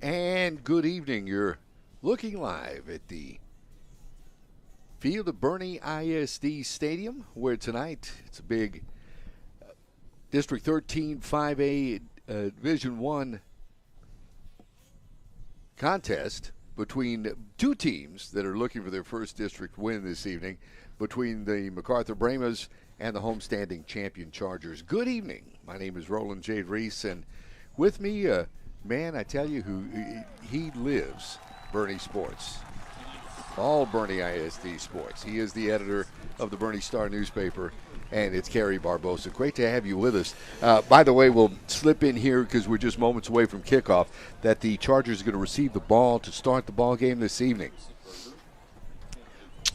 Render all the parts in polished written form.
And good evening. You're looking live at the field of Boerne ISD Stadium, where tonight it's a big District 13 5A Division 1 contest between two teams that are looking for their first district win this evening, between the MacArthur Brahmas and the homestanding champion Chargers. Good evening. My name is Roland J. Reese, and with me, man, I tell you who he lives Boerne sports. All Boerne ISD sports. He is the editor of the Boerne Star newspaper, and it's Kerry Barbosa. Great to have you with us. By the way, we'll slip in here because we're just moments away from kickoff that the Chargers are going to receive the ball to start the ball game this evening.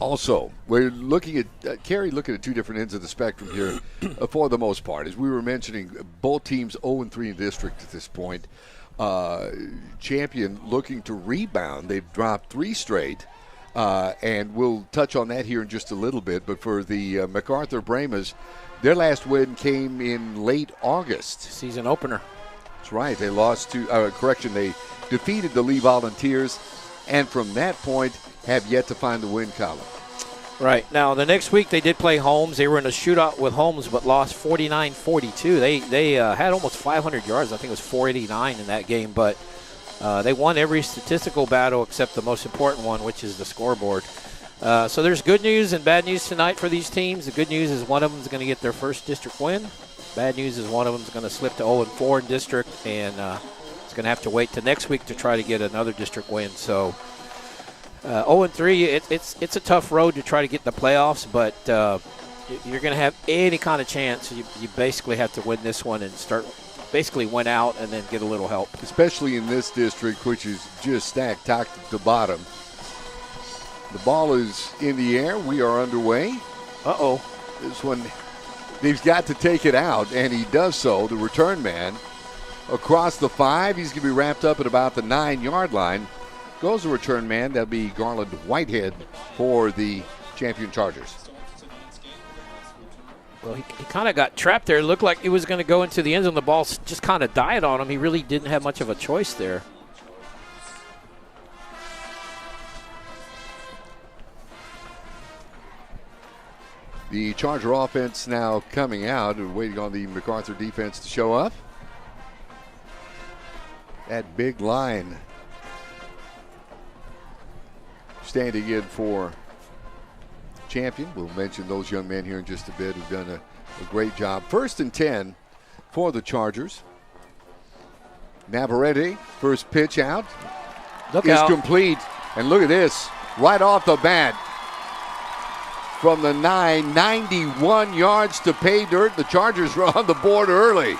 Also, we're looking at Kerry looking at two different ends of the spectrum here for the most part. As we were mentioning, both teams 0-3 in district at this point. Champion looking to rebound. They've dropped 3 straight, and we'll touch on that here in just a little bit. But for the MacArthur Brahmas, their last win came in late August. Season opener. That's right. They lost to, they defeated the Lee Volunteers, and from that point have yet to find the win column. Right. Now, the next week they did play Holmes. They were in a shootout with Holmes but lost 49-42. They had almost 500 yards. I think it was 489 in that game. But they won every statistical battle except the most important one, which is the scoreboard. So there's good news and bad news tonight for these teams. The good news is one of them is going to get their first district win. Bad news is one of them is going to slip to 0-4 in district, and it's going to have to wait till next week to try to get another district win. So 0-3, it's a tough road to try to get in the playoffs, but you're going to have any kind of chance. You basically have to win this one and basically win out and then get a little help. Especially in this district, which is just stacked top to bottom. The ball is in the air. We are underway. Uh-oh. This one, he's got to take it out, and he does so. The return man across the 5. He's going to be wrapped up at about the 9-yard line. Goes the return man. That'll be Garland Whitehead for the champion Chargers. Well, he kind of got trapped there. It looked like he was going to go into the end zone. The ball just kind of died on him. He really didn't have much of a choice there. The Charger offense now coming out and waiting on the MacArthur defense to show up. That big line standing in for champion. We'll mention those young men here in just a bit who've done a great job. 1st and 10 for the Chargers. Navarrete, first pitch out. Look is out. Complete. And look at this. Right off the bat. From the 9, 91 yards to pay dirt. The Chargers were on the board early.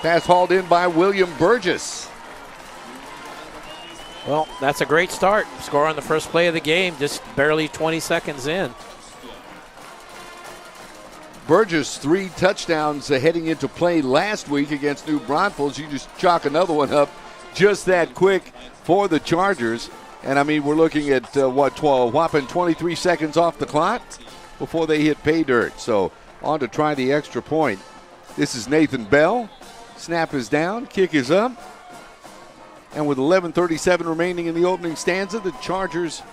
Pass hauled in by William Burgess. Well, that's a great start. Score on the first play of the game, just barely 20 seconds in. Burgess, 3 touchdowns heading into play last week against New Braunfels. You just chalk another one up just that quick for the Chargers. And, I mean, we're looking at, whopping 23 seconds off the clock before they hit pay dirt. So on to try the extra point. This is Nathan Bell. Snap is down. Kick is up. And with 11:37 remaining in the opening stanza, the Chargers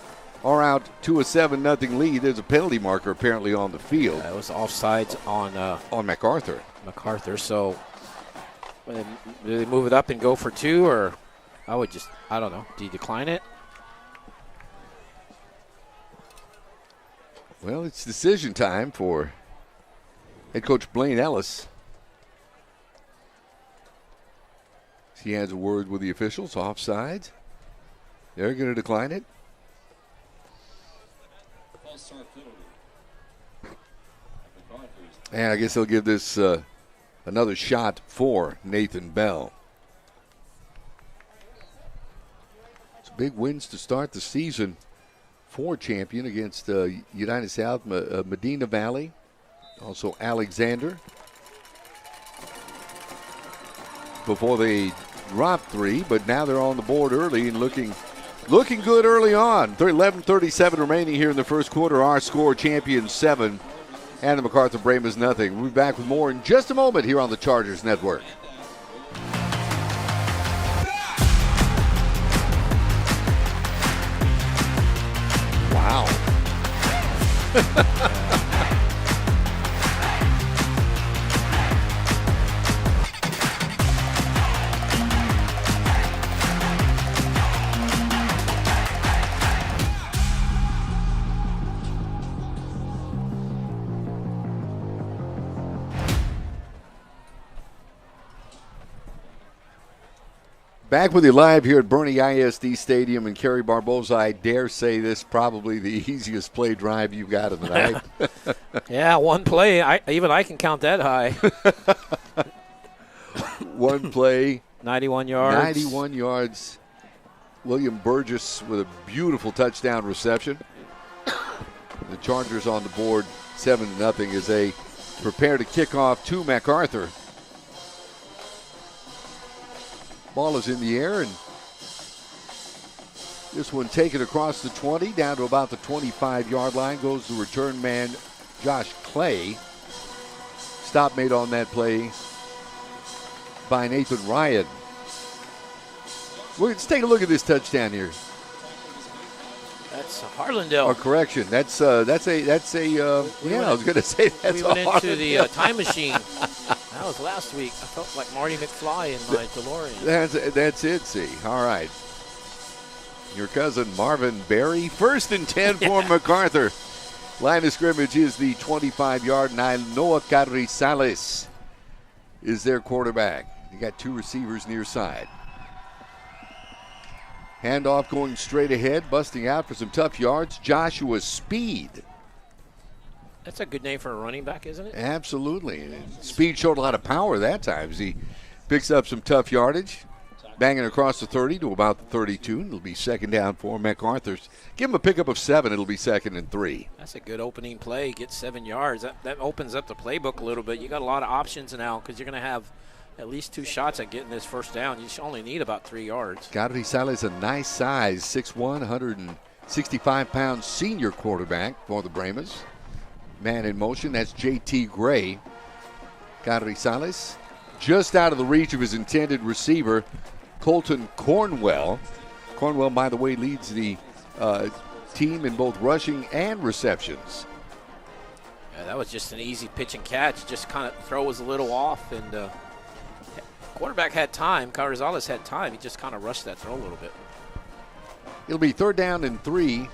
are out to a 7-0 lead. There's a penalty marker apparently on the field. It was offsides on MacArthur. So do they move it up and go for 2, or I don't know. Do you decline it? Well, it's decision time for head coach Blaine Ellis. He has a word with the officials. Offside. They're going to decline it. And I guess they'll give this another shot for Nathan Bell. It's big wins to start the season for champion against United South, Medina Valley, also Alexander. Before they dropped 3, but now they're on the board early and looking good early on. 11:37 remaining here in the first quarter. Our score, champion 7, and the MacArthur Brahmas nothing. We'll be back with more in just a moment here on the Chargers Network. Back with you live here at Boerne ISD Stadium in Cary Barbosa. I dare say this probably the easiest play drive you've got of the night. Yeah, one play. I can count that high. One play. 91 yards. 91 yards. William Burgess with a beautiful touchdown reception. The Chargers on the board 7-0 as they prepare to kick off to MacArthur. Ball is in the air, and this one taken across the 20, down to about the 25-yard line. Goes the return man, Josh Clay. Stop made on that play by Nathan Ryan. Let's take a look at this touchdown here. That's Harlandale. Or correction, that's a. I was going to say that's. We went into the time machine. That was last week. I felt like Marty McFly in my DeLorean. That's it. See, all right. Your cousin Marvin Berry, 1st and 10 for MacArthur. Line of scrimmage is the 25-yard line. Noah Carrizales is their quarterback. You got 2 receivers near side. Handoff going straight ahead, busting out for some tough yards. Joshua Speed. That's a good name for a running back, isn't it? Absolutely. And Speed showed a lot of power that time as he picks up some tough yardage, banging across the 30 to about the 32. It'll be 2nd down for MacArthur. Give him a pickup of 7. It'll be 2nd and 3. That's a good opening play. Get 7 yards. That opens up the playbook a little bit. You got a lot of options now because you're going to have at least 2 shots at getting this first down. You only need about 3 yards. Carrizales, a nice size, 6'1", 165-pound senior quarterback for the Brahmas. Man in motion, that's J.T. Gray. Carrizales just out of the reach of his intended receiver, Colton Cornwell. Cornwell, by the way, leads the team in both rushing and receptions. Yeah, that was just an easy pitch and catch. Just kind of throw was a little off, and quarterback had time. Carrizales had time. He just kind of rushed that throw a little bit. It'll be 3rd down and 3.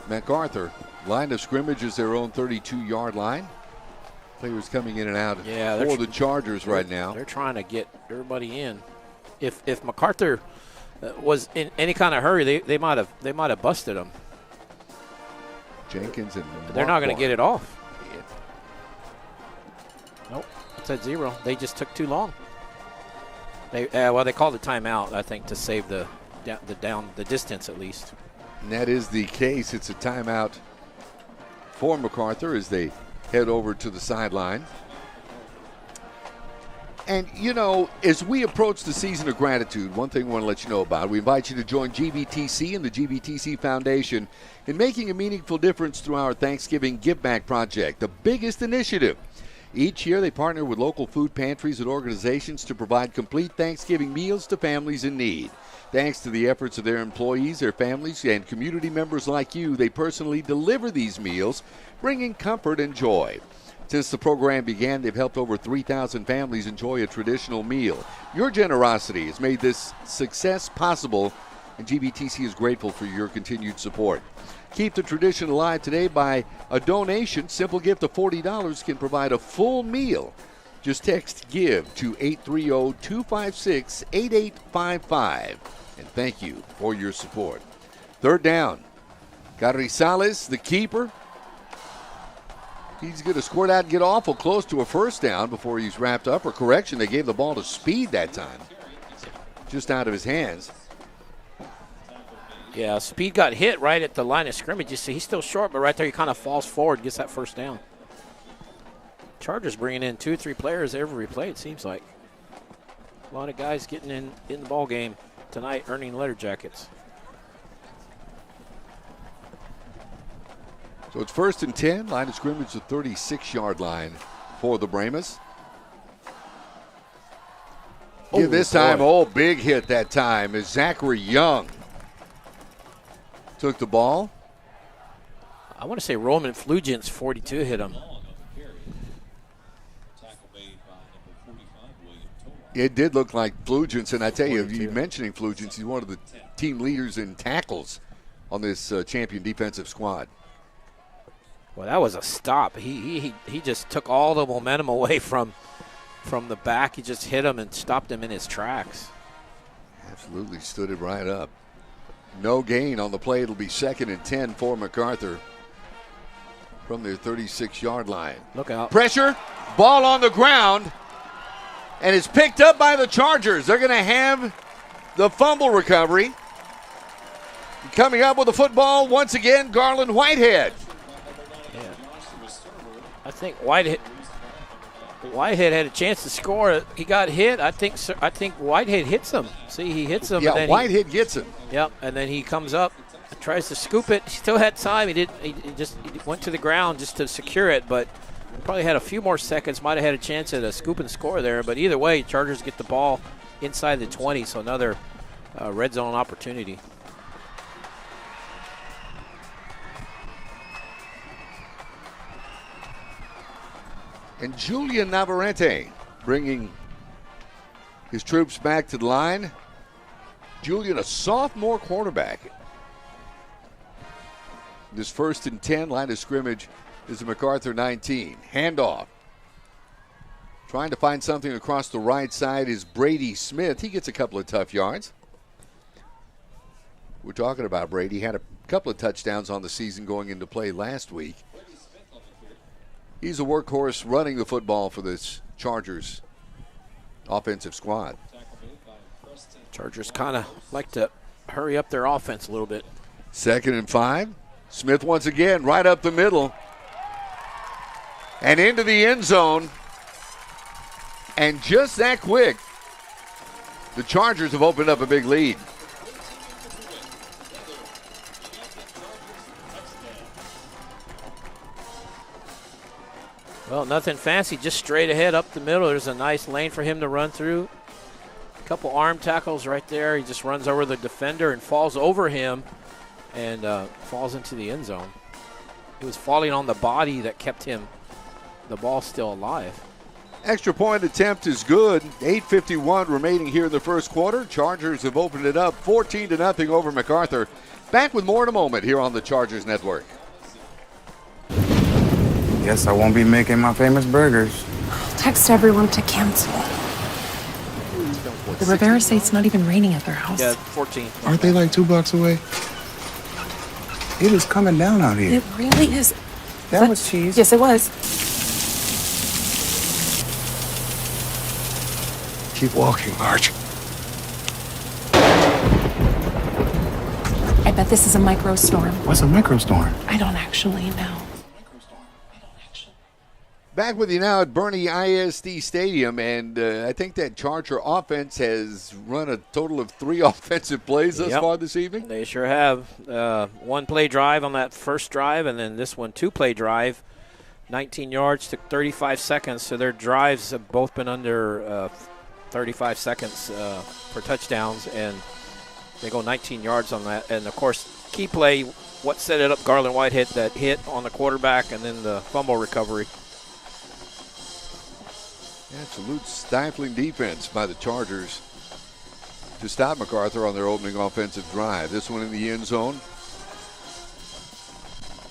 MacArthur. Line of scrimmage is their own 32-yard line. Players coming in and out for the Chargers right now. They're trying to get everybody in. If MacArthur was in any kind of hurry, they might have busted them. Jenkins and they're not going to get it off. Nope, it's at 0. They just took too long. They called a timeout, I think, to save the distance at least. And that is the case. It's a timeout for MacArthur as they head over to the sideline. And, as we approach the season of gratitude, one thing I want to let you know about, we invite you to join GBTC and the GBTC Foundation in making a meaningful difference through our Thanksgiving Give Back Project, the biggest initiative. Each year, they partner with local food pantries and organizations to provide complete Thanksgiving meals to families in need. Thanks to the efforts of their employees, their families, and community members like you, they personally deliver these meals, bringing comfort and joy. Since the program began, they've helped over 3,000 families enjoy a traditional meal. Your generosity has made this success possible, and GBTC is grateful for your continued support. Keep the tradition alive today by a donation. Simple gift of $40 can provide a full meal. Just text GIVE to 830-256-8855. And thank you for your support. 3rd down. Carrizales, the keeper. He's going to squirt out and get awful close to a 1st down before he's wrapped up. Or correction, they gave the ball to Speed that time. Just out of his hands. Yeah, Speed got hit right at the line of scrimmage. You see, he's still short, but right there he kind of falls forward, gets that 1st down. Chargers bringing in 2-3 players every play, it seems like. A lot of guys getting in the ball game tonight, earning letter jackets. So it's 1st and 10. Line of scrimmage, the 36-yard line for the Brahmas. This time, big hit that time as Zachary Young took the ball. I want to say Roman Flugent's 42 hit him. It did look like Flugents, and I tell you, you mentioning Flugents, he's one of the team leaders in tackles on this champion defensive squad. Well, that was a stop. He just took all the momentum away from the back. He just hit him and stopped him in his tracks. Absolutely stood it right up. No gain on the play. It'll be 2nd and 10 for MacArthur from their 36-yard line. Look out. Pressure, ball on the ground, and it's picked up by the Chargers. They're going to have the fumble recovery. Coming up with the football, once again, Garland Whitehead. Yeah. I think Whitehead had a chance to score. He got hit. I think Whitehead hits him. See, he hits him. Yeah, Whitehead gets him. Yep, and then he comes up, tries to scoop it. He still had time. He just went to the ground just to secure it, but probably had a few more seconds. Might have had a chance at a scoop and score there. But either way, Chargers get the ball inside the 20, so another red zone opportunity. And Julian Navarrete bringing his troops back to the line. Julian, a sophomore quarterback. This 1st and 10, line of scrimmage is the MacArthur 19. Handoff. Trying to find something across the right side is Brady Smith. He gets a couple of tough yards. We're talking about Brady. Had a couple of touchdowns on the season going into play last week. He's a workhorse running the football for this Chargers offensive squad. Chargers kind of like to hurry up their offense a little bit. 2nd and 5. Smith once again right up the middle and into the end zone. And just that quick, the Chargers have opened up a big lead. Well, nothing fancy, just straight ahead up the middle. There's a nice lane for him to run through. A couple arm tackles right there. He just runs over the defender and falls over him and falls into the end zone. He was falling on the body that kept the ball still alive. Extra point attempt is good. 8:51 remaining here in the first quarter. Chargers have opened it up 14-0 over MacArthur. Back with more in a moment here on the Chargers Network. Guess I won't be making my famous burgers. Text everyone to cancel. The Rivera say it's not even raining at their house. Yeah, 14. Aren't they like 2 blocks away? It is coming down out here. It really is. That was cheese. Yes, it was. Keep walking, Marge. I bet this is a microstorm. What's a microstorm? I don't actually know. Back with you now at Boerne ISD Stadium, and I think that Charger offense has run a total of 3 offensive plays thus far this evening. They sure have. 1-play drive on that first drive, and then this one 2-play drive. 19 yards, took 35 seconds, so their drives have both been under 35 seconds for touchdowns, and they go 19 yards on that. And, of course, key play, what set it up, Garland Whitehead, that hit on the quarterback, and then the fumble recovery. Absolute stifling defense by the Chargers to stop MacArthur on their opening offensive drive. This one in the end zone.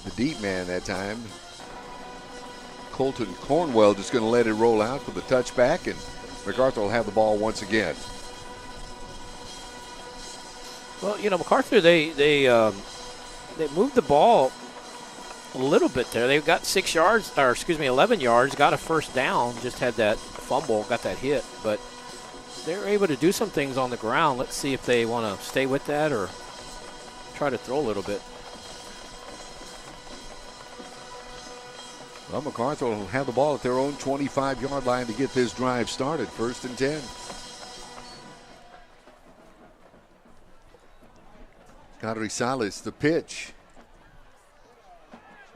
The deep man that time, Colton Cornwell, just going to let it roll out for the touchback, and MacArthur will have the ball once again. Well, you know, MacArthur, they moved the ball a little bit there. They got 11 yards, got a first down, just had that fumble, got that hit, but they're able to do some things on the ground. Let's see if they want to stay with that or try to throw a little bit. Well, MacArthur will have the ball at their own 25-yard line to get this drive started. 1st and 10. Kadri Salas, the pitch.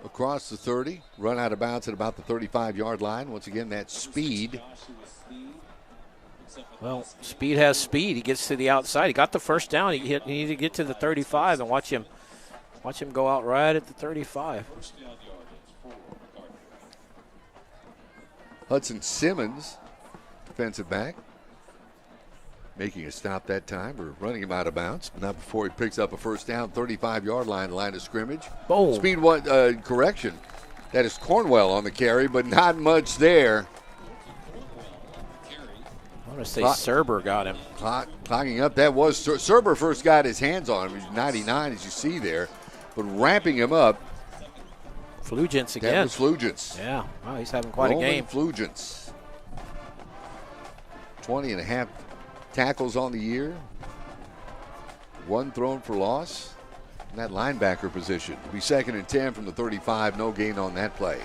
Across the 30, run out of bounds at about the 35-yard line. Once again, that speed. Well, speed has speed. He gets to the outside. He got the first down. He needed to get to the 35 and watch him Watch him go out right at the 35. Hudson Simmons, defensive back, making a stop that time or running him out of bounds. Not before he picks up a first down, 35-yard line of scrimmage. Boom. Speed one correction. That is Cornwell on the carry, but not much there. I want to say Serber got him. Clogging up. That was Serber first got his hands on him. He's 99, as you see there. But ramping him up. Flugents again. That was Flugents. Yeah. Wow, he's having quite a game. Flugents. 20 and a half tackles on the year. 1 thrown for loss. In that linebacker position. It'll be 2nd and 10 from the 35. No gain on that play.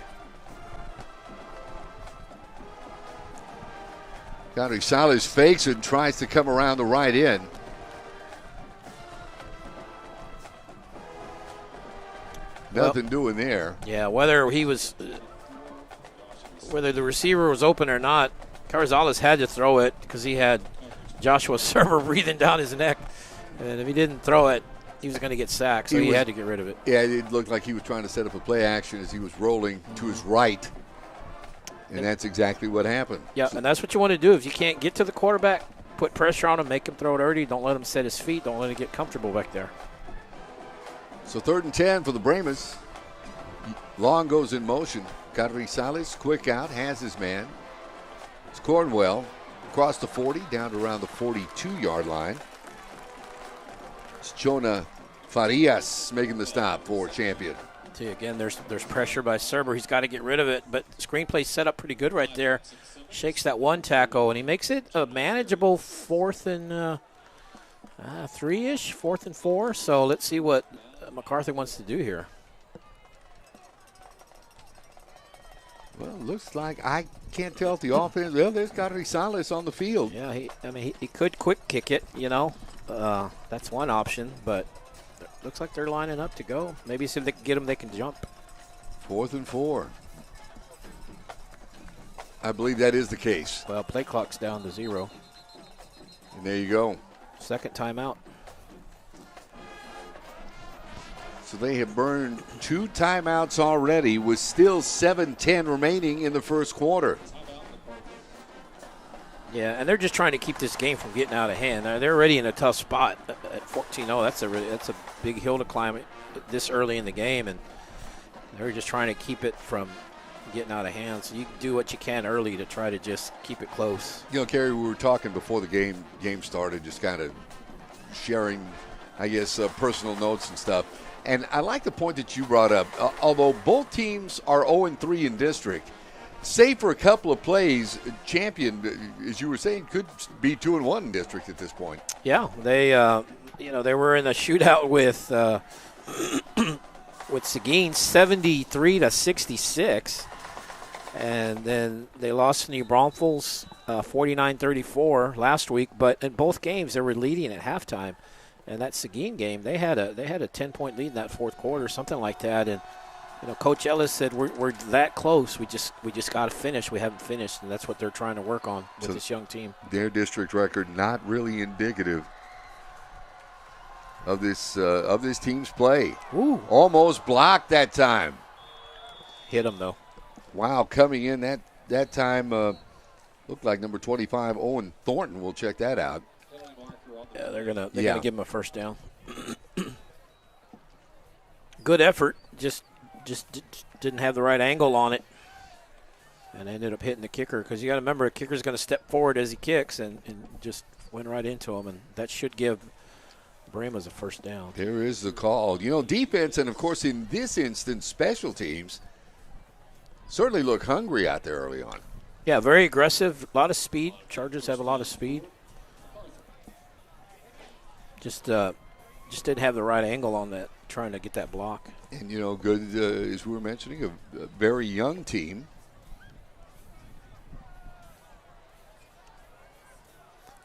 Gonzalez fakes and tries to come around the right end. Nothing doing there. Yeah, whether the receiver was open or not, Gonzalez had to throw it because he had Joshua Serber breathing down his neck. And if he didn't throw it, he was going to get sacked, so he had to get rid of it. Yeah, it looked like he was trying to set up a play action as he was rolling to his right. And that's exactly what happened. Yeah, and that's what you want to do. If you can't get to the quarterback, put pressure on him, make him throw it early. Don't let him set his feet. Don't let him get comfortable back there. So 3rd and 10 for the Brahmas. Long goes in motion. Gonzalez, quick out, has his man. It's Cornwell across the 40, down to around the 42-yard line. It's Jonah Farias making the stop for Champion. See, again, there's pressure by Serber. He's got to get rid of it, but the screenplay set up pretty good right there. Shakes that 1 tackle, and he makes it a manageable 4th and 3-ish, 4th and 4. So let's see what MacArthur wants to do here. Well, looks like I can't tell if the offense. Well, there's Gonzalez on the field. Yeah, he could quick kick it, that's one option, but looks like they're lining up to go. Maybe see if they can get them, they can jump. 4th and 4. I believe that is the case. Well, play clock's down to 0. And there you go. 2nd timeout. So they have burned 2 timeouts already with still 7:10 remaining in the first quarter. Yeah, and they're just trying to keep this game from getting out of hand. They're already in a tough spot at 14-0. That's a big hill to climb this early in the game, and they're just trying to keep it from getting out of hand. So you do what you can early to try to just keep it close. Kerry, we were talking before the game started, just kind of sharing, I guess, personal notes and stuff. And I like the point that you brought up. Although both teams are 0-3 in district, save for a couple of plays, Champion, as you were saying, could be 2-1 in district at this point. Yeah, they they were in a shootout with with Seguin, 73-66, and then they lost to New Braunfels 49-34 last week. But in both games, they were leading at halftime. And that Seguin game, they had a 10-point lead in that 4th quarter, something like that. And Coach Ellis said we're that close. We just got to finish. We haven't finished, and that's what they're trying to work on with this young team. Their district record not really indicative of this team's play. Ooh. Almost blocked that time. Hit him though. Wow, coming in that time looked like number 25 Owen Thornton. We'll check that out. Yeah, they're gonna give him a first down. Good effort, just didn't have the right angle on it, and ended up hitting the kicker. Because you got to remember, a kicker's going to step forward as he kicks, and just went right into him, and that should give Brahmas a first down. There is the call. Defense, and of course in this instance, special teams certainly look hungry out there early on. Yeah, very aggressive, a lot of speed. Chargers have a lot of speed. Just didn't have the right angle on that, trying to get that block. And, good, as we were mentioning, a very young team.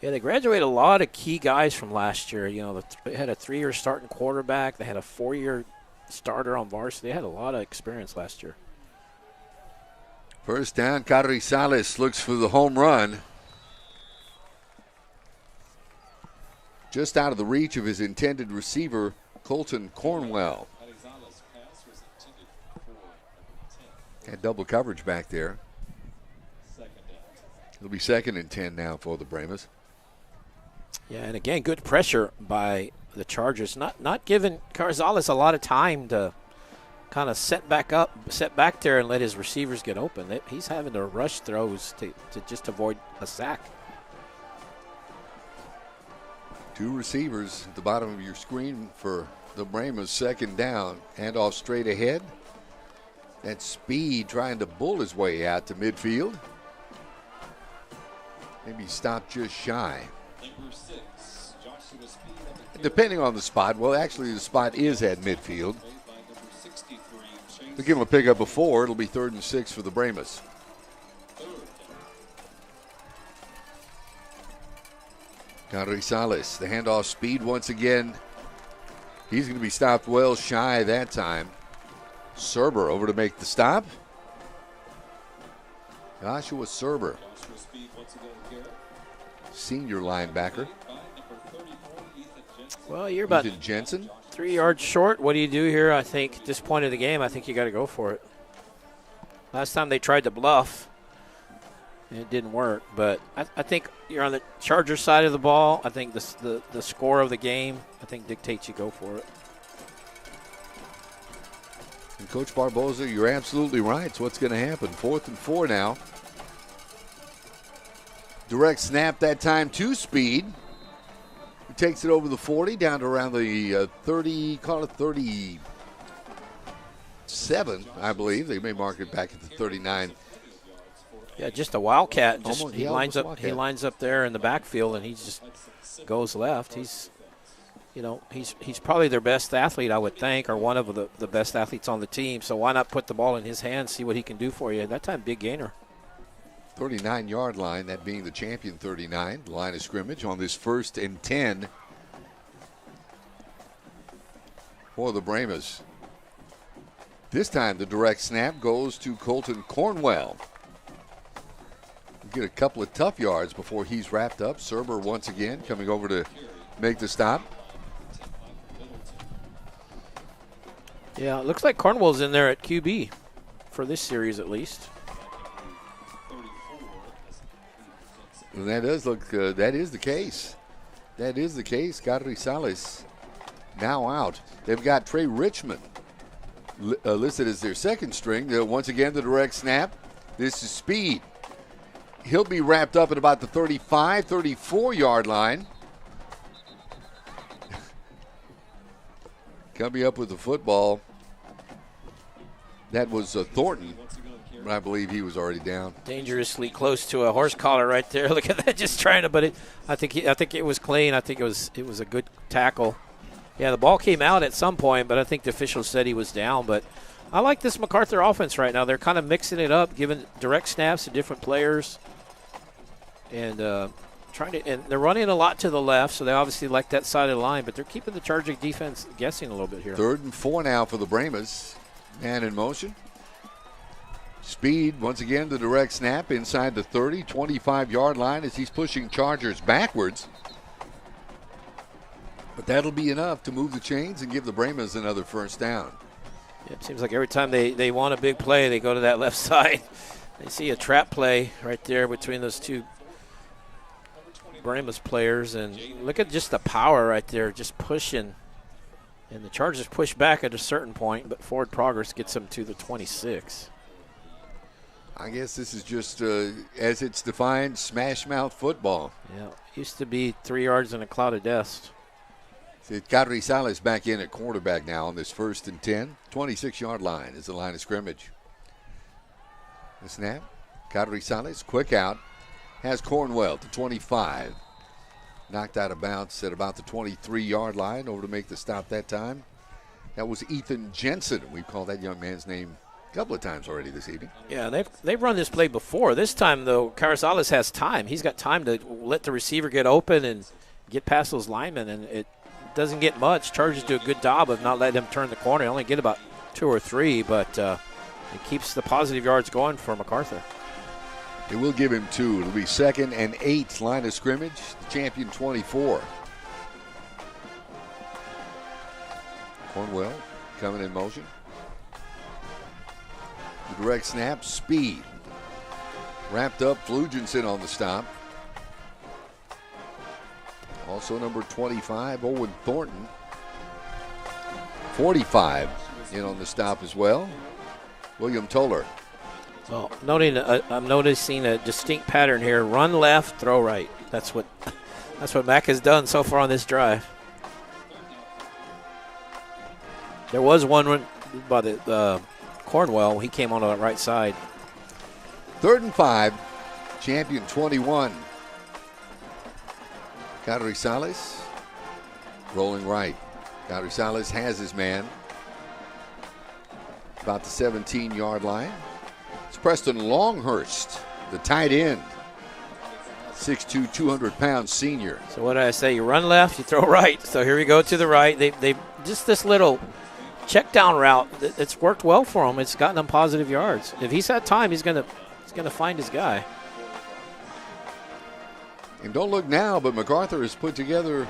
Yeah, they graduated a lot of key guys from last year. They had a 3-year starting quarterback. They had a 4-year starter on varsity. They had a lot of experience last year. First down, Gonzalez looks for the home run. Just out of the reach of his intended receiver, Colton Cornwell. Had double coverage back there. It'll be 2nd and 10 now for the Brahmas. Yeah, and again, good pressure by the Chargers. Not giving Carzales a lot of time to kind of set back there and let his receivers get open. He's having to rush throws to just avoid a sack. 2 receivers at the bottom of your screen for the Brahmas. 2nd down. Handoff straight ahead. That Speed trying to bull his way out to midfield. Maybe stopped just shy. Depending on the spot. Well, actually, the spot is at midfield. We'll give him a pickup of 4. It'll be 3rd and 6 for the Brahmas. Carzales, the handoff Speed once again. He's going to be stopped well shy that time. Serber over to make the stop. Joshua Serber, senior linebacker. Well, you're about Ethan Jensen. 3 yards short. What do you do here? I think at this point of the game, I think you got to go for it. Last time they tried to bluff, and it didn't work. But I think you're on the Chargers side of the ball. I think the score of the game, I think, dictates you go for it. And Coach Barboza, you're absolutely right. So what's going to happen? 4th and 4 now. Direct snap that time to Speed. He takes it over the 40, down to around the 30, call it 37, I believe. They may mark it back at the 39. Yeah, just a wildcat. He lines up there in the backfield, and he just goes left. He's probably their best athlete, I would think, or one of the best athletes on the team. So why not put the ball in his hands, see what he can do for you? That time, big gainer. 39-yard line, that being the champion 39, the line of scrimmage on this 1st and 10 for the Brahmas. This time the direct snap goes to Colton Cornwell. Get a couple of tough yards before he's wrapped up. Serber once again coming over to make the stop. Yeah, it looks like Cornwell's in there at QB for this series at least. And that does look, that is the case. That is the case. Carzales now out. They've got Trey Richmond listed as their 2nd string. Once again, the direct snap. This is Speed. He'll be wrapped up at about the 35, 34-yard line. Coming up with the football. That was Thornton. I believe he was already down. Dangerously close to a horse collar right there. Look at that, just trying to. But I think it was clean. I think it was a good tackle. Yeah, the ball came out at some point, but I think the officials said he was down. But I like this MacArthur offense right now. They're kind of mixing it up, giving direct snaps to different players, and and they're running a lot to the left. So they obviously like that side of the line, but they're keeping the Charger defense guessing a little bit here. 3rd and 4 now for the Brahmas. Man in motion. Speed, once again, the direct snap inside the 30, 25-yard line as he's pushing Chargers backwards. But that'll be enough to move the chains and give the Brahmas another 1st down. Yeah, it seems like every time they want a big play, they go to that left side. They see a trap play right there between those 2 Brahmas players. And look at just the power right there, just pushing. And the Chargers push back at a certain point, but forward progress gets them to the 26. I guess this is just, as it's defined, smash mouth football. Yeah, used to be 3 yards in a cloud of dust. Carzales back in at quarterback now on this 1st and 10. 26-yard line is the line of scrimmage. The snap. Carzales, quick out. Has Cornwell to 25. Knocked out of bounds at about the 23-yard line. Over to make the stop that time. That was Ethan Jensen. We've called that young man's name a couple of times already this evening. Yeah, they've run this play before. This time, though, Carzales has time. He's got time to let the receiver get open and get past those linemen, and it doesn't get much. Chargers do a good job of not letting him turn the corner. They only get about 2 or 3, but it keeps the positive yards going for MacArthur. They will give him 2. It'll be 2nd and 8, line of scrimmage. The champion 24. Cornwell coming in motion. The direct snap, Speed. Wrapped up, Flugenson on the stop. Also number 25, Owen Thornton. 45 in on the stop as well. William Toller. So I'm noticing a distinct pattern here. Run left, throw right. That's what Mac has done so far on this drive. There was one run by the Cornwell. He came on the right side. 3rd and 5. Champion 21. Cadrizales rolling right. Cadrizales has his man. About the 17-yard line. It's Preston Longhurst, the tight end. 6'2", 200-pound senior. So what did I say? You run left, you throw right. So here we go to the right. They just this little check down route. It's worked well for him. It's gotten him positive yards. If he's had time, he's gonna find his guy. And don't look now, but MacArthur has put together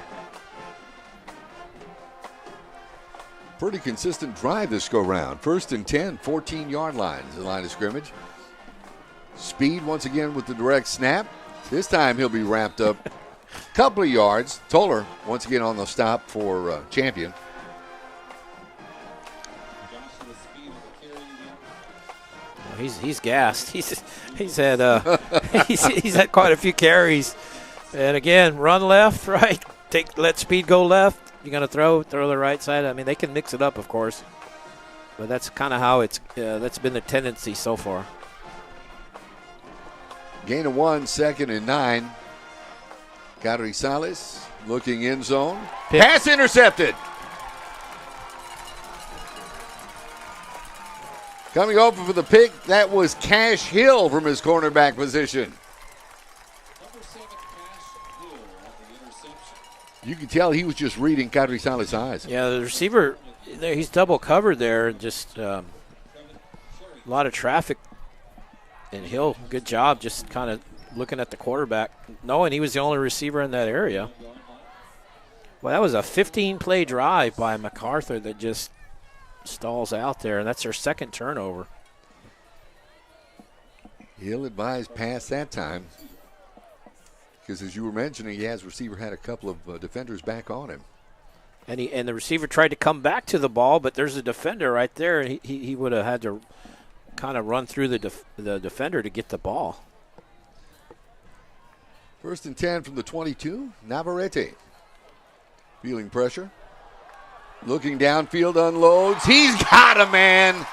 pretty consistent drive this go-round. 1st and 10, 14-yard line is the line of scrimmage. Speed once again with the direct snap. This time he'll be wrapped up a couple of yards. Toller once again on the stop for Champion. He's gassed. He's had he's had quite a few carries. And again, run left, right. Let Speed go left. You're gonna throw the right side. I mean, they can mix it up, of course, but that's kind of how that's been the tendency so far. Gain of 1, 2nd and 9. Cadrizales looking end zone. Pick. Pass intercepted. Coming over for the pick, that was Cash Hill from his cornerback position. You can tell he was just reading Cadrizales' eyes. Yeah, the receiver, he's double covered there. Just a lot of traffic. And Hill, good job just kind of looking at the quarterback, knowing he was the only receiver in that area. Well, that was a 15-play drive by MacArthur that just stalls out there, and that's their 2nd turnover. Hill advised pass that time. Because as you were mentioning, receiver had a couple of defenders back on him. And the receiver tried to come back to the ball, but there's a defender right there, and he would have had to kind of run through the defender to get the ball. 1st and 10 from the 22. Navarrete feeling pressure. Looking downfield, unloads. He's got a man.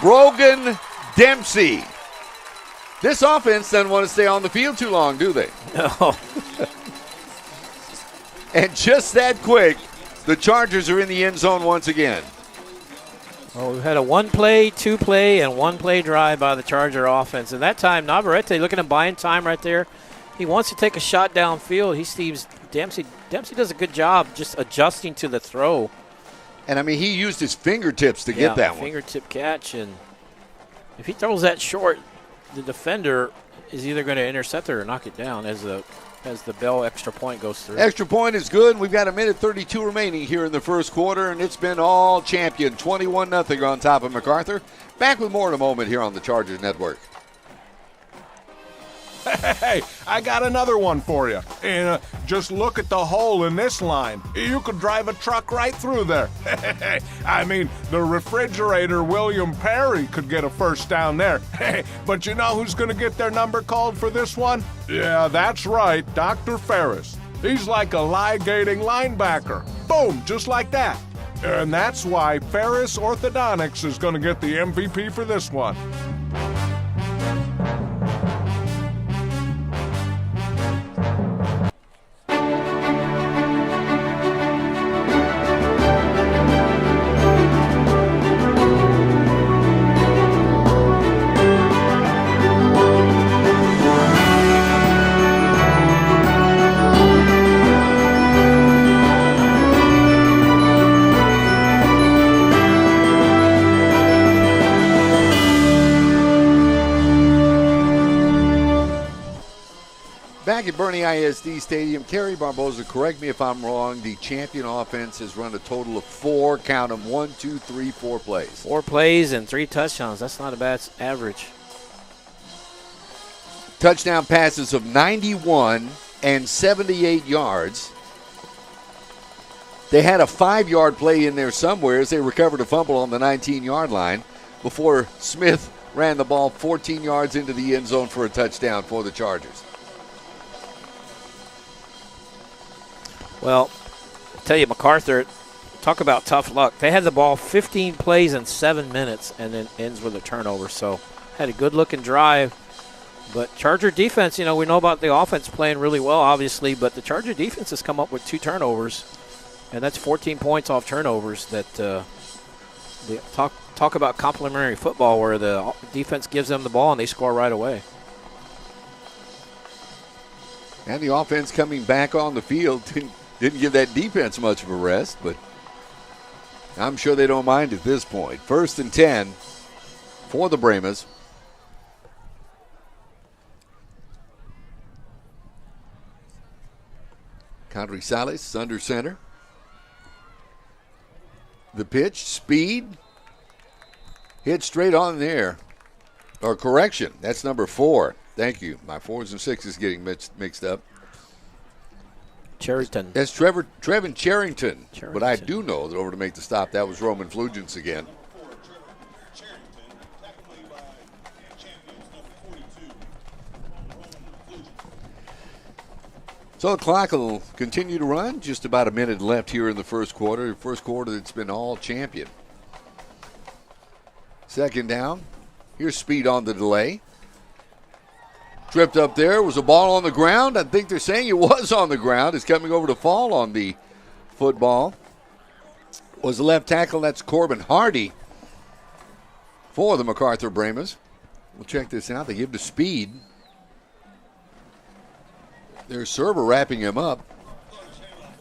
Brogan Dempsey. This offense doesn't want to stay on the field too long, do they? No. And just that quick, the Chargers are in the end zone once again. Well, we've had a 1-play, 2-play, and 1-play drive by the Charger offense. And that time, Navarrete looking at buying time right there. He wants to take a shot downfield. He sees Dempsey. Dempsey does a good job just adjusting to the throw. And, I mean, he used his fingertips to get that one. Fingertip catch. And if he throws that short, the defender is either going to intercept it or knock it down as the Bell extra point goes through. Extra point is good. We've got 1:32 remaining here in the first quarter, and it's been all Champion. 21-0 on top of MacArthur. Back with more in a moment here on the Chargers Network. Hey, I got another one for you. And just look at the hole in this line. You could drive a truck right through there. I mean, the refrigerator William Perry could get a first down there. But you know who's going to get their number called for this one? Yeah, that's right, Dr. Ferris. He's like a ligating linebacker. Boom, just like that. And that's why Ferris Orthodontics is going to get the MVP for this one. back at Boerne ISD Stadium. Kerry Barboza, correct me if I'm wrong, the champion offense has run a total of 4, count them, 1, 2, 3, 4 plays. 4 plays and 3 touchdowns. That's not a bad average. Touchdown passes of 91 and 78 yards. They had a 5-yard play in there somewhere as they recovered a fumble on the 19-yard line before Smith ran the ball 14 yards into the end zone for a touchdown for the Chargers. Well, I'll tell you, MacArthur, talk about tough luck. They had the ball 15 plays in 7 minutes and then ends with a turnover. So had a good-looking drive. But Charger defense, we know about the offense playing really well, obviously, but the Charger defense has come up with 2 turnovers, and that's 14 points off turnovers. That they talk about complementary football where the defense gives them the ball and they score right away. And the offense coming back on the field didn't give that defense much of a rest, but I'm sure they don't mind at this point. 1st and 10 for the Brahmas. Kadri Salas under center. The pitch, speed, hit straight on there. Or correction, that's number 4. Thank you. My 4s and 6s getting mixed up. Charrington. That's Trevin Charrington. But I do know that over to make the stop, that was Roman Flugents again. So the clock will continue to run. Just about a minute left here in the first quarter. The first quarter that's been all champion. 2nd down. Here's speed on the delay. Tripped up there. Was a ball on the ground. I think they're saying it was on the ground. It's coming over to fall on the football. Was the left tackle. That's Corbin Hardy for the MacArthur Brahmas. We'll check this out. They give to speed. There's Serber wrapping him up.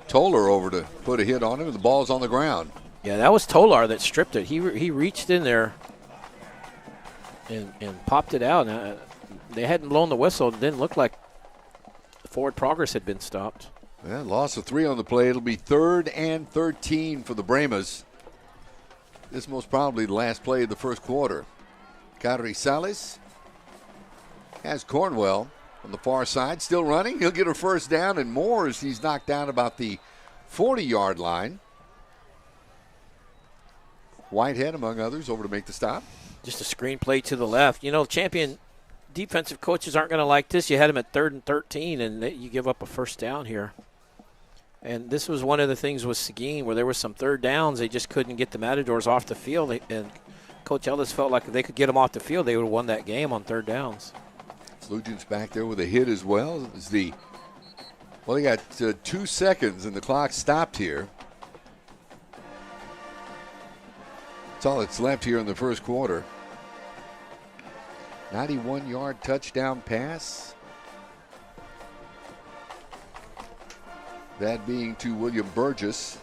Toller over to put a hit on him. The ball's on the ground. Yeah, that was Tolar that stripped it. He reached in there and popped it out. They hadn't blown the whistle. It didn't look like forward progress had been stopped. Yeah, loss of 3 on the play. It'll be 3rd and 13 for the Brahmas. This most probably the last play of the first quarter. Kadri Salas has Cornwell on the far side, still running. He'll get a first down and more as he's knocked down about the 40-yard line. Whitehead, among others, over to make the stop. Just a screen play to the left. Champion defensive coaches aren't going to like this. You had him at 3rd and 13, and you give up a first down here. And this was one of the things with Seguin where there was some 3rd downs. They just couldn't get the Matadors off the field. And Coach Ellis felt like if they could get them off the field, they would have won that game on 3rd downs. Flugents back there with a hit as well. They got 2 seconds and the clock stopped here. That's all that's left here in the first quarter. 91-yard touchdown pass. That being to William Burgess.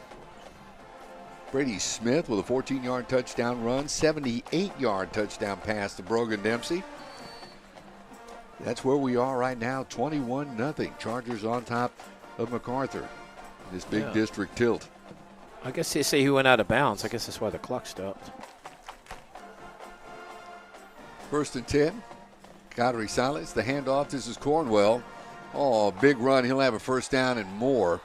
Brady Smith with a 14-yard touchdown run. 78-yard touchdown pass to Brogan Dempsey. That's where we are right now, 21-0. Chargers on top of MacArthur. This big district tilt. I guess they say he went out of bounds. I guess that's why the clock stopped. 1st and 10. Kadri Salas, the handoff. This is Cornwell. Oh, big run. He'll have a first down and more.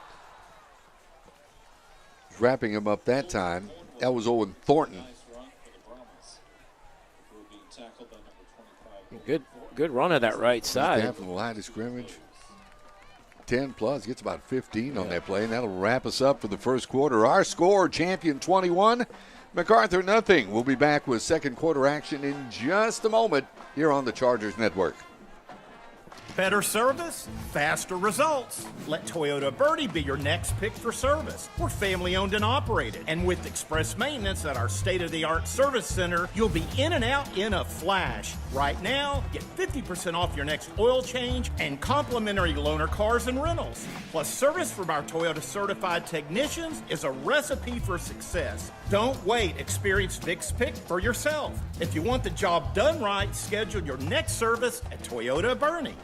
Wrapping him up that time. That was Owen Thornton. Good run at that right side. Down from the line of scrimmage. 10 plus, gets about 15 on that play, and that'll wrap us up for the first quarter. Our score, Champion 21, MacArthur nothing. We'll be back with second quarter action in just a moment here on the Chargers Network. Better service, faster results. Let Toyota Birdie be your next pick for service. We're family owned and operated. And with express maintenance at our state-of-the-art service center, you'll be in and out in a flash. Right now, get 50% off your next oil change and complimentary loaner cars and rentals. Plus, service from our Toyota certified technicians is a recipe for success. Don't wait. Experience Vic's Pick for yourself. If you want the job done right, schedule your next service at Toyota Boerne.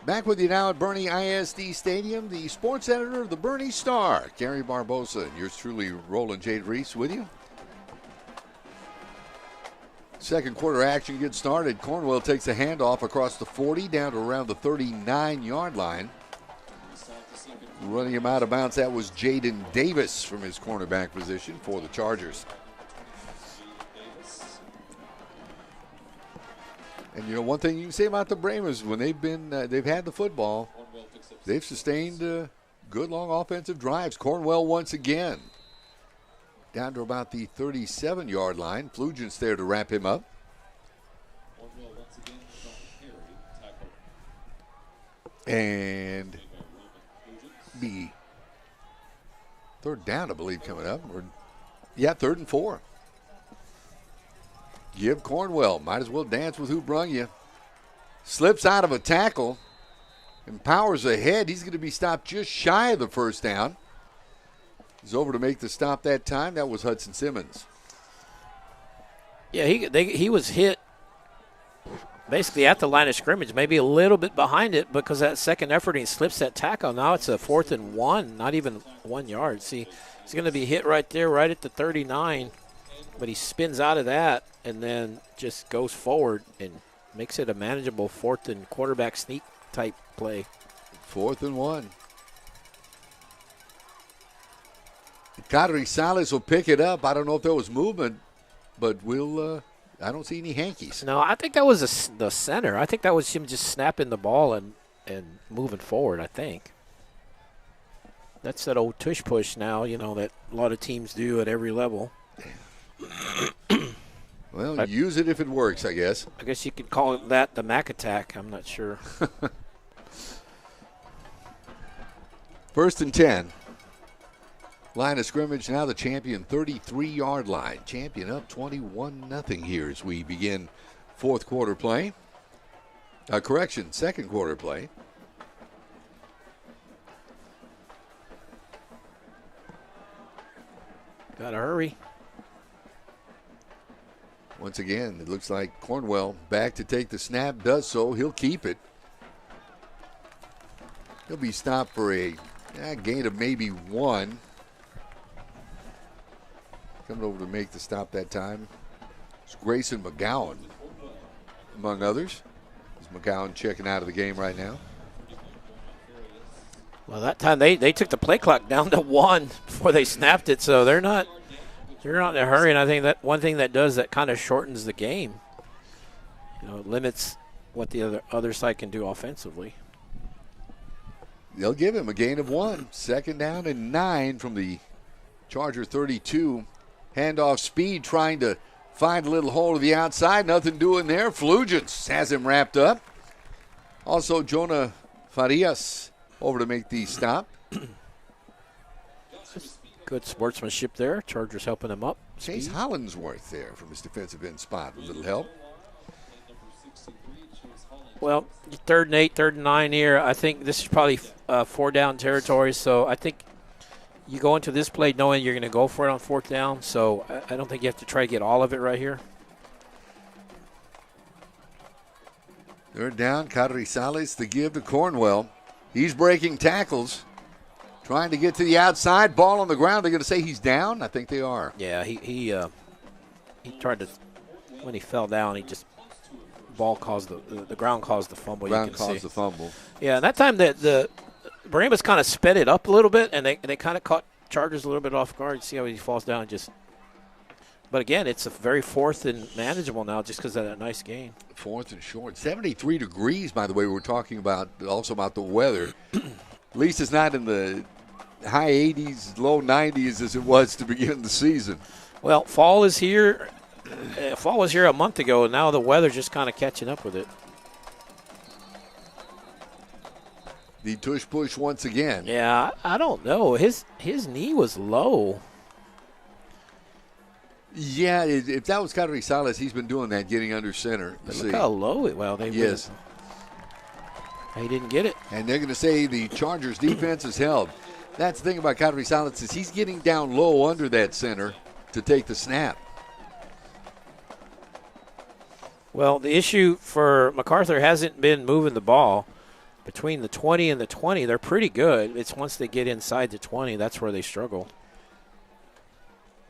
Back with you now at Boerne ISD Stadium, the sports editor of the Boerne Star, Gary Barbosa, and yours truly, Roland J. Reese, with you. Second quarter action gets started. Cornwell takes a handoff across the 40 down to around the 39-yard line. Running him out of bounds, that was Jaden Davis from his cornerback position for the Chargers. And, you know, one thing you can say about the Brahmas, when they've had the football, they've sustained good long offensive drives. Cornwell once again down to about the 37-yard line. Flugent's there to wrap him up. And be third down, I believe, coming up. Third and 4. Give Cornwell. Might as well dance with who brung you. Slips out of a tackle and powers ahead. He's going to be stopped just shy of the first down. He's over to make the stop that time. That was Hudson Simmons. Yeah, he was hit basically at the line of scrimmage, maybe a little bit behind it because that second effort he slips that tackle. Now it's a 4th and 1, not even 1 yard. See, he's going to be hit right there, right at the 39. But he spins out of that and then just goes forward and makes it a manageable 4th and quarterback sneak type play. 4th and 1. Kadri Salas will pick it up. I don't know if there was movement, but I don't see any hankies. No, I think that was the center. I think that was him just snapping the ball and moving forward, I think. That's that old tush push now, you know, that a lot of teams do at every level. Well, use it if it works, I guess. I guess you could call that the Mac attack. I'm not sure. 1st and 10. Line of scrimmage now the champion 33-yard line. Champion up 21-0 here as we begin fourth quarter play. Second quarter play. Gotta hurry. Once again, it looks like Cornwell back to take the snap, does so. He'll keep it. He'll be stopped for a gain of maybe 1. Coming over to make the stop that time. It's Grayson McGowan, among others. Is McGowan checking out of the game right now? Well, that time they took the play clock down to 1 before they snapped it, so they're not in a hurry. And I think that one thing that does that kind of shortens the game. You know, it limits what the other side can do offensively. They'll give him a gain of 1. 2nd down and 9 from the Charger 32. Handoff speed, trying to find a little hole to the outside. Nothing doing there. Flugents has him wrapped up. Also, Jonah Farias over to make the stop. Good sportsmanship there. Chargers helping him up. Chase Hollingsworth there from his defensive end spot. A little help. Well, 3rd and 8, 3rd and 9 here. I think this is probably 4-down territory, so I think you go into this play knowing you're going to go for it on 4th down, so I don't think you have to try to get all of it right here. 3rd down, Kadri Salas to give to Cornwell. He's breaking tackles, trying to get to the outside. Ball on the ground. They're going to say he's down? I think they are. Yeah, he tried to, when he fell down, he just, ball caused the ground caused the fumble. Ground caused the fumble. Yeah, and that time the Brahmas kind of sped it up a little bit, and they kind of caught Chargers a little bit off guard. You see how he falls down and just. But again, it's a very 4th and manageable now just because of that nice gain. 4th and short. 73 degrees, by the way. We're talking about also about the weather. At least it's not in the high 80s, low 90s as it was to begin the season. Well, fall is here. Fall was here a month ago, and now the weather's just kind of catching up with it. The tush push once again. Yeah, I don't know. His knee was low. Yeah, if that was Kadri Salas, he's been doing that, getting under center. Look how low it. Well, they yes. He didn't get it. And they're going to say the Chargers defense is held. That's the thing about Kadri Salas is he's getting down low under that center to take the snap. Well, the issue for MacArthur hasn't been moving the ball. between the 20 and the 20, they're pretty good. It's once they get inside the 20, that's where they struggle.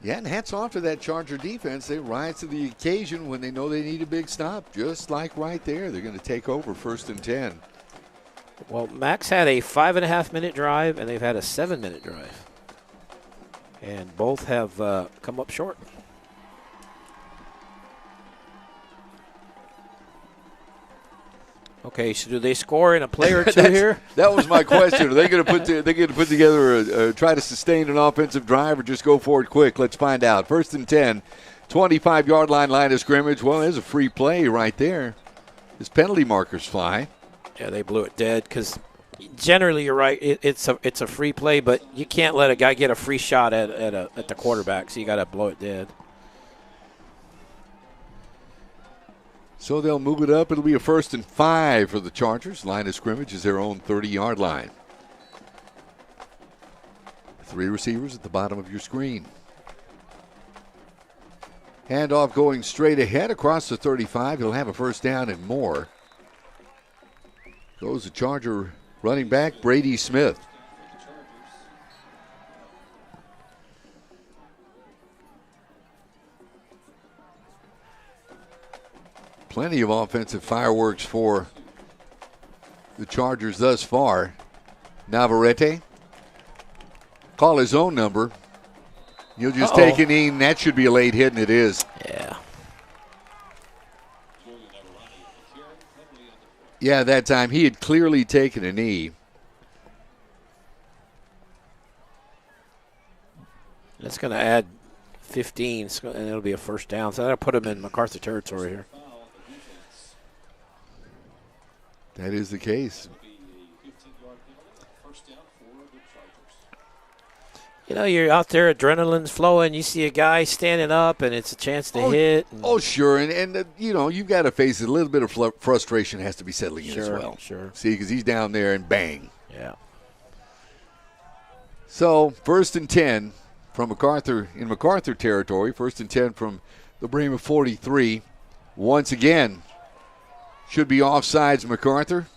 Yeah, and hats off to that Charger defense. They rise to the occasion when they know they need a big stop. Just like right there, they're going to take over 1st and 10. Well, Max had a 5.5-minute drive, and they've had a 7-minute drive. And both have come up short. Okay, so do they score in a play or two here? That was my question. Are they going to put together try to sustain an offensive drive or just go for it quick? Let's find out. 1st and 10, 25-yard line of scrimmage. Well, there's a free play right there. As penalty markers fly. Yeah, they blew it dead because generally you're right. It's a free play, but you can't let a guy get a free shot at the quarterback, so you got to blow it dead. So they'll move it up. It'll be a 1st and 5 for the Chargers. Line of scrimmage is their own 30-yard line. 3 receivers at the bottom of your screen. Handoff going straight ahead across the 35. He'll have a 1st down and more. Goes the Charger running back, Brady Smith. Plenty of offensive fireworks for the Chargers thus far. Navarrete, call his own number. You'll just take an knee, and that should be a late hit, and it is. Yeah. Yeah, that time he had clearly taken a knee. That's going to add 15, and it'll be a 1st down. So that'll put him in MacArthur territory here. That is the case. You know, you're out there, adrenaline's flowing. You see a guy standing up, and it's a chance to hit. Oh, sure. And you know, you've got to face it. A little bit of frustration has to be settling in as well. Sure. See, because he's down there and bang. Yeah. So, 1st and 10 from MacArthur, in MacArthur territory. 1st and 10 from the Brahma 43. Once again, should be offsides MacArthur.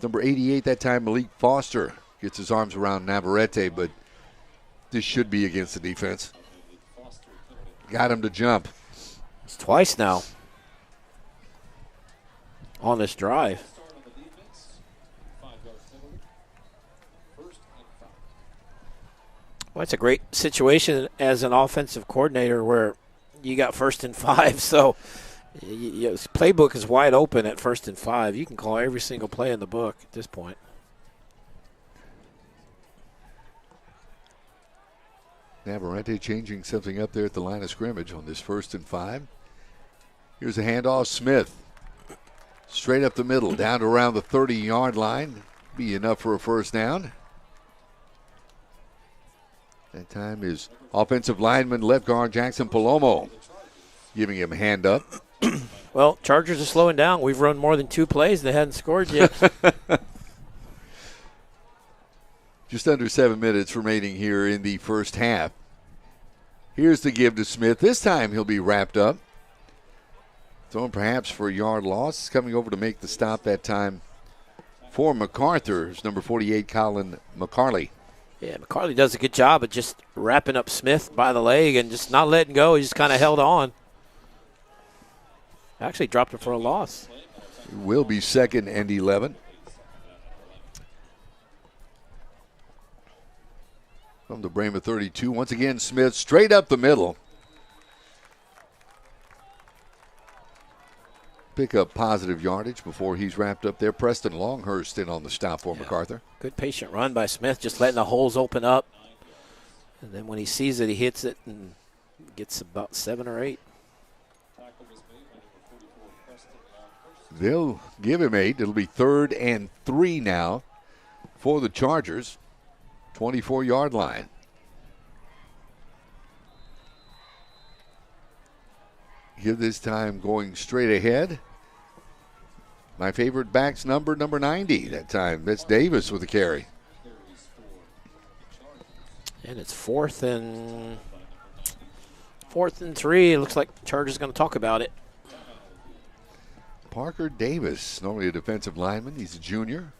Number 88 that time, Malik Foster gets his arms around Navarrete, but this should be against the defense. Got him to jump. It's twice now on this drive. Well, it's a great situation as an offensive coordinator where you got 1st and 5, so his playbook is wide open at 1st and 5. You can call every single play in the book at this point. Navarrete changing something up there at the line of scrimmage on this 1st and 5. Here's a handoff. Smith straight up the middle, down to around the 30-yard line. Be enough for a 1st down. That time is offensive lineman left guard Jackson Palomo giving him a hand up. Well, Chargers are slowing down. We've run more than 2 plays. They hadn't scored yet. Just under 7 minutes remaining here in the 1st half. Here's the give to Smith. This time he'll be wrapped up. Thrown perhaps for a yard loss. Coming over to make the stop that time for MacArthur is number 48, Colin McCarley. Yeah, McCarley does a good job of just wrapping up Smith by the leg and just not letting go. He just kind of held on. Actually dropped him for a loss. It will be 2nd and 11. From the Brahma 32. Once again, Smith straight up the middle. Pick up positive yardage before he's wrapped up there. Preston Longhurst in on the stop for MacArthur. Good patient run by Smith, just letting the holes open up. And then when he sees it, he hits it and gets about 7 or 8. They'll give him 8. It'll be 3rd and 3 now for the Chargers. 24-yard line. Here this time going straight ahead. My favorite back's number 90 that time. That's Davis with the carry. And it's 4th and 3. It looks like Chargers going to talk about it. Parker Davis, normally a defensive lineman. He's a junior.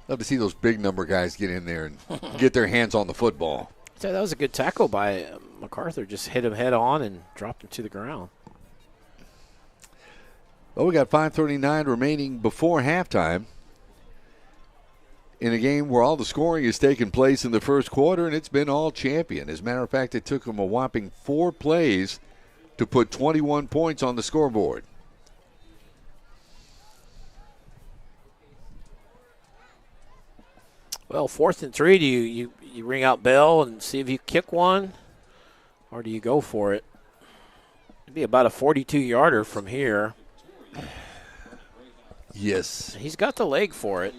Love to see those big number guys get in there and get their hands on the football. So that was a good tackle by MacArthur. Just hit him head on and dropped him to the ground. Well, we got 5:39 remaining before halftime in a game where all the scoring has taken place in the first quarter, and it's been all champion. As a matter of fact, it took them a whopping 4 plays to put 21 points on the scoreboard. Well, 4th and 3, do you ring out Bell and see if you kick one, or do you go for it? It'd be about a 42-yarder from here. Yes. He's got the leg for it.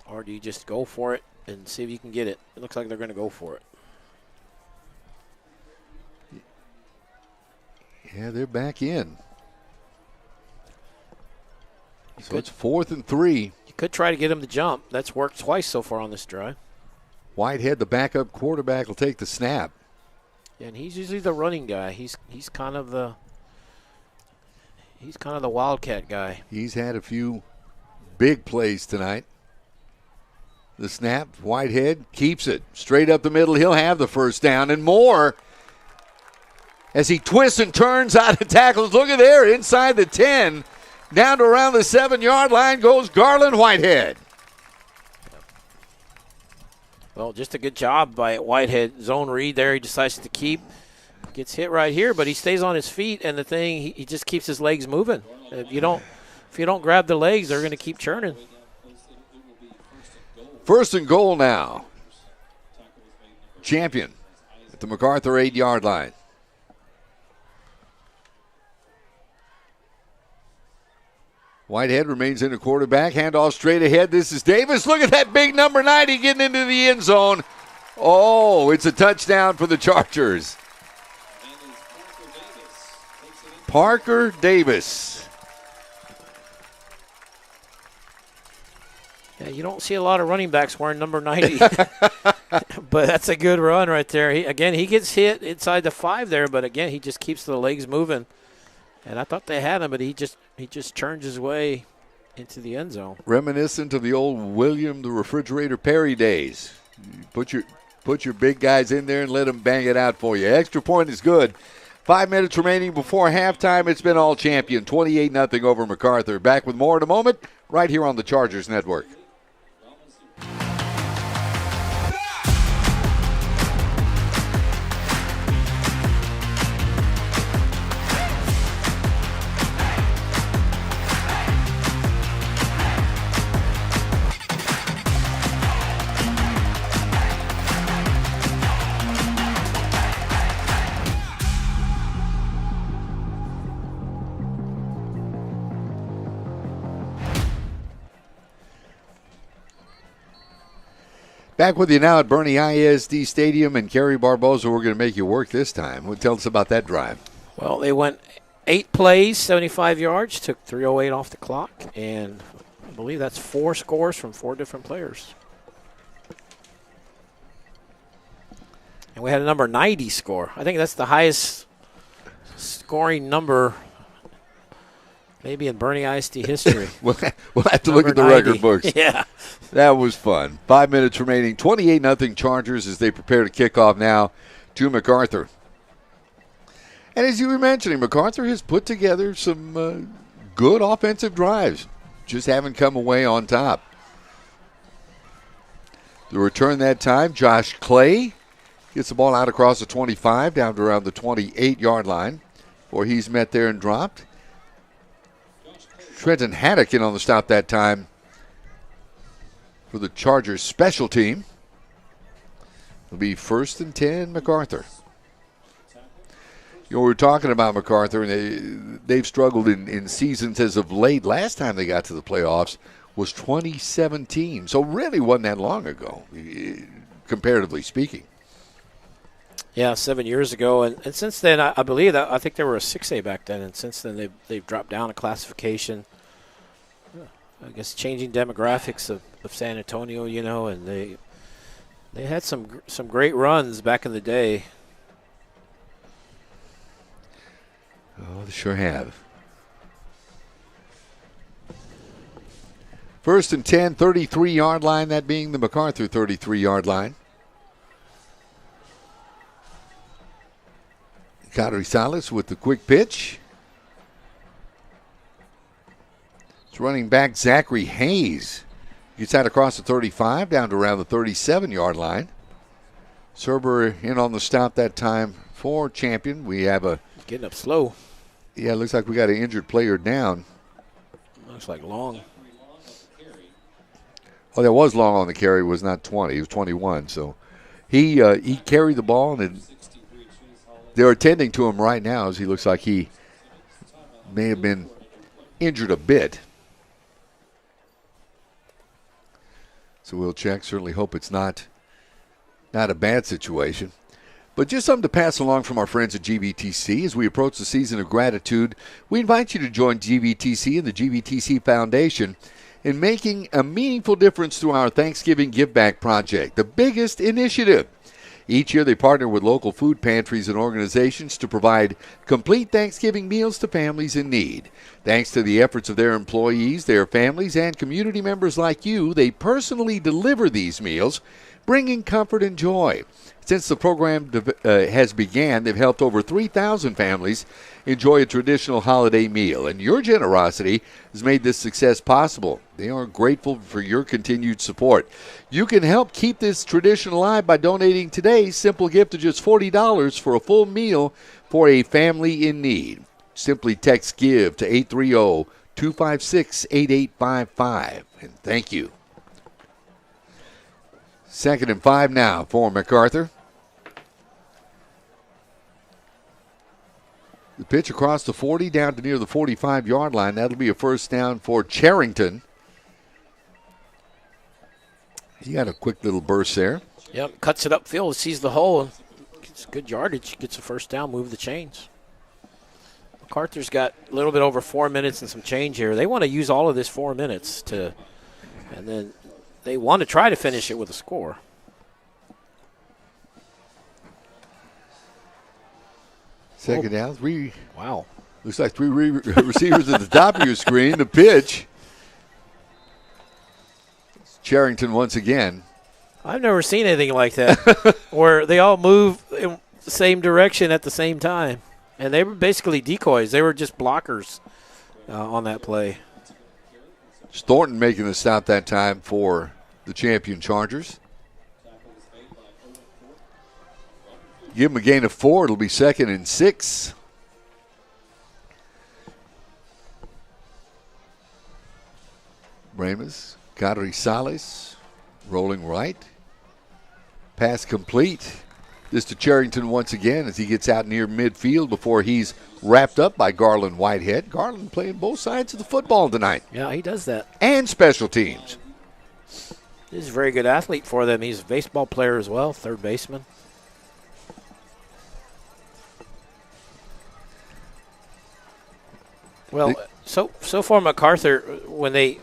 Or do you just go for it and see if you can get it? It looks like they're going to go for it. Yeah, they're back in. So it's 4th and 3. You could try to get him to jump. That's worked twice so far on this drive. Whitehead, the backup quarterback, will take the snap. Yeah, and he's usually the running guy. He's kind of the wildcat guy. He's had a few big plays tonight. The snap, Whitehead keeps it straight up the middle. He'll have the first down and more as he twists and turns out of tackles. Look at there, inside the 10, down to around the 7-yard line goes Garland Whitehead. Well, just a good job by Whitehead. Zone read there. He decides to keep. Gets hit right here, but he stays on his feet, and the thing, he just keeps his legs moving. If you don't grab the legs, they're going to keep churning. 1st and goal now. Champion at the MacArthur 8-yard line. Whitehead remains in the quarterback. Handoff straight ahead. This is Davis. Look at that big number 90 getting into the end zone. Oh, it's a touchdown for the Chargers. Parker Davis. Yeah, you don't see a lot of running backs wearing number 90. But that's a good run right there. He gets hit inside the 5 there, but again, he just keeps the legs moving. And I thought they had him, but he just turns his way into the end zone. Reminiscent of the old William the Refrigerator Perry days. You put your big guys in there and let them bang it out for you. Extra point is good. 5 minutes remaining before halftime. It's been all champion. 28-0 over MacArthur. Back with more in a moment right here on the Chargers Network. Back with you now at Boerne ISD Stadium, and Kerry Barboza, we're going to make you work this time. Tell us about that drive. Well, they went 8 plays, 75 yards, took 3:08 off the clock, and I believe that's 4 scores from 4 different players. And we had a number 90 score. I think that's the highest scoring number maybe in Boerne ISD history. We'll have to look at the 90. record books. Yeah. That was fun. 5 minutes remaining. 28-0 Chargers as they prepare to kick off now to MacArthur. And as you were mentioning, MacArthur has put together some good offensive drives. Just haven't come away on top. The return that time, Josh Clay gets the ball out across the 25 down to around the 28-yard line, where he's met there and dropped. Trenton Haddock in on the stop that time for the Chargers special team. It'll be 1st and 10, MacArthur. You know, we were talking about MacArthur, and they've struggled in seasons as of late. Last time they got to the playoffs was 2017, so really wasn't that long ago, comparatively speaking. Yeah, 7 years ago, and since then, I believe that I think they were a 6A back then, and since then they've dropped down a classification. I guess changing demographics of San Antonio, you know, and they had some great runs back in the day. Well, they sure have. First and 10, 33-yard line, that being the MacArthur 33-yard line. Cadrizales with the quick pitch. It's running back Zachary Hayes. Gets out across the 35, down to around the 37-yard line. Serber in on the stop that time for Champion. We have a... Getting up slow. Yeah, it looks like we got an injured player down. Looks like Long. Oh, that was Long on the carry. It was not 20. He was 21. So he carried the ball, and they're attending to him right now as he looks like he may have been injured a bit. So we'll check. Certainly hope it's not a bad situation. But just something to pass along from our friends at GVTC. As we approach the season of gratitude, we invite you to join GVTC and the GVTC Foundation in making a meaningful difference through our Thanksgiving Give Back project, the biggest initiative. Each year they partner with local food pantries and organizations to provide complete Thanksgiving meals to families in need. Thanks to the efforts of their employees, their families, and community members like you, they personally deliver these meals, bringing comfort and joy. Since the program has began, they've helped over 3,000 families enjoy a traditional holiday meal, and your generosity has made this success possible. They are grateful for your continued support. You can help keep this tradition alive by donating today's simple gift of just $40 for a full meal for a family in need. Simply text GIVE to 830-256-8855, and thank you. 2nd and 5 now for MacArthur. The pitch across the 40 down to near the 45-yard line. That'll be a first down for Charrington. He got a quick little burst there. Yep, cuts it upfield, sees the hole, gets good yardage, gets a first down, move the chains. MacArthur's got a little bit over 4 minutes and some change here. They want to use all of this 4 minutes and then they want to try to finish it with a score. Second down, 3. Wow. Looks like 3 receivers at the top of your screen. The pitch. Charrington once again. I've never seen anything like that where they all move in the same direction at the same time. And they were basically decoys. They were just blockers on that play. Thornton making the stop that time for the Champion Chargers. Give him a gain of 4. It'll be 2nd and 6. Brahmas, Cadrizales, rolling right. Pass complete. This to Charrington once again as he gets out near midfield before he's wrapped up by Garland Whitehead. Garland playing both sides of the football tonight. Yeah, he does that. And special teams. He's a very good athlete for them. He's a baseball player as well, third baseman. Well, so far MacArthur, when they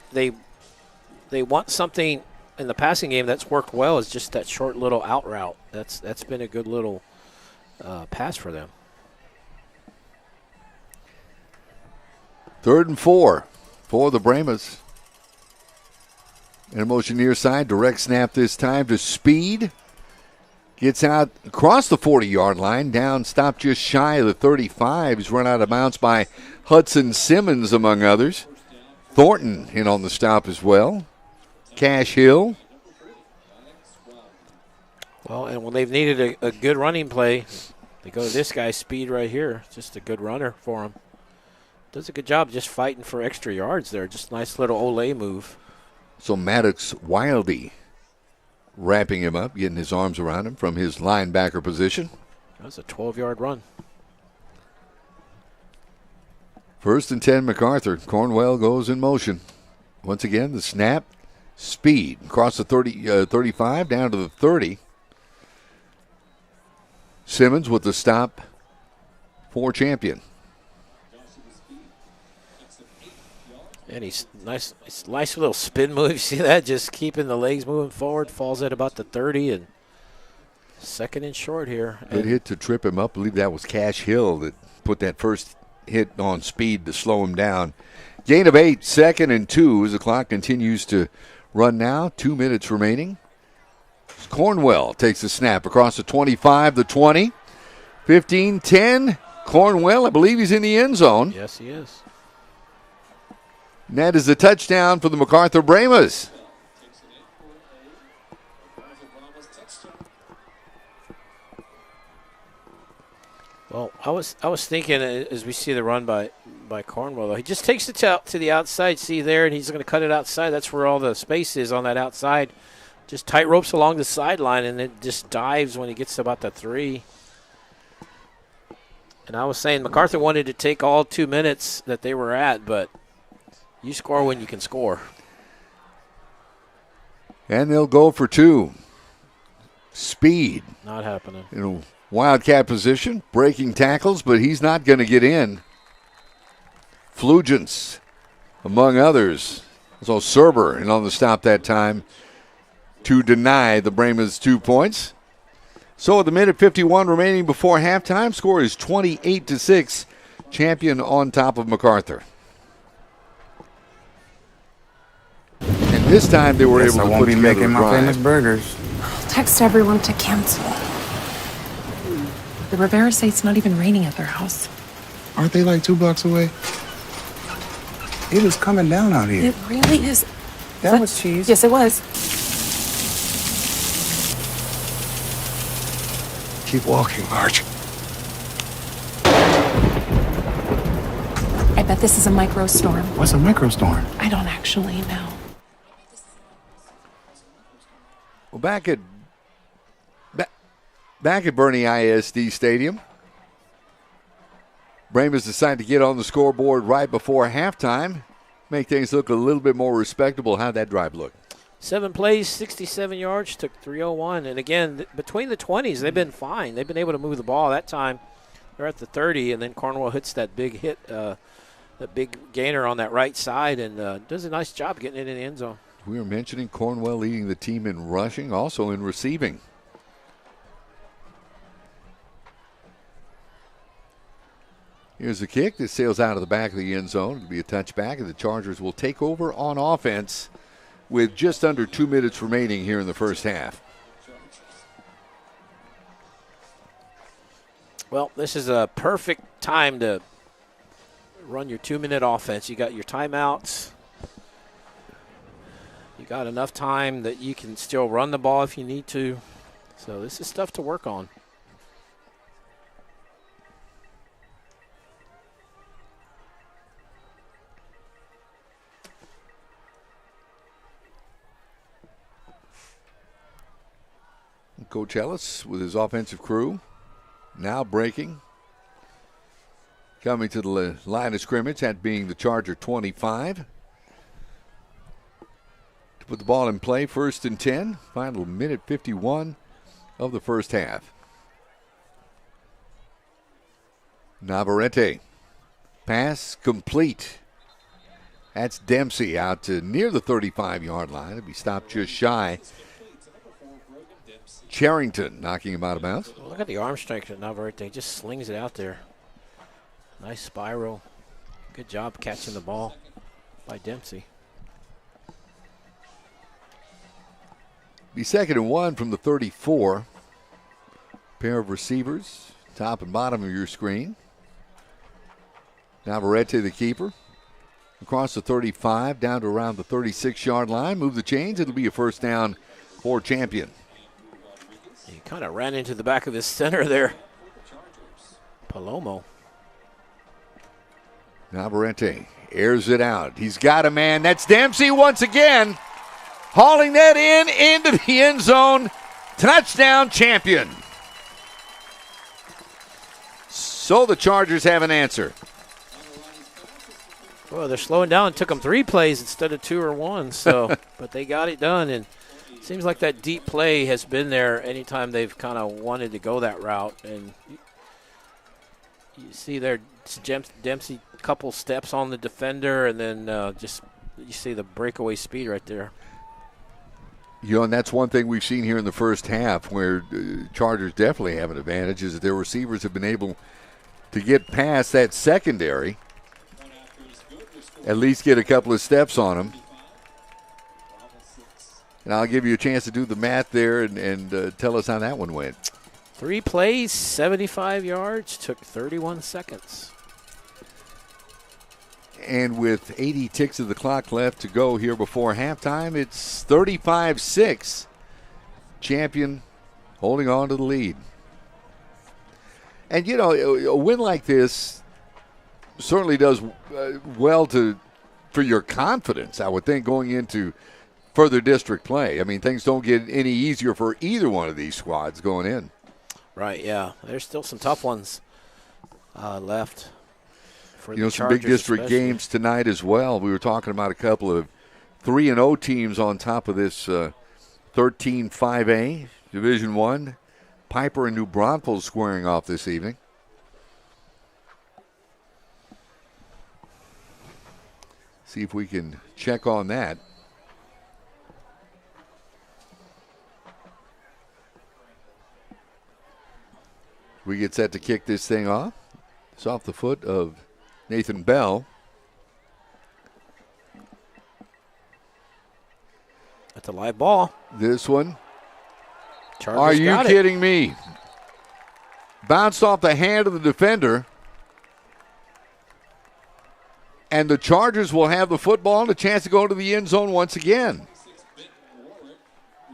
want something in the passing game that's worked well, is just that short little out route. That's been a good little pass for them. 3rd and 4 for the Brahmas. And a motion near side, direct snap this time to Speed. Gets out across the 40-yard line, down, stopped just shy of the 35. He's run out of bounds by Hudson Simmons, among others. Thornton in on the stop as well. Cash Hill. Well, and when they've needed a good running play, they go to this guy, Speed, right here. Just a good runner for him. Does a good job just fighting for extra yards there. Just a nice little Olay move. So Maddox Wildy wrapping him up, getting his arms around him from his linebacker position. That was a 12-yard run. 1st and 10 MacArthur. Cornwell goes in motion. Once again, the snap. Speed across the 35 down to the 30. Simmons with the stop for Champion. And he's nice little spin move. You see that? Just keeping the legs moving forward. Falls at about the 30 and 2nd and short here. Good hit to trip him up. I believe that was Cash Hill that put that first hit on speed to slow him down. Gain of 8, 2nd and 2 as the clock continues to run now. 2 minutes remaining. Cornwell takes the snap across the 25, the 20, 15, 10. Cornwell, I believe he's in the end zone. Yes, he is. And that is the touchdown for the MacArthur Brahmas. Well, I was thinking as we see the run by Cornwell, though, he just takes it to the outside, see there, and he's going to cut it outside. That's where all the space is on that outside. Just tight ropes along the sideline, and it just dives when he gets to about the 3. And I was saying MacArthur wanted to take all 2 minutes that they were at, but you score when you can score. And they'll go for 2. Speed. Not happening. You know, wildcat position, breaking tackles, but he's not going to get in. Flugents, among others. So Serber, and on the stop that time to deny the Brahmas 2 points. So at the minute 51 remaining before halftime, score is 28-6. Champion on top of MacArthur. And this time they were able to put together making a my drive. famous burgers. Text everyone to cancel. The Rivera say it's not even raining at their house. Aren't they like 2 blocks away? It is coming down out here. It really is. That was cheese. Yes, it was. Keep walking, Marge. I bet this is a microstorm. What's a microstorm? I don't actually know. Well, back at Boerne ISD Stadium, Brahmas decided to get on the scoreboard right before halftime, make things look a little bit more respectable. How'd that drive look? 7 plays, 67 yards, took 3:01. And again, between the 20s, they've been fine. They've been able to move the ball. That time, they're at the 30, and then Cornwell hits that big hit, that big gainer on that right side, and does a nice job getting it in the end zone. We were mentioning Cornwell leading the team in rushing, also in receiving. Here's the kick that sails out of the back of the end zone. It'll be a touchback, and the Chargers will take over on offense with just under 2 minutes remaining here in the first half. Well, this is a perfect time to run your 2-minute offense. You got your timeouts. You got enough time that you can still run the ball if you need to. So this is stuff to work on. Coach Ellis with his offensive crew now breaking. Coming to the line of scrimmage, that being the Charger 25. To put the ball in play, 1st and 10. Final minute 51 of the first half. Navarrete. Pass complete. That's Dempsey out to near the 35-yard line. It'll be stopped just shy. Charrington knocking him out of bounds. Well, look at the arm strength of Navarrete. Just slings it out there. Nice spiral. Good job catching the ball by Dempsey. Be 2nd and 1 from the 34. Pair of receivers, top and bottom of your screen. Navarrete, the keeper. Across the 35, down to around the 36-yard line. Move the chains. It'll be a first down for Champion. He kind of ran into the back of his center there. Palomo. Navarrete airs it out. He's got a man. That's Dempsey once again. Hauling that into the end zone. Touchdown, Champion. So the Chargers have an answer. Well, they're slowing down. It took them 3 plays instead of 2 or 1. So, but they got it done, and it seems like that deep play has been there anytime they've kind of wanted to go that route. And you see there, Dempsey couple steps on the defender, and then just you see the breakaway speed right there. You know, and that's one thing we've seen here in the first half where Chargers definitely have an advantage is that their receivers have been able to get past that secondary, at least get a couple of steps on them. And I'll give you a chance to do the math there and tell us how that one went. 3 plays, 75 yards, took 31 seconds. And with 80 ticks of the clock left to go here before halftime, it's 35-6. Champion holding on to the lead. And, you know, a win like this certainly does well for your confidence, I would think, going into further district play. I mean, things don't get any easier for either one of these squads going in. Right, yeah. There's still some tough ones left for you know, the some Chargers big district especially. games tonight as well. We were talking about a couple of 3-0 teams on top of this 13-5A Division I. Piper and New Braunfels squaring off this evening. See if we can check on that. We get set to kick this thing off. It's off the foot of Nathan Bell. That's a live ball. This one. Chargers Are you got kidding me? Bounced off the hand of the defender. And the Chargers will have the football and a chance to go to the end zone once again.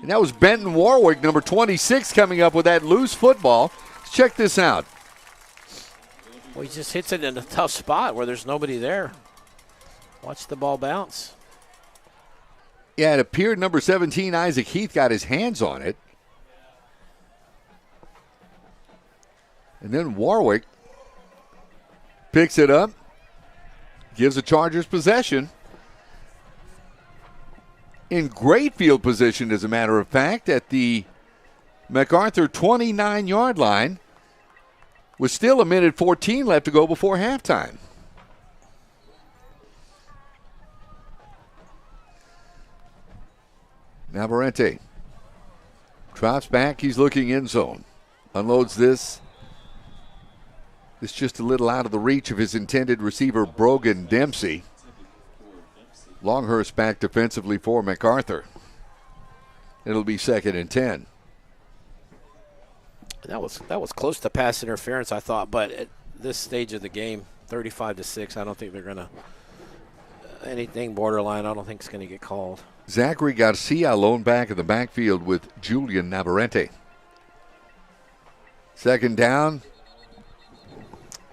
And that was Benton Warwick, number 26, coming up with that loose football. Let's check this out. Well, he just hits it in a tough spot where there's nobody there. Watch the ball bounce. Yeah, it appeared number 17, Isaac Heath, got his hands on it. And then Warwick picks it up, gives the Chargers possession. In great field position, as a matter of fact, at the MacArthur 29-yard line, with still 1:14 left to go before halftime. Navarrete drops back. He's looking end zone. Unloads this. It's just a little out of the reach of his intended receiver, Brogan Dempsey. Longhurst back defensively for MacArthur. It'll be 2nd and 10. That was close to pass interference, I thought, but at this stage of the game, 35-6, I don't think they're going to anything borderline. I don't think it's going to get called. Zachary Garcia lone back in the backfield with Julian Navarrete. 2nd down.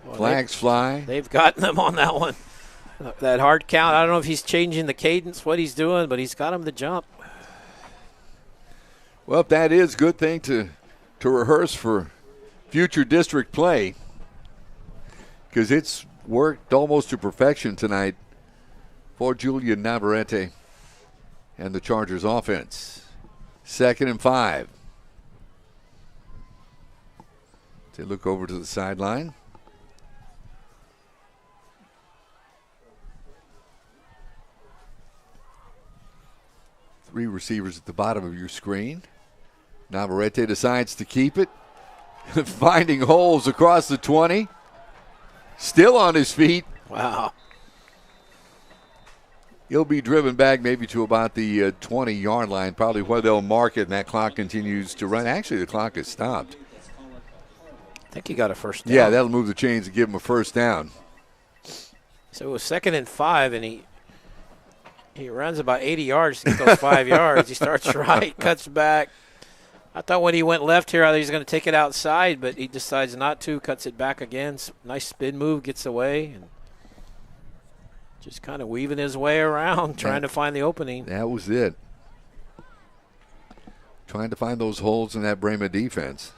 Well, Flags fly. They've gotten them on that one. That hard count, I don't know if he's changing the cadence, what he's doing, but he's got him to jump. Well, if that is a good thing to rehearse for future district play, because it's worked almost to perfection tonight for Julian Navarrete and the Chargers offense. 2nd and 5. They look over to the sideline. Three receivers at the bottom of your screen. Navarrete decides to keep it. Finding holes across the 20. Still on his feet. Wow. He'll be driven back maybe to about the 20-yard line, probably where they'll mark it, and that clock continues to run. Actually, the clock has stopped. I think he got a first down. Yeah, that'll move the chains and give him a first down. So it was 2nd and 5, and he runs about 80 yards to get those 5 yards. He starts right, cuts back. I thought when he went left here, I thought he was going to take it outside, but he decides not to, cuts it back again. Nice spin move, gets away, and just kind of weaving his way around, trying to find the opening. That was it. Trying to find those holes in that Brahma defense.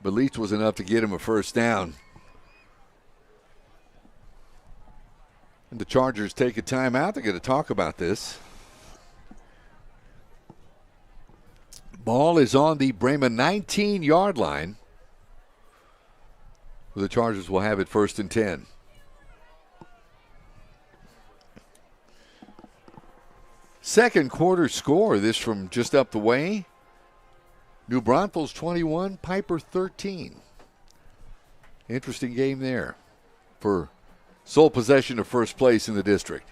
But Leach was enough to get him a first down. And the Chargers take a timeout. They're going to talk about this. Ball is on the Brahma 19-yard line. The Chargers will have it 1st and 10. Second quarter score, this from just up the way. New Braunfels 21, Piper 13. Interesting game there for sole possession of first place in the district.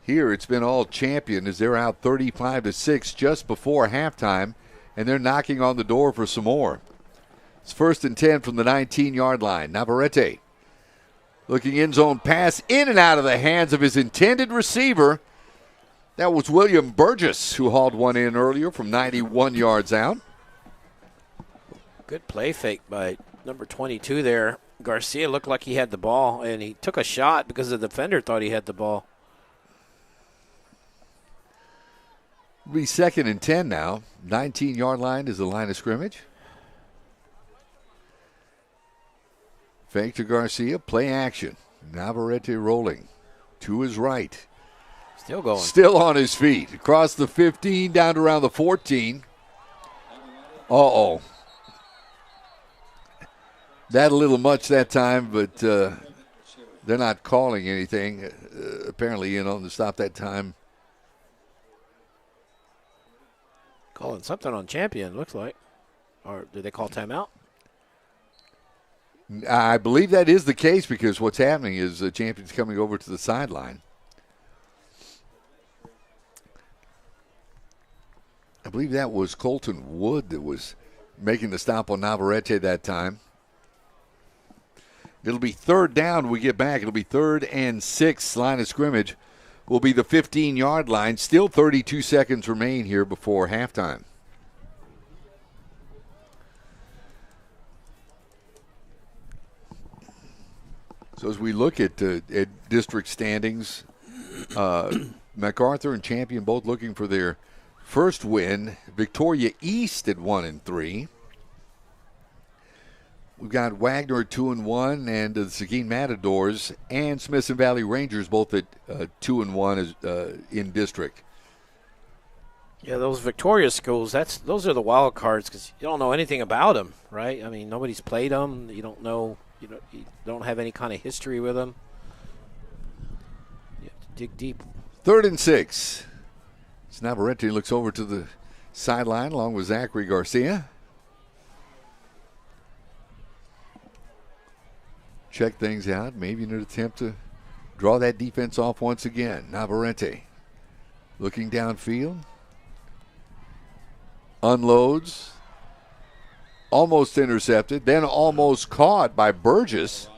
Here it's been all Champion as they're out 35-6 just before halftime, and they're knocking on the door for some more. It's 1st and 10 from the 19-yard line. Navarrete looking end zone pass in and out of the hands of his intended receiver. That was William Burgess who hauled one in earlier from 91 yards out. Good play fake by number 22 there. Garcia looked like he had the ball, and he took a shot because the defender thought he had the ball. It'll be 2nd and 10 now. 19-yard line is the line of scrimmage. Fake to Garcia, play action. Navarrete rolling to his right. Still going. Still on his feet. Across the 15, down to around the 14. Uh-oh. That a little much that time, but they're not calling anything. Apparently, to stop that time. Calling something on Champion, looks like. Or did they call timeout? I believe that is the case because what's happening is the Champion's coming over to the sideline. I believe that was Colton Wood that was making the stop on Navarrete that time. It'll be 3rd down when we get back. It'll be 3rd and 6. Line of scrimmage will be the 15-yard line. Still 32 seconds remain here before halftime. So as we look at district standings, MacArthur and Champion both looking for their first win. Victoria East at 1-3. We've got Wagner at 2-1, and the Seguin Matadors and Smithson Valley Rangers both at 2-1 in district. Yeah, those Victoria schools, those are the wild cards because you don't know anything about them, right? I mean, nobody's played them. You don't know. You don't have any kind of history with them. You have to dig deep. 3rd and 6. Navarrete looks over to the sideline along with Zachary Garcia. Check things out. Maybe an attempt to draw that defense off once again. Navarrete looking downfield. Unloads. Almost intercepted, then almost caught by Burgess.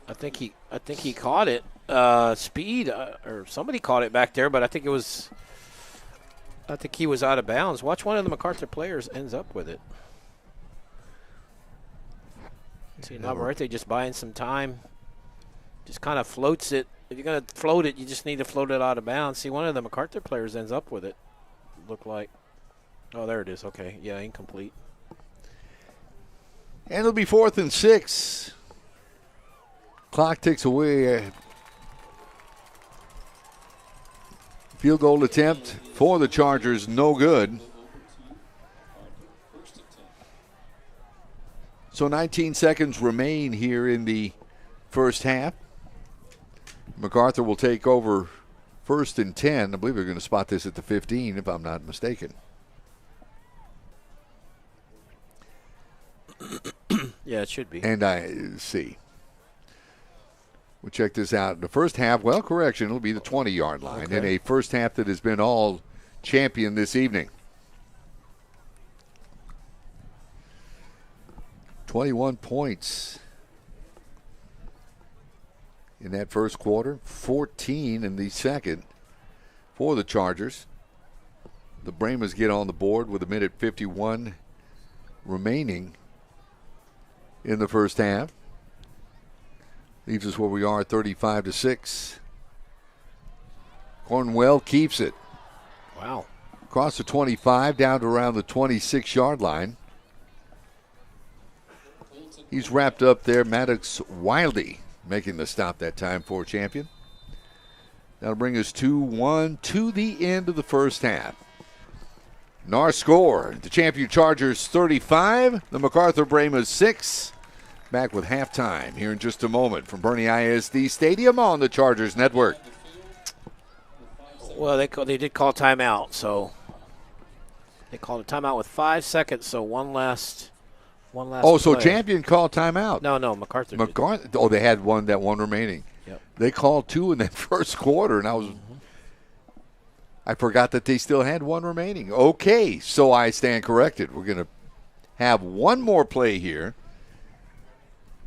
I think he caught it. Speed or somebody caught it back there, but I think he was out of bounds. Watch one of the MacArthur players ends up with it. See, Navarrete just buying some time. Just kind of floats it. If you're going to float it, you just need to float it out of bounds. See, one of the MacArthur players ends up with it. Look like. Oh, there it is. Okay. Yeah, incomplete. And it'll be 4th and 6. Clock ticks away. Field goal attempt for the Chargers, no good. So 19 seconds remain here in the first half. MacArthur will take over 1st and 10. I believe they're going to spot this at the 15, if I'm not mistaken. Yeah, it should be. And I see. We'll check this out. The first half, well, correction, it'll be the 20-yard line in a first half that has been all Champion this evening. 21 points in that first quarter, 14 in the second for the Chargers. The Brahmas get on the board with 1:51 remaining in the first half. Leaves us where we are, 35-6. Cornwell keeps it. Wow. Across the 25, down to around the 26-yard line. He's wrapped up there. Maddox Wildy making the stop that time for Champion. That'll bring us 2-1 to the end of the first half. And our score, the Champion Chargers 35, the MacArthur Brahmas 6. Back with halftime here in just a moment from Boerne ISD Stadium on the Chargers Network. Well, they did call timeout, so They called a timeout with 5 seconds, so one last Oh, so play. Champion called timeout. No, MacArthur. MacArthur. Oh, they had one remaining. Yep. They called 2 in that first quarter, and I forgot that they still had one remaining. Okay, so I stand corrected. We're going to have one more play here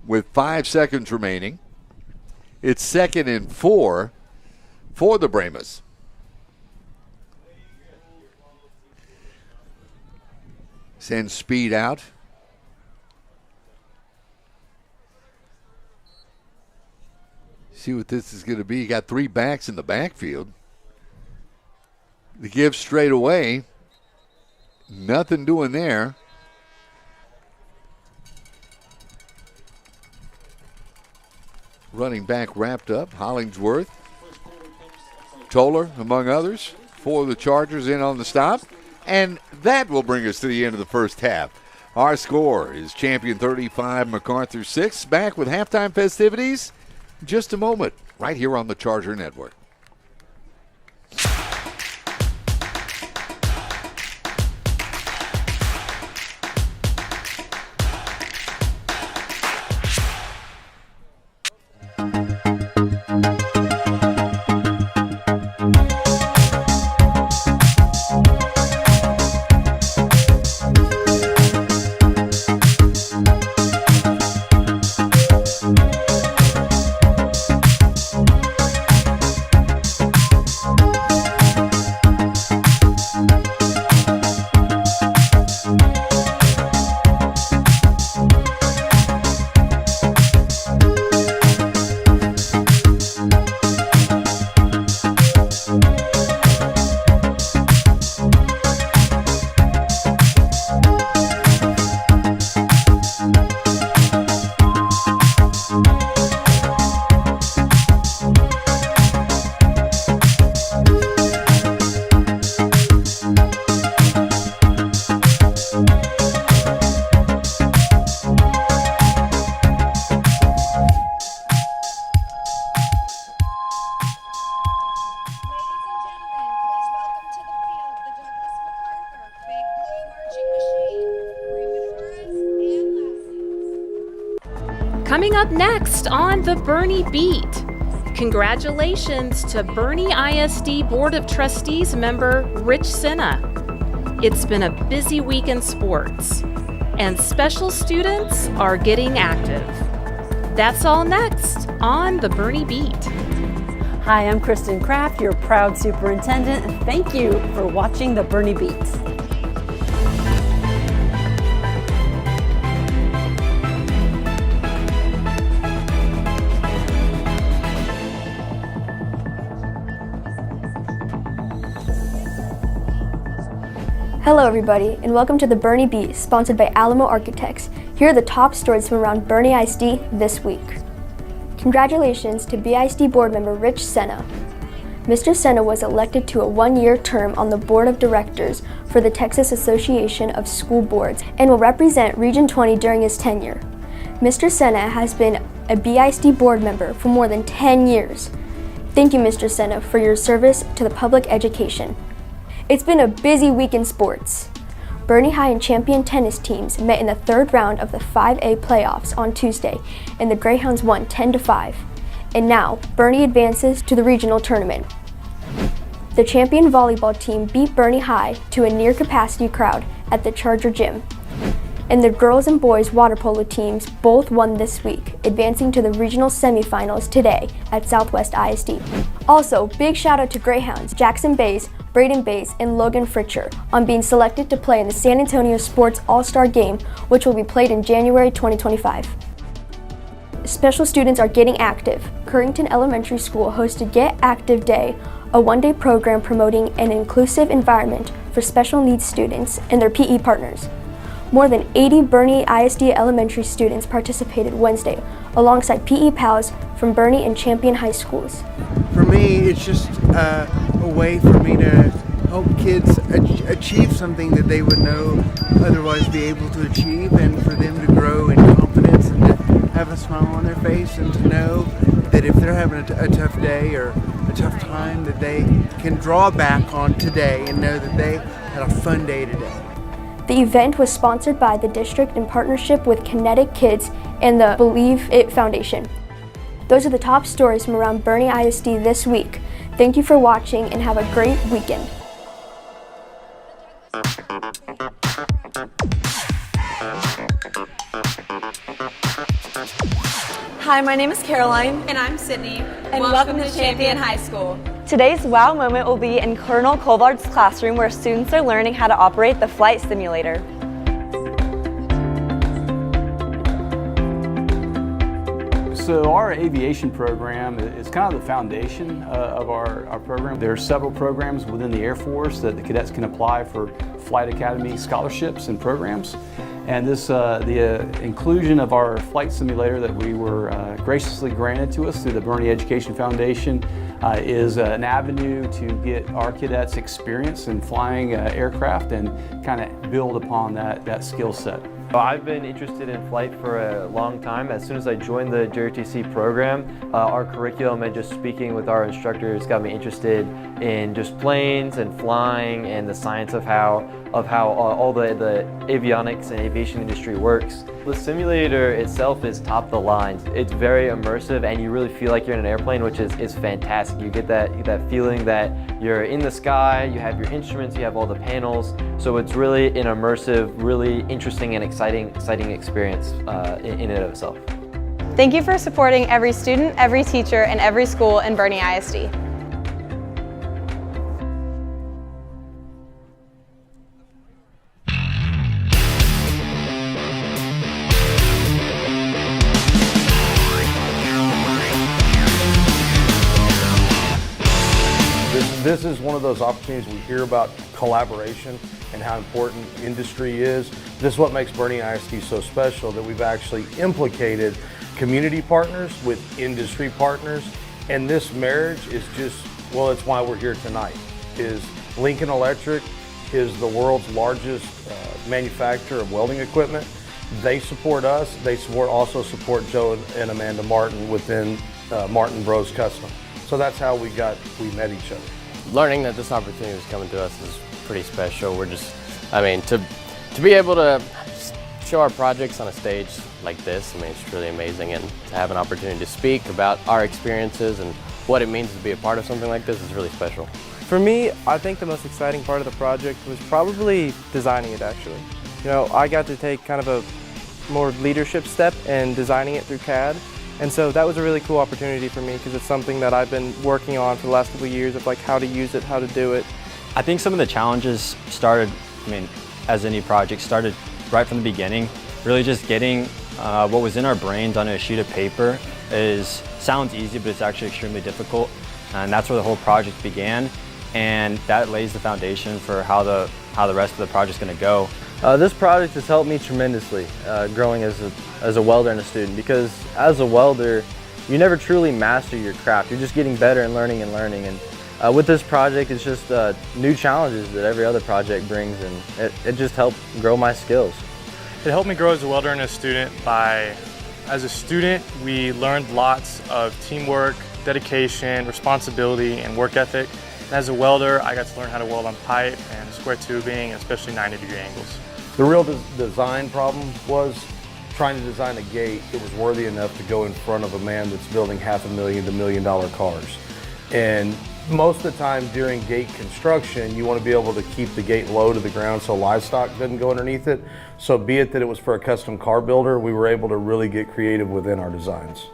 with 5 seconds remaining. It's 2nd and 4 for the Brahmas. Send speed out. See what this is going to be. You got 3 backs in the backfield. The give straight away. Nothing doing there. Running back wrapped up. Hollingsworth. Toller, among others, for the Chargers in on the stop. And that will bring us to the end of the first half. Our score is Champion 35, MacArthur 6. Back with halftime festivities in just a moment, right here on the Charger Network. Coming up next on the Boerne Beat, congratulations to Boerne ISD Board of Trustees member Rich Senna. It's been a busy week in sports, and special students are getting active. That's all next on the Boerne Beat. Hi, I'm Kristen Kraft, your proud superintendent, and thank you for watching the Boerne Beat. Hello everybody, and welcome to the Boerne Beat, sponsored by Alamo Architects. Here are the top stories from around Boerne ISD this week. Congratulations to BISD board member Rich Senna. Mr. Senna was elected to a one-year term on the board of directors for the Texas Association of School Boards and will represent Region 20 during his tenure. Mr. Senna has been a BISD board member for more than 10 years. Thank you, Mr. Senna, for your service to the public education. It's been a busy week in sports. Boerne High and Champion tennis teams met in the third round of the 5A playoffs on Tuesday, and the Greyhounds won 10-5. And now, Boerne advances to the regional tournament. The Champion volleyball team beat Boerne High to a near-capacity crowd at the Charger Gym. And the girls and boys water polo teams both won this week, advancing to the regional semifinals today at Southwest ISD. Also, big shout out to Greyhounds, Jackson Bays, Braden Bays, and Logan Fritcher on being selected to play in the San Antonio Sports All-Star Game, which will be played in January 2025. Special students are getting active. Currington Elementary School hosted Get Active Day, a one-day program promoting an inclusive environment for special needs students and their PE partners. More than 80 Boerne ISD elementary students participated Wednesday, alongside PE pals from Boerne and Champion high schools. For me, it's just a way for me to help kids achieve something that they would know otherwise be able to achieve, and for them to grow in confidence and to have a smile on their face, and to know that if they're having a tough day or a tough time, that they can draw back on today and know that they had a fun day today. The event was sponsored by the district in partnership with Kinetic Kids and the Believe It Foundation. Those are the top stories from around Boerne ISD this week. Thank you for watching and have a great weekend. Hi, my name is Caroline. And I'm Sydney. And welcome to Champion High School. Today's wow moment will be in Colonel Colvard's classroom, where students are learning how to operate the flight simulator. So our aviation program is kind of the foundation of our program. There are several programs within the Air Force that the cadets can apply for Flight Academy scholarships and programs. And this, the inclusion of our flight simulator that we were graciously granted to us through the Boerne Education Foundation is an avenue to get our cadets experience in flying aircraft and kind of build upon that skill set. I've been interested in flight for a long time. As soon as I joined the JRTC program, our curriculum and just speaking with our instructors got me interested in just planes and flying and the science of how all the avionics and aviation industry works. The simulator itself is top of the line. It's very immersive and you really feel like you're in an airplane, which is fantastic. You get that feeling that you're in the sky, you have your instruments, you have all the panels. So it's really an immersive, really interesting and exciting experience in and of itself. Thank you for supporting every student, every teacher, and every school in Boerne ISD. This is one of those opportunities we hear about collaboration and how important industry is. This is what makes Boerne ISD so special, that we've actually implicated community partners with industry partners. And this marriage is just, well, it's why we're here tonight. Lincoln Electric is the world's largest manufacturer of welding equipment. They support us. They also support Joe and Amanda Martin within Martin Bros Custom. So that's how we met each other. Learning that this opportunity was coming to us is pretty special. We're just, to be able to show our projects on a stage like this, it's really amazing, and to have an opportunity to speak about our experiences and what it means to be a part of something like this is really special. For me, I think the most exciting part of the project was probably designing it, actually. I got to take kind of a more leadership step in designing it through CAD. And so that was a really cool opportunity for me, because it's something that I've been working on for the last couple of years, of how to use it, how to do it. I think some of the challenges started, as any project, started right from the beginning. Really just getting what was in our brains on a sheet of paper sounds easy, but it's actually extremely difficult. And that's where the whole project began. And that lays the foundation for how the rest of the project's going to go. This project has helped me tremendously growing as a welder and a student, because as a welder, you never truly master your craft. You're just getting better and learning. And with this project, it's just new challenges that every other project brings, and it just helped grow my skills. It helped me grow as a welder and a student as a student, we learned lots of teamwork, dedication, responsibility, and work ethic. And as a welder, I got to learn how to weld on pipe and square tubing, and especially 90-degree angles. The real design problem was trying to design a gate that was worthy enough to go in front of a man that's building $500,000 to $1 million cars. And most of the time during gate construction, you want to be able to keep the gate low to the ground so livestock doesn't go underneath it. So be it that it was for a custom car builder, we were able to really get creative within our designs.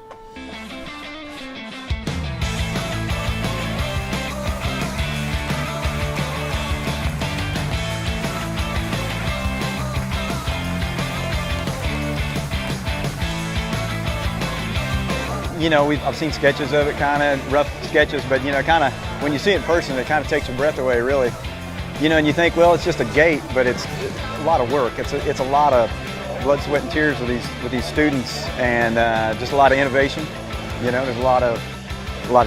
I've seen sketches of it, kind of rough sketches, but kind of when you see it in person, it kind of takes your breath away, really. And you think, well, it's just a gate, but it's a lot of work. It's a lot of blood, sweat, and tears with these students, and just a lot of innovation. There's a lot of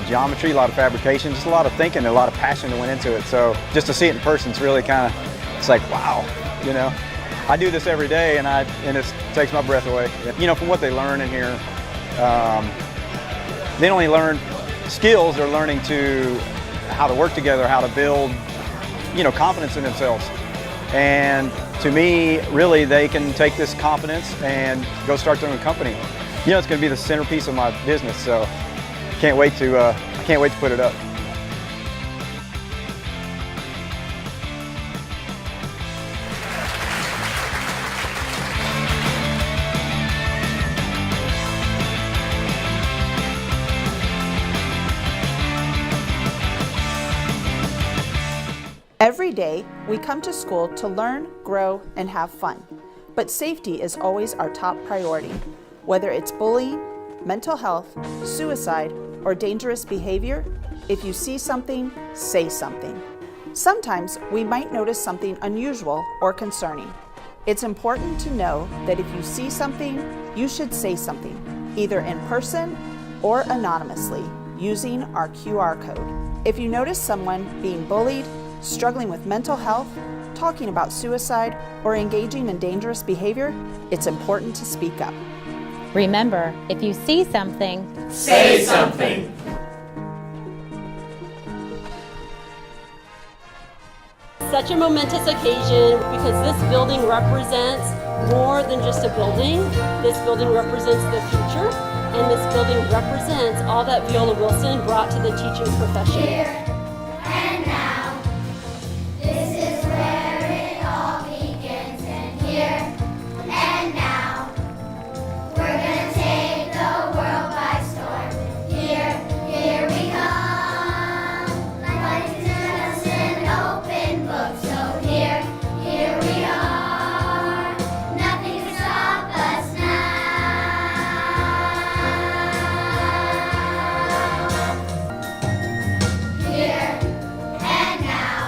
geometry, a lot of fabrication, just a lot of thinking, a lot of passion that went into it. So just to see it in person, it's really it's like, wow. I do this every day, and it takes my breath away. From what they learn in here. They don't only learn skills, they're learning how to work together, how to build, confidence in themselves. And to me, really, they can take this confidence and go start their own company. You know, it's going to be the centerpiece of my business, so I can't wait to put it up. Every day, we come to school to learn, grow, and have fun. But safety is always our top priority. Whether it's bullying, mental health, suicide, or dangerous behavior, if you see something, say something. Sometimes we might notice something unusual or concerning. It's important to know that if you see something, you should say something, either in person or anonymously, using our QR code. If you notice someone being bullied, struggling with mental health, talking about suicide, or engaging in dangerous behavior, it's important to speak up. Remember, if you see something, say something. Such a momentous occasion because this building represents more than just a building. This building represents the future, and this building represents all that Viola Wilson brought to the teaching profession. Here and now, this is where it all begins, and here and now, we're gonna take the world by storm. Here we come, like just an open book. So here we are, nothing can stop us now. Here and now,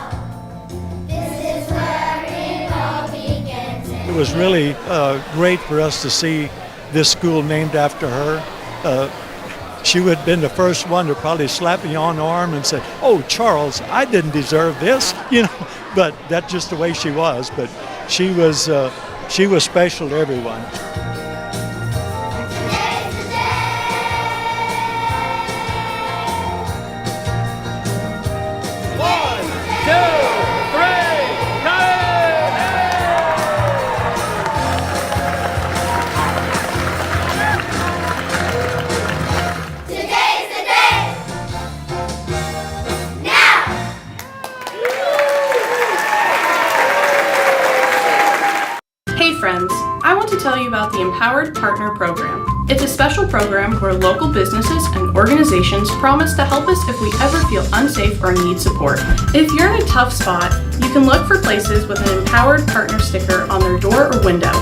this is where it all begins. It was really great for us to see this school named after her. She would have been the first one to probably slap me on the arm and say, "Oh, Charles, I didn't deserve this," you know. But that's just the way she was. But she was special to everyone. Hey friends, I want to tell you about the Empowered Partner Program. It's a special program where local businesses and organizations promise to help us if we ever feel unsafe or need support. If you're in a tough spot, you can look for places with an Empowered Partner sticker on their door or window.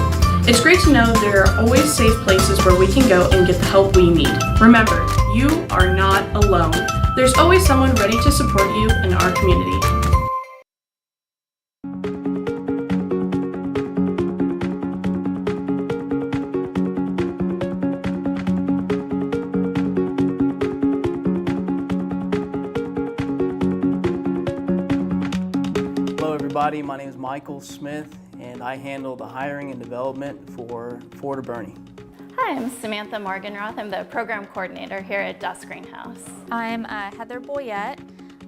It's great to know there are always safe places where we can go and get the help we need. Remember, you are not alone. There's always someone ready to support you in our community. My name is Michael Smith, and I handle the hiring and development for Florida Boerne. Hi, I'm Samantha Morganroth. I'm the program coordinator here at Dusk Greenhouse. I'm Heather Boyette.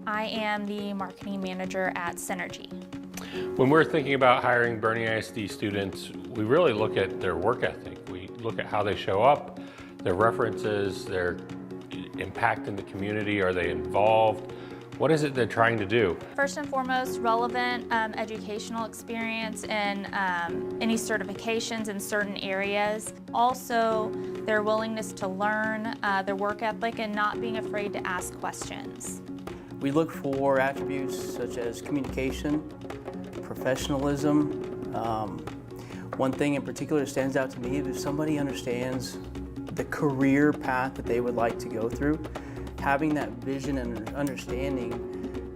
I am the marketing manager at Synergy. When we're thinking about hiring Boerne ISD students, we really look at their work ethic. We look at how they show up, their references, their impact in the community. Are they involved? What is it they're trying to do? First and foremost, relevant educational experience and any certifications in certain areas. Also, their willingness to learn, their work ethic, and not being afraid to ask questions. We look for attributes such as communication, professionalism. One thing in particular that stands out to me is if somebody understands the career path that they would like to go through, having that vision and understanding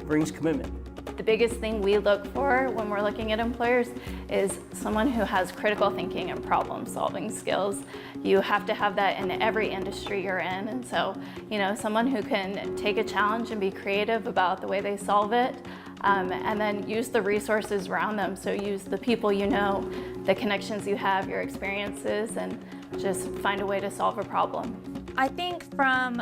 brings commitment. The biggest thing we look for when we're looking at employers is someone who has critical thinking and problem solving skills. You have to have that in every industry you're in, and so, someone who can take a challenge and be creative about the way they solve it, and then use the resources around them. So use the people you know, the connections you have, your experiences, and just find a way to solve a problem. I think from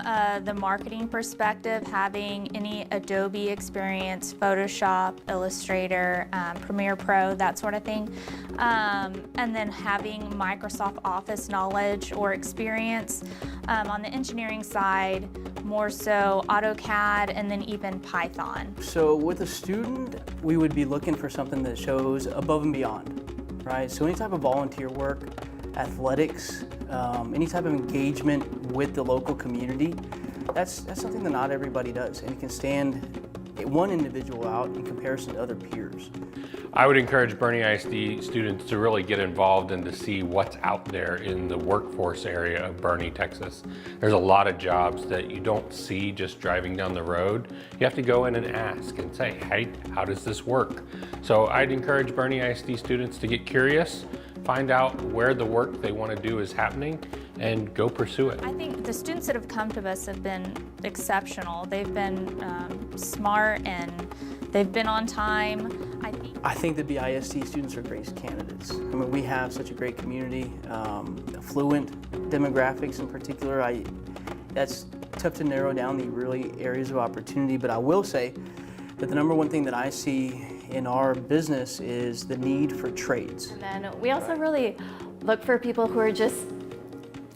the marketing perspective, having any Adobe experience, Photoshop, Illustrator, Premiere Pro, that sort of thing, and then having Microsoft Office knowledge or experience. On the engineering side, more so AutoCAD and then even Python. So with a student, we would be looking for something that shows above and beyond, right? So any type of volunteer work, athletics, any type of engagement with the local community, that's something that not everybody does, and it can stand one individual out in comparison to other peers. I would encourage Boerne ISD students to really get involved and to see what's out there in the workforce area of Boerne, Texas. There's a lot of jobs that you don't see just driving down the road. You have to go in and ask and say, hey, how does this work? So I'd encourage Boerne ISD students to get curious, find out where the work they want to do is happening, and go pursue it. I think the students that have come to us have been exceptional. They've been smart and they've been on time. I think the BISD students are great candidates. I mean, we have such a great community, affluent demographics in particular. That's tough to narrow down the really areas of opportunity, but I will say that the number one thing that I see in our business is the need for trades. And then we also really look for people who are just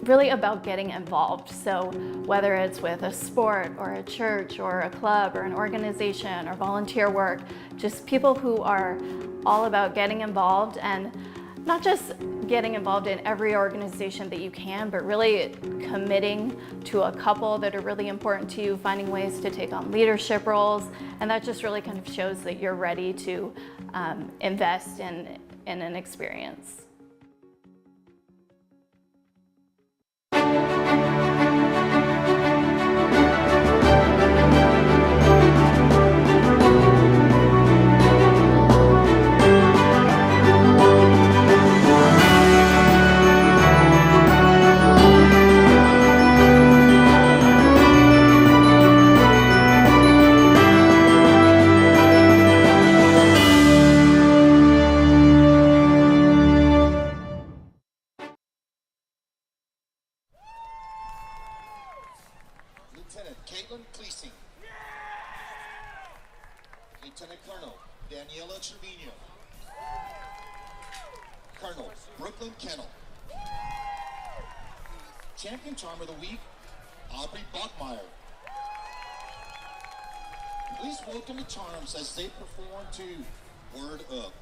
really about getting involved. So whether it's with a sport or a church or a club or an organization or volunteer work, just people who are all about getting involved, and not just getting involved in every organization that you can, but really committing to a couple that are really important to you, finding ways to take on leadership roles, and that just really kind of shows that you're ready to invest in an experience. Champion Charm of the Week, Aubrey Bachmeyer. Please welcome the Charms as they perform to Word Up.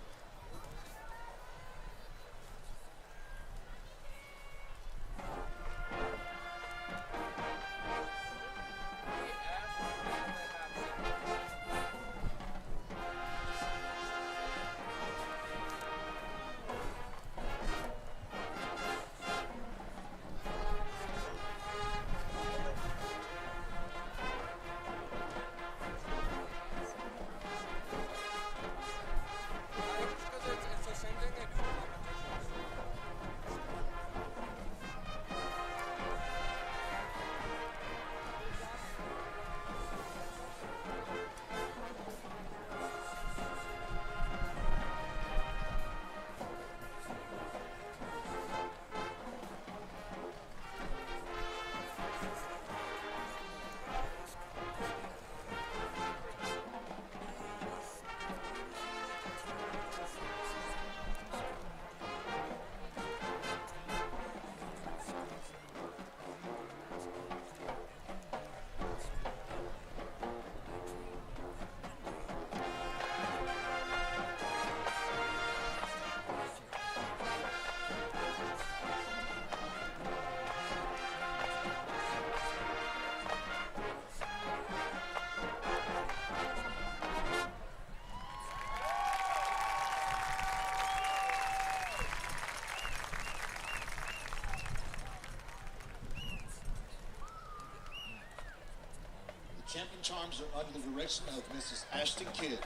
Champion Charms are under the direction of Mrs. Ashton Kidd.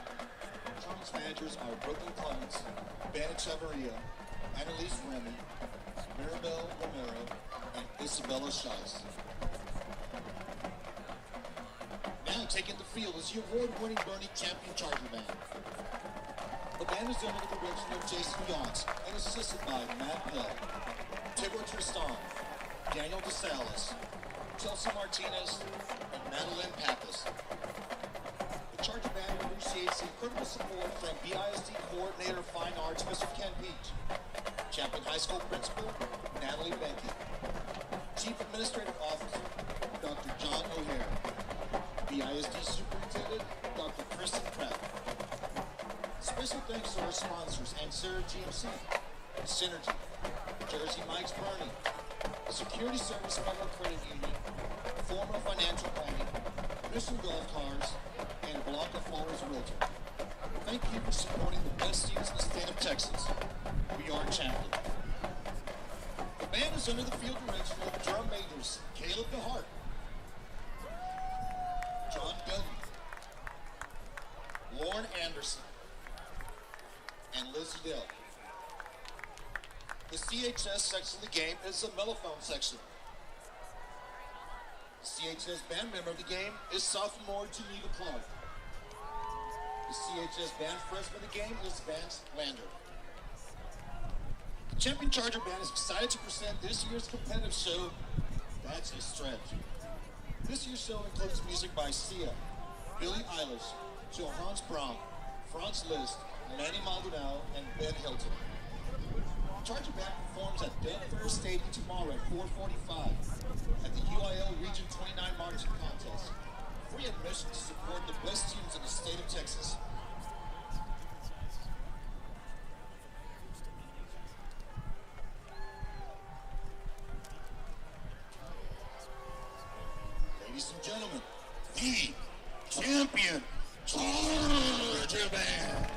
Charms managers are Brooklyn Clements, Banna Chavarria, Annalise Remy, Mirabelle Romero, and Isabella Scheiss. Now taking the field is the award-winning Boerne Champion Charger Band. The band is under the direction of Jason Yonts and assisted by Matt Pell, Tibor Tristan, Daniel DeSalis, Chelsea Martinez, and Madeline Pappas. The Charger Band appreciates the incredible support from BISD Coordinator of Fine Arts, Mr. Ken Beach, Champion High School Principal, Natalie Benke, Chief Administrative Officer, Dr. John O'Hare, BISD Superintendent, Dr. Kristen Pratt. Special thanks to our sponsors, Ansera GMC, Synergy, Jersey Mike's Bernie, the Security Service Federal Credit Union, Former Financial Planning, Mission Golf Cars, and Blanca Flores Realtor. Thank you for supporting the best students in the state of Texas. We are champions. The band is under the field direction of drum majors Caleb DeHart, John Dudley, Lauren Anderson, and Liz Dell. The CHS section of the game is the mellophone section. The CHS band member of the game is sophomore Geneva Clark. The CHS band freshman of the game is Vance Lander. The Champion Charger Band is excited to present this year's competitive show, That's a Stretch. This year's show includes music by Sia, Billie Eilish, Johannes Brahms, Franz Liszt, Manny Maldonado, and Ben Hilton. Charger Band performs at Denver Stadium tomorrow at 4:45 at the UIL Region 29 Marching Contest. Free admission to support the best students in the state of Texas. Ladies and gentlemen, the Champion Charger Band.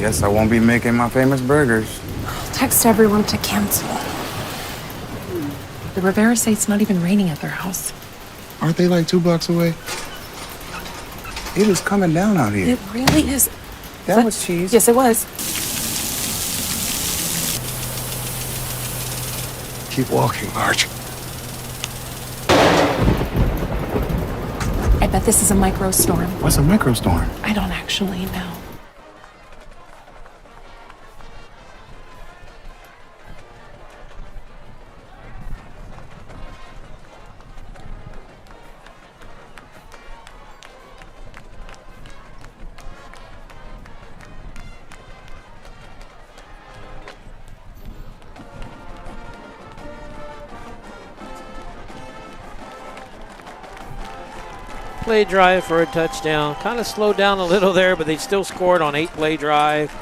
Guess I won't be making my famous burgers. Text everyone to cancel. The Rivera say it's not even raining at their house. Aren't they like 2 blocks away? It is coming down out here. It really is. That was cheese. Yes, it was. Keep walking, Marge. I bet this is a microstorm. What's a microstorm? I don't actually know. Play drive for a touchdown. Kind of slowed down a little there, but they still scored on 8-play drive.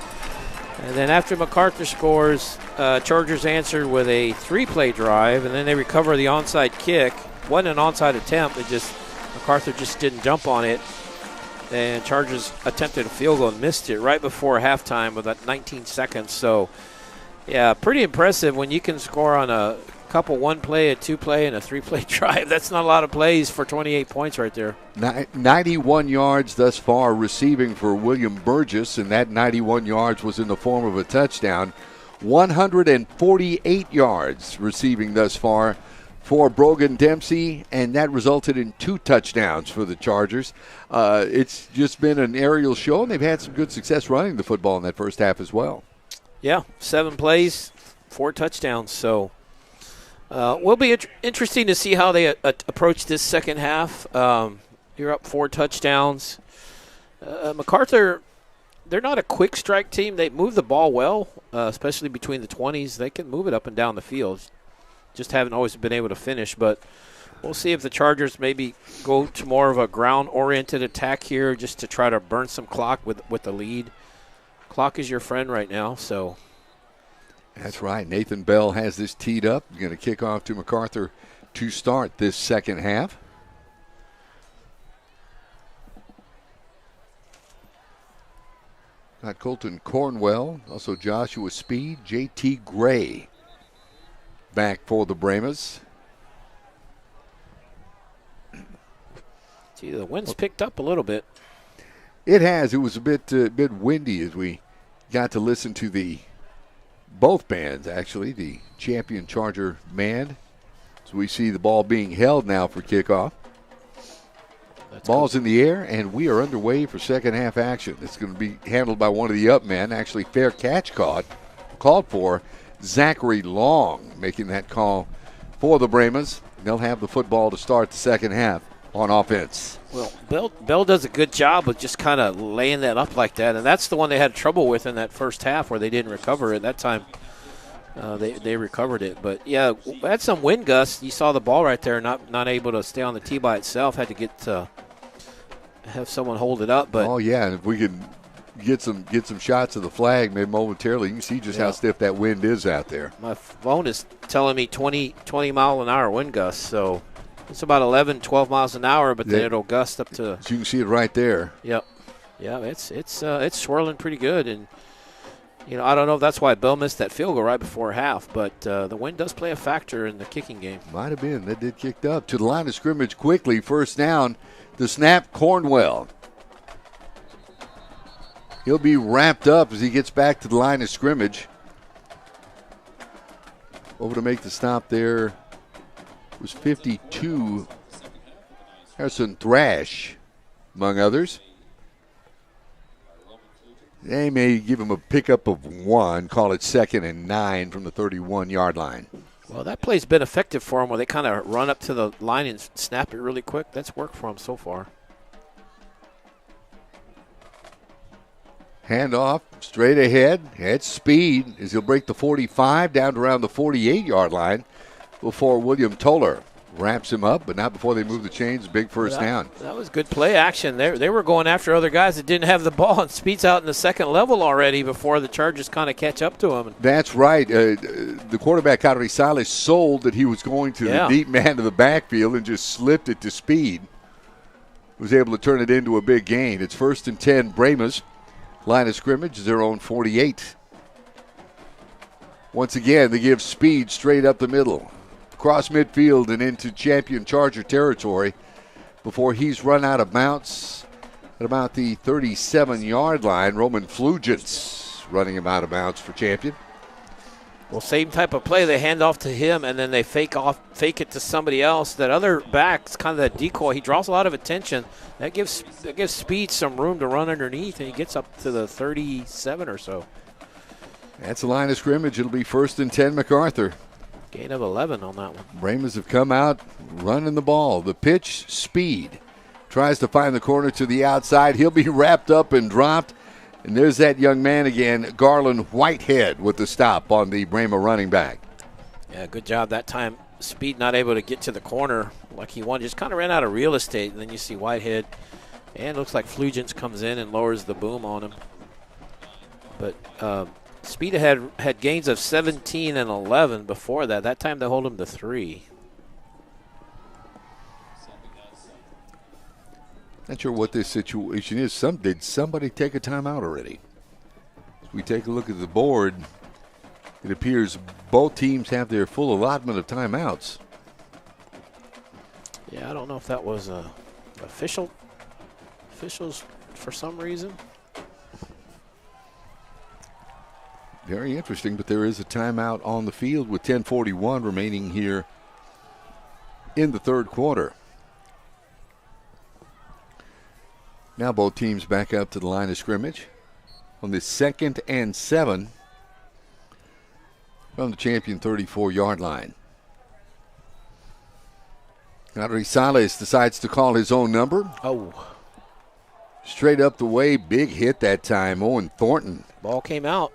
And then after MacArthur scores, Chargers answered with a 3-play drive, and then they recover the onside kick. Wasn't an onside attempt. MacArthur just didn't jump on it. And Chargers attempted a field goal and missed it right before halftime with that 19 seconds. So, yeah, pretty impressive when you can score on a couple 1-play, a 2-play, and a 3-play drive. That's not a lot of plays for 28 points right there. 91 yards thus far receiving for William Burgess, and that 91 yards was in the form of a touchdown. 148 yards receiving thus far for Brogan Dempsey, and that resulted in 2 touchdowns for the Chargers. It's just been an aerial show, and they've had some good success running the football in that first half as well. Yeah, 7 plays, 4 touchdowns, so will be interesting to see how they approach this second half. You're up 4 touchdowns. MacArthur, they're not a quick strike team. They move the ball well, especially between the 20s. They can move it up and down the field. Just haven't always been able to finish. But we'll see if the Chargers maybe go to more of a ground-oriented attack here just to try to burn some clock with the lead. Clock is your friend right now, so. That's right. Nathan Bell has this teed up. Going to kick off to MacArthur to start this second half. Got Colton Cornwell, also Joshua Speed, J.T. Gray back for the Brahmas. See, the wind's picked up a little bit. It has. It was a bit windy as we got to listen to both bands, actually, the champion Charger band. So we see the ball being held now for kickoff. Ball's in the air, and we are underway for second half action. It's going to be handled by one of the up men. Actually, fair catch called for. Zachary Long making that call for the Brahmas. They'll have the football to start the second half on offense. Well, Bell does a good job of just kind of laying that up like that, and that's the one they had trouble with in that first half where they didn't recover it. That time they recovered it. But, yeah, had some wind gusts. You saw the ball right there, not able to stay on the tee by itself. Had to have someone hold it up. But oh, yeah, and if we can get some shots of the flag maybe momentarily, you can see just how stiff that wind is out there. My phone is telling me 20 mile an hour wind gusts, so it's about 11, 12 miles an hour, but then it'll gust up to. So you can see it right there. Yep. Yeah, it's swirling pretty good, and I don't know if that's why Bell missed that field goal right before half, but the wind does play a factor in the kicking game. Might have been. That did kicked up to the line of scrimmage quickly. First down. The snap, Cornwell. He'll be wrapped up as he gets back to the line of scrimmage. Over to make the stop there was 52. Harrison Thrash, among others. They may give him a pickup of 1, call it 2nd and 9 from the 31-yard line. Well, that play's been effective for them where they kind of run up to the line and snap it really quick. That's worked for them so far. Handoff straight ahead at speed as he'll break the 45 down to around the 48-yard line before William Toller wraps him up, but not before they move the chains. Big first down. That was good play action. They were going after other guys that didn't have the ball, and Speed's out in the second level already before the Chargers kind of catch up to him. That's right. The quarterback, Cottery Silas, sold that he was going to the deep man of the backfield and just slipped it to Speed. Was able to turn it into a big gain. It's 1st and 10, Brahmas. Line of scrimmage is their own 48. Once again, they give Speed straight up the middle. Across midfield and into champion Charger territory before he's run out of bounds at about the 37-yard line. Roman Flugents running him out of bounds for champion. Well, same type of play. They hand off to him, and then they fake it to somebody else. That other back's kind of that decoy. He draws a lot of attention. That gives Speed some room to run underneath, and he gets up to the 37 or so. That's the line of scrimmage. It'll be 1st and 10, MacArthur. Gain of 11 on that one. Brahmas have come out running the ball. The pitch, Speed. Tries to find the corner to the outside. He'll be wrapped up and dropped. And there's that young man again, Garland Whitehead, with the stop on the Brahma running back. Yeah, good job that time. Speed not able to get to the corner like he wanted. Just kind of ran out of real estate. And then you see Whitehead. And looks like Flugents comes in and lowers the boom on him. But Speed had gains of 17 and 11 before that. That time they hold him to 3. Not sure what this situation is. Did somebody take a timeout already? As we take a look at the board, it appears both teams have their full allotment of timeouts. Yeah, I don't know if that was officials for some reason. Very interesting, but there is a timeout on the field with 10:41 remaining here in the third quarter. Now both teams back up to the line of scrimmage on the 2nd and 7 from the champion 34-yard line. Cottery Silas decides to call his own number. Oh. Straight up the way, big hit that time. Owen Thornton. Ball came out.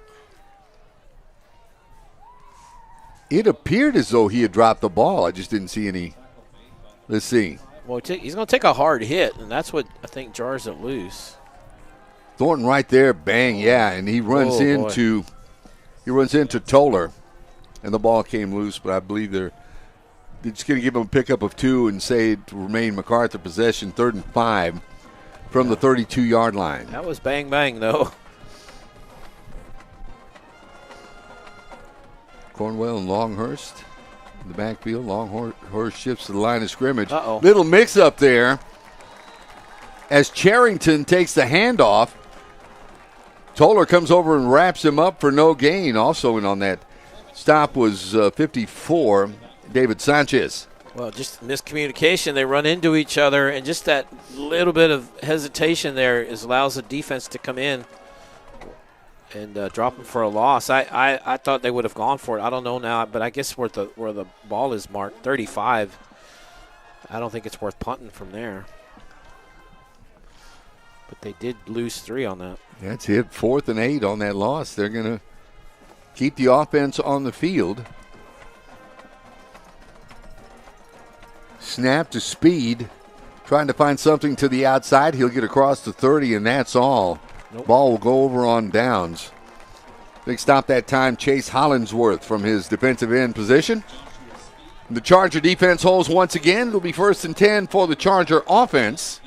It appeared as though he had dropped the ball. I just didn't see any. Let's see. Well, he's going to take a hard hit, and that's what I think jars it loose. Thornton right there, bang, yeah, and he runs into Toller, and the ball came loose. But I believe they're just going to give him a pickup of 2 and say to remain MacArthur possession, 3rd and 5 from the 32-yard line. That was bang bang though. Cornwell and Longhurst in the backfield. Longhurst shifts to the line of scrimmage. Uh-oh. Little mix-up there as Charrington takes the handoff. Toller comes over and wraps him up for no gain. Also in on that stop was 54, David Sanchez. Well, just miscommunication. They run into each other, and just that little bit of hesitation there allows the defense to come in and drop him for a loss. I thought they would have gone for it. I don't know now, but I guess where the ball is marked, 35, I don't think it's worth punting from there. But they did lose 3 on that. That's it, 4th and 8 on that loss. They're going to keep the offense on the field. Snap to Speed, trying to find something to the outside. He'll get across the 30, and that's all. Nope. Ball will go over on downs. Big stop that time, Chase Hollingsworth from his defensive end position. The Charger defense holds once again. It'll be 1st and 10 for the Charger offense,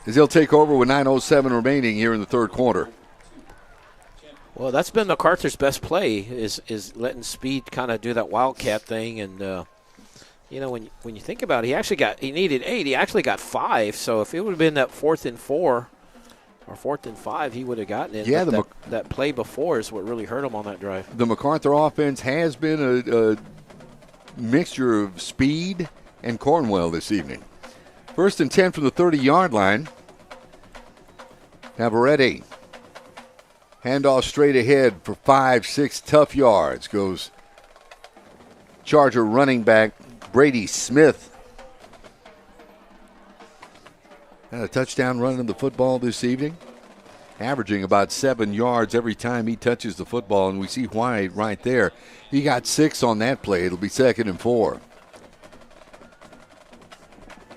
as they'll take over with 9:07 remaining here in the third quarter. Well, that's been MacArthur's best play is letting speed kind of do that wildcat thing, and when you think about it, he needed 8, he actually got 5. So if it would have been that 4th and 4 or 4th and 5, he would have gotten it. Yeah, but that play before is what really hurt him on that drive. The MacArthur offense has been a mixture of speed and Cornwell this evening. 1st and 10 from the 30-yard line. Navarrete. Handoff straight ahead for 5-6 tough yards. Goes Charger running back Brady Smith. Had a touchdown running the football this evening. Averaging about 7 yards every time he touches the football. And we see why right there. He got 6 on that play. It'll be 2nd and 4.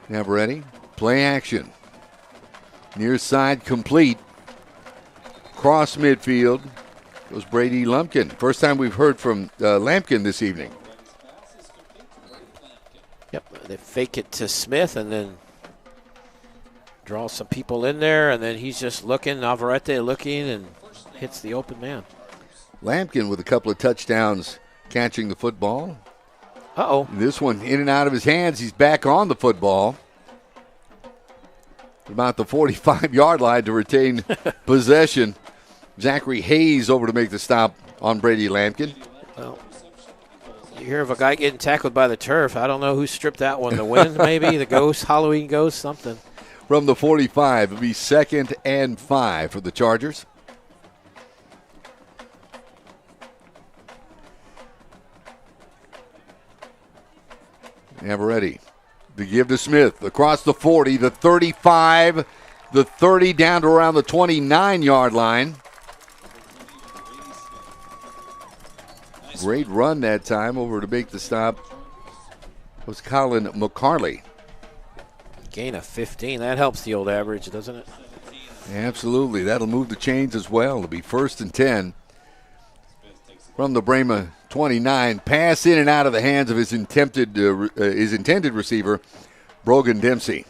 Navarrete. Play action. Near side complete. Cross midfield goes Brady Lumpkin. First time we've heard from Lampkin this evening. Yep, they fake it to Smith and then draw some people in there, and then he's just looking, Navarrete looking, and hits the open man. Lampkin with a couple of touchdowns catching the football. Uh-oh. This one in and out of his hands. He's back on the football. About the 45-yard line to retain possession. Zachary Hayes over to make the stop on Brady Lampkin. Well, you hear of a guy getting tackled by the turf. I don't know who stripped that one. The wind, maybe? The ghost, Halloween ghost, something. From the 45, it'll be 2nd and 5 for the Chargers. Navarrete. The give to Smith across the 40, the 35, the 30 down to around the 29-yard line. Great run that time over to make the stop was Colin McCarley. Gain of 15. That helps the old average, doesn't it? Absolutely. That'll move the chains as well. It'll be 1st and 10 from the Brahma 29. Pass in and out of the hands of his intended receiver, Brogan Dempsey.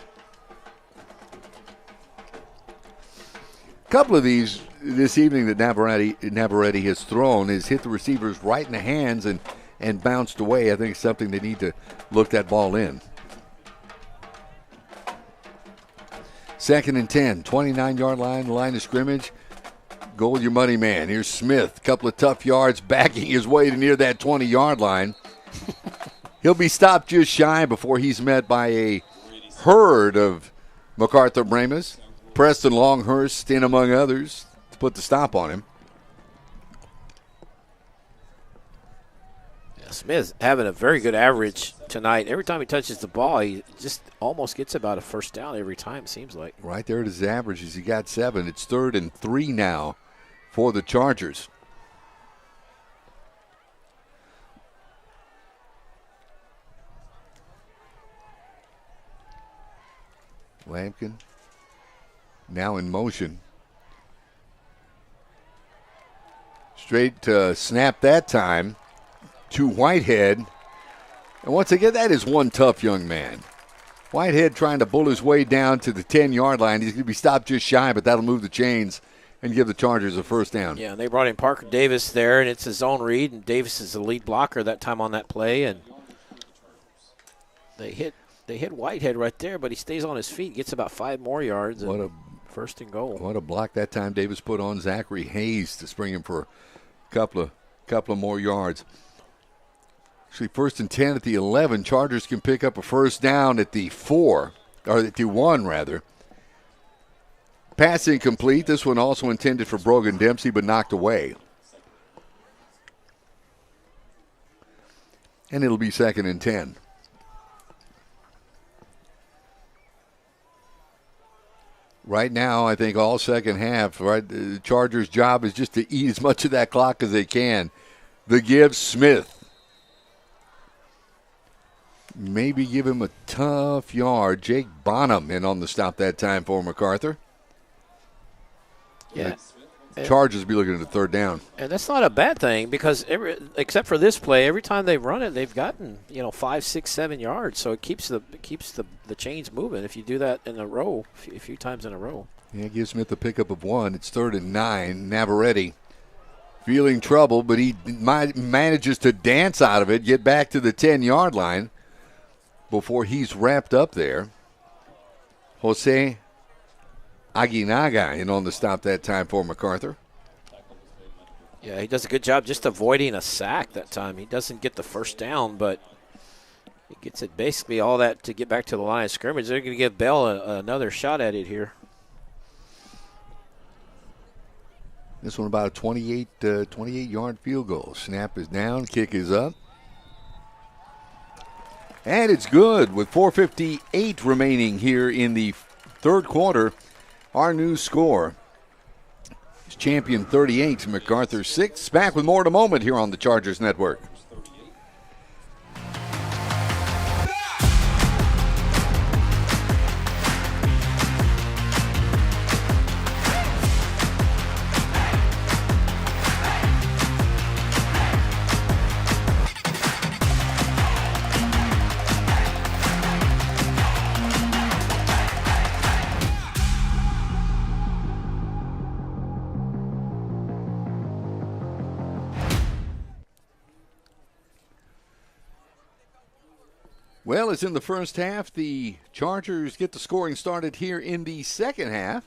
A couple of these this evening that Navarrete has thrown has hit the receivers right in the hands and bounced away. I think it's something they need to look that ball in. 2nd and 10, 29-yard line of scrimmage. Goal your money man. Here's Smith, couple of tough yards, backing his way to near that 20-yard line. He'll be stopped just shy before he's met by a herd of MacArthur Brahmas. Preston Longhurst in among others to put the stop on him. Yeah, Smith having a very good average tonight. Every time he touches the ball, he just almost gets about a first down every time, it seems like. Right there at his averages. He got 7. It's 3rd and 3 now for the Chargers. Lampkin now in motion. Straight snap that time to Whitehead. And once again, that is one tough young man. Whitehead trying to bull his way down to the 10-yard line. He's going to be stopped just shy, but that'll move the chains and give the Chargers a first down. Yeah, and they brought in Parker Davis there, and it's a zone read, and Davis is the lead blocker that time on that play, and they hit Whitehead right there, but he stays on his feet, gets about 5 more yards. What a 1st and goal. What a block that time Davis put on Zachary Hayes to spring him for a couple of more yards. Actually, 1st and 10 at the 11. Chargers can pick up a first down at the 4, or at the 1 rather. Pass incomplete. This one also intended for Brogan Dempsey, but knocked away. And it'll be 2nd and 10. Right now, I think all second half, right, the Chargers' job is just to eat as much of that clock as they can. The give, Smith. Maybe give him a tough yard. Jake Bonham in on the stop that time for MacArthur. Yeah. Chargers be looking at the 3rd down. And that's not a bad thing because except for this play, every time they've run it, they've gotten 5, 6, 7 yards. So it keeps the chains moving if you do that in a row, a few times in a row. Yeah, give Smith a pickup of 1. It's 3rd and 9. Navarrete feeling trouble, but he manages to dance out of it, get back to the 10-yard line before he's wrapped up there. Jose Aguinaga in on the stop that time for MacArthur. Yeah, he does a good job just avoiding a sack that time. He doesn't get the first down, but he gets it basically all that to get back to the line of scrimmage. They're going to give Bell another shot at it here. This one about a 28-yard field goal. Snap is down, kick is up. And it's good with 4:58 remaining here in the third quarter. Our new score is Champion 38, MacArthur 6. Back with more in a moment here on the Chargers Network. Well, it's in the first half. The Chargers get the scoring started here in the second half,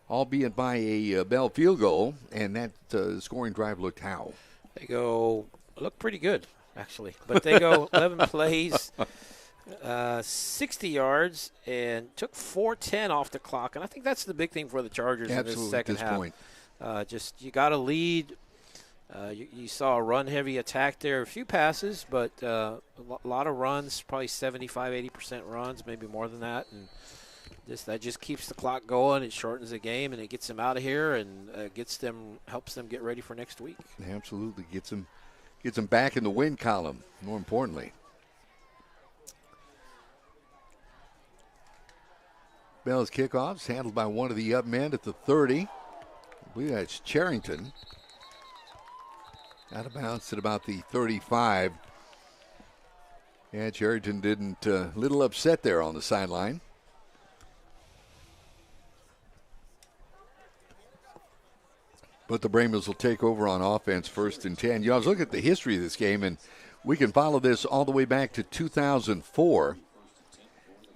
albeit by a Bell field goal, and that scoring drive looked how? They look pretty good, actually. But they go 11 plays, 60 yards, and took 4:10 off the clock. And I think that's the big thing for the Chargers in this second half. Point. You got to lead. You saw a run-heavy attack there, a few passes, but a lot of runs, probably 75-80% runs, maybe more than that. And that just keeps the clock going. It shortens the game, and it gets them out of here and helps them get ready for next week. Absolutely, gets them back in the win column. More importantly, Bell's kickoffs handled by one of the up men at the 30. I believe that's Charrington. Out of bounds at about the 35. Yeah, Charrington didn't, little upset there on the sideline. But the Brahmas will take over on offense, 1st and 10. You know, I was looking at the history of this game, and we can follow this all the way back to 2004.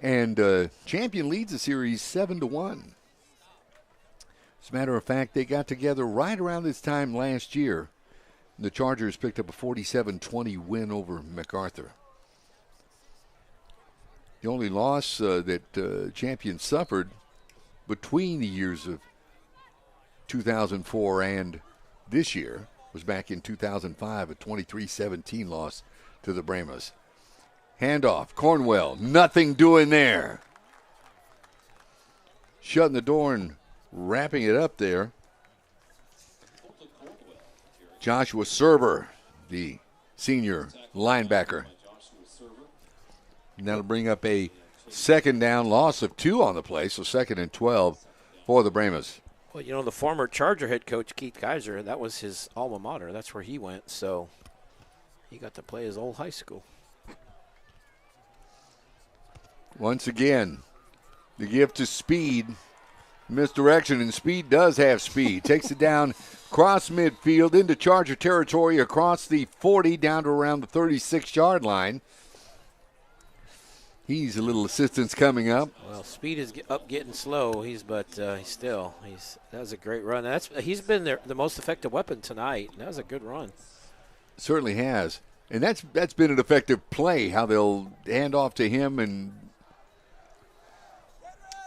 And Champion leads the series 7-1. As a matter of fact, they got together right around this time last year. The Chargers picked up a 47-20 win over MacArthur. The only loss that Champion suffered between the years of 2004 and this year was back in 2005, a 23-17 loss to the Brahmas. Handoff, Cornwell, nothing doing there. Shutting the door and wrapping it up there. Joshua Serber, the senior linebacker. And that'll bring up a second down, loss of 2 on the play, so 2nd and 12 for the Brahmas. Well, you know, the former Charger head coach, Keith Kaiser, that was his alma mater. That's where he went, so he got to play his old high school. Once again, the gift of speed, misdirection, and speed does have speed. Takes it down across midfield into Charger territory, across the 40 down to around the 36-yard line. He's a little assistance coming up. Well, speed is getting slow. That was a great run. He's been the most effective weapon tonight. That was a good run. Certainly has, and that's been an effective play. How they'll hand off to him and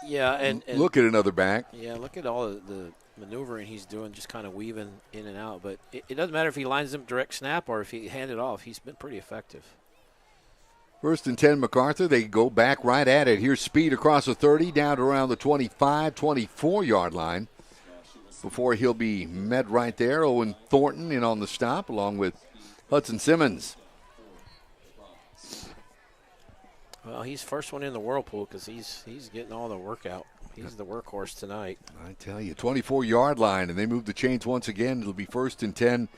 look at another back. Yeah, look at all the maneuvering he's doing, just kind of weaving in and out. But it doesn't matter if he lines them direct snap or if he hand it off. He's been pretty effective. 1st and 10, MacArthur. They go back right at it. Here's speed across the 30, down to around the 25, 24-yard line before he'll be met right there. Owen Thornton in on the stop along with Hudson Simmons. Well, he's first one in the whirlpool because he's getting all the workout. He's the workhorse tonight. I tell you, 24-yard line, and they move the chains once again. It'll be 1st and 10,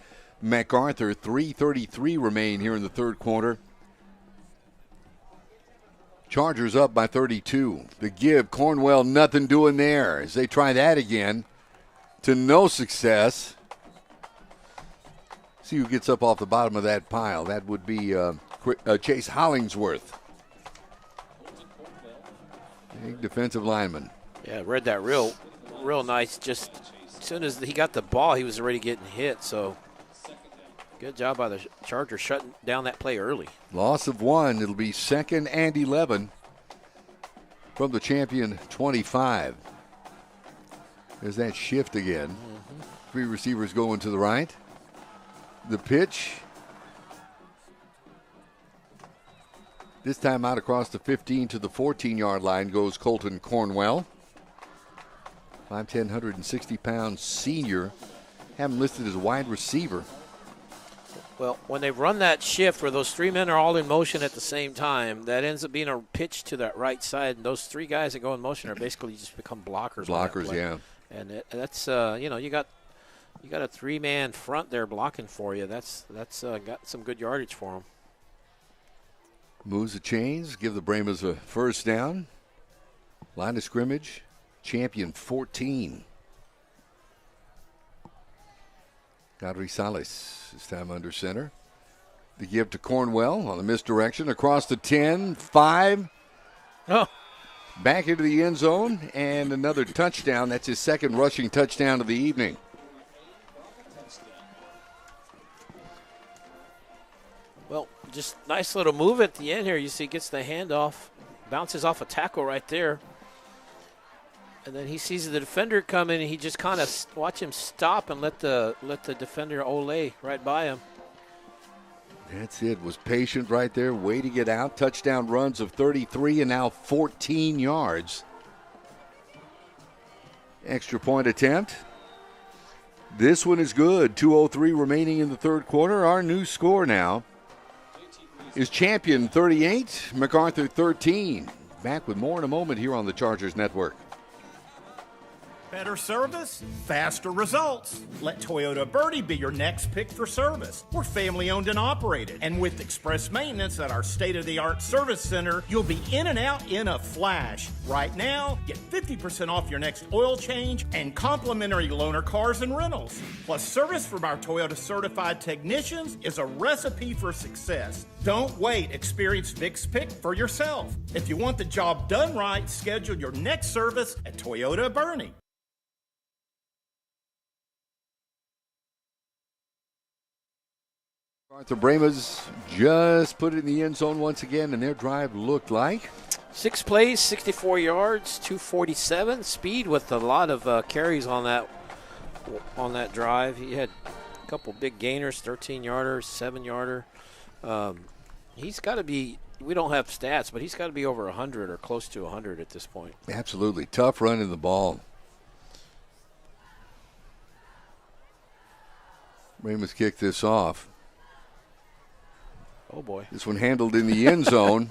MacArthur. 3:33 remain here in the third quarter. Chargers up by 32. The give, Cornwell, nothing doing there as they try that again to no success. See who gets up off the bottom of that pile. That would be Chase Hollingsworth. Big defensive lineman. Yeah, read that real nice. Just as soon as he got the ball, he was already getting hit. So good job by the Chargers shutting down that play early. Loss of 1. It'll be 2nd and 11 from the champion 25. There's that shift again. 3 receivers going to the right. The pitch. This time out across the 15 to the 14-yard line goes Colton Cornwell. 5'10", 160-pound senior. Have him listed as a wide receiver. Well, when they run that shift where those 3 men are all in motion at the same time, that ends up being a pitch to that right side. And those 3 guys that go in motion are basically just become blockers. Blockers, yeah. And that's you got a 3-man front there blocking for you. That's got some good yardage for them. Moves the chains, give the Brahmas a first down. Line of scrimmage, champion 14. Godry Salas this time under center. The give to Cornwell on the misdirection across the 10, 5. Oh. Back into the end zone and another touchdown. That's his 2nd rushing touchdown of the evening. Well, just nice little move at the end here. You see, gets the handoff, bounces off a tackle right there. And then he sees the defender coming, and he just kind of watch him stop and let the defender ole right by him. That's it. Was patient right there. Way to get out. Touchdown runs of 33 and now 14 yards. Extra point attempt. This one is good. 2:03 remaining in the third quarter. Our new score now is champion 38, MacArthur 13. Back with more in a moment here on the Chargers Network. Better service, faster results. Let Toyota Birdie be your next pick for service. We're family owned and operated. And with express maintenance at our state-of-the-art service center, you'll be in and out in a flash. Right now, get 50% off your next oil change and complimentary loaner cars and rentals. Plus, service from our Toyota certified technicians is a recipe for success. Don't wait. Experience Vic's Pick for yourself. If you want the job done right, schedule your next service at Toyota Boerne. The Brahmas just put it in the end zone once again, and their drive looked like 6 plays, 64 yards, 247 speed with a lot of carries on that drive. He had a couple big gainers, 13-yarder, 7-yarder. He's got to be. We don't have stats, but he's got to be over 100 or close to 100 at this point. Absolutely tough running the ball. Brahmas kick this off. Oh, boy. This one handled in the end zone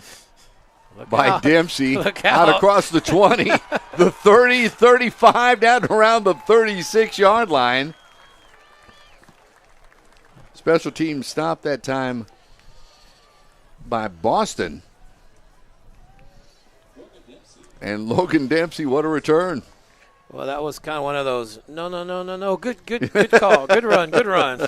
by out. Dempsey. Look out out. Across the 20, the 30, 35, down around the 36-yard line. Special teams stopped that time by Boston. And Logan Dempsey, what a return. Well, that was kind of one of those, no. Good call. Good run.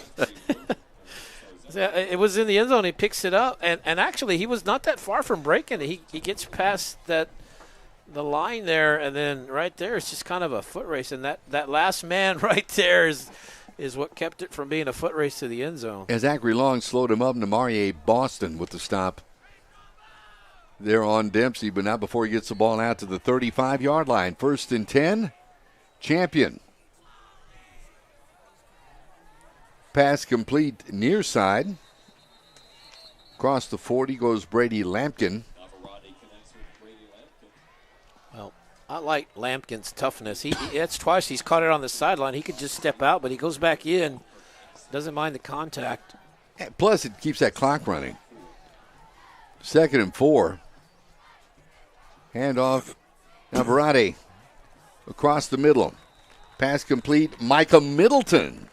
It was in the end zone. He picks it up, and actually he was not that far from breaking it. He gets past the line there, and then right there it's just kind of a foot race. And that last man right there is what kept it from being a foot race to the end zone. As Zachary Long slowed him up, Namarie Boston with the stop there on Dempsey, but not before he gets the ball out to the 35-yard line. 1st and 10, champion. Pass complete near side. Across the 40 goes Brady Lampkin. Well, I like Lampkin's toughness. That's twice he's caught it on the sideline. He could just step out, but he goes back in. Doesn't mind the contact. Plus, it keeps that clock running. 2nd and 4. Handoff. Navarrete across the middle. Pass complete. Micah Middleton.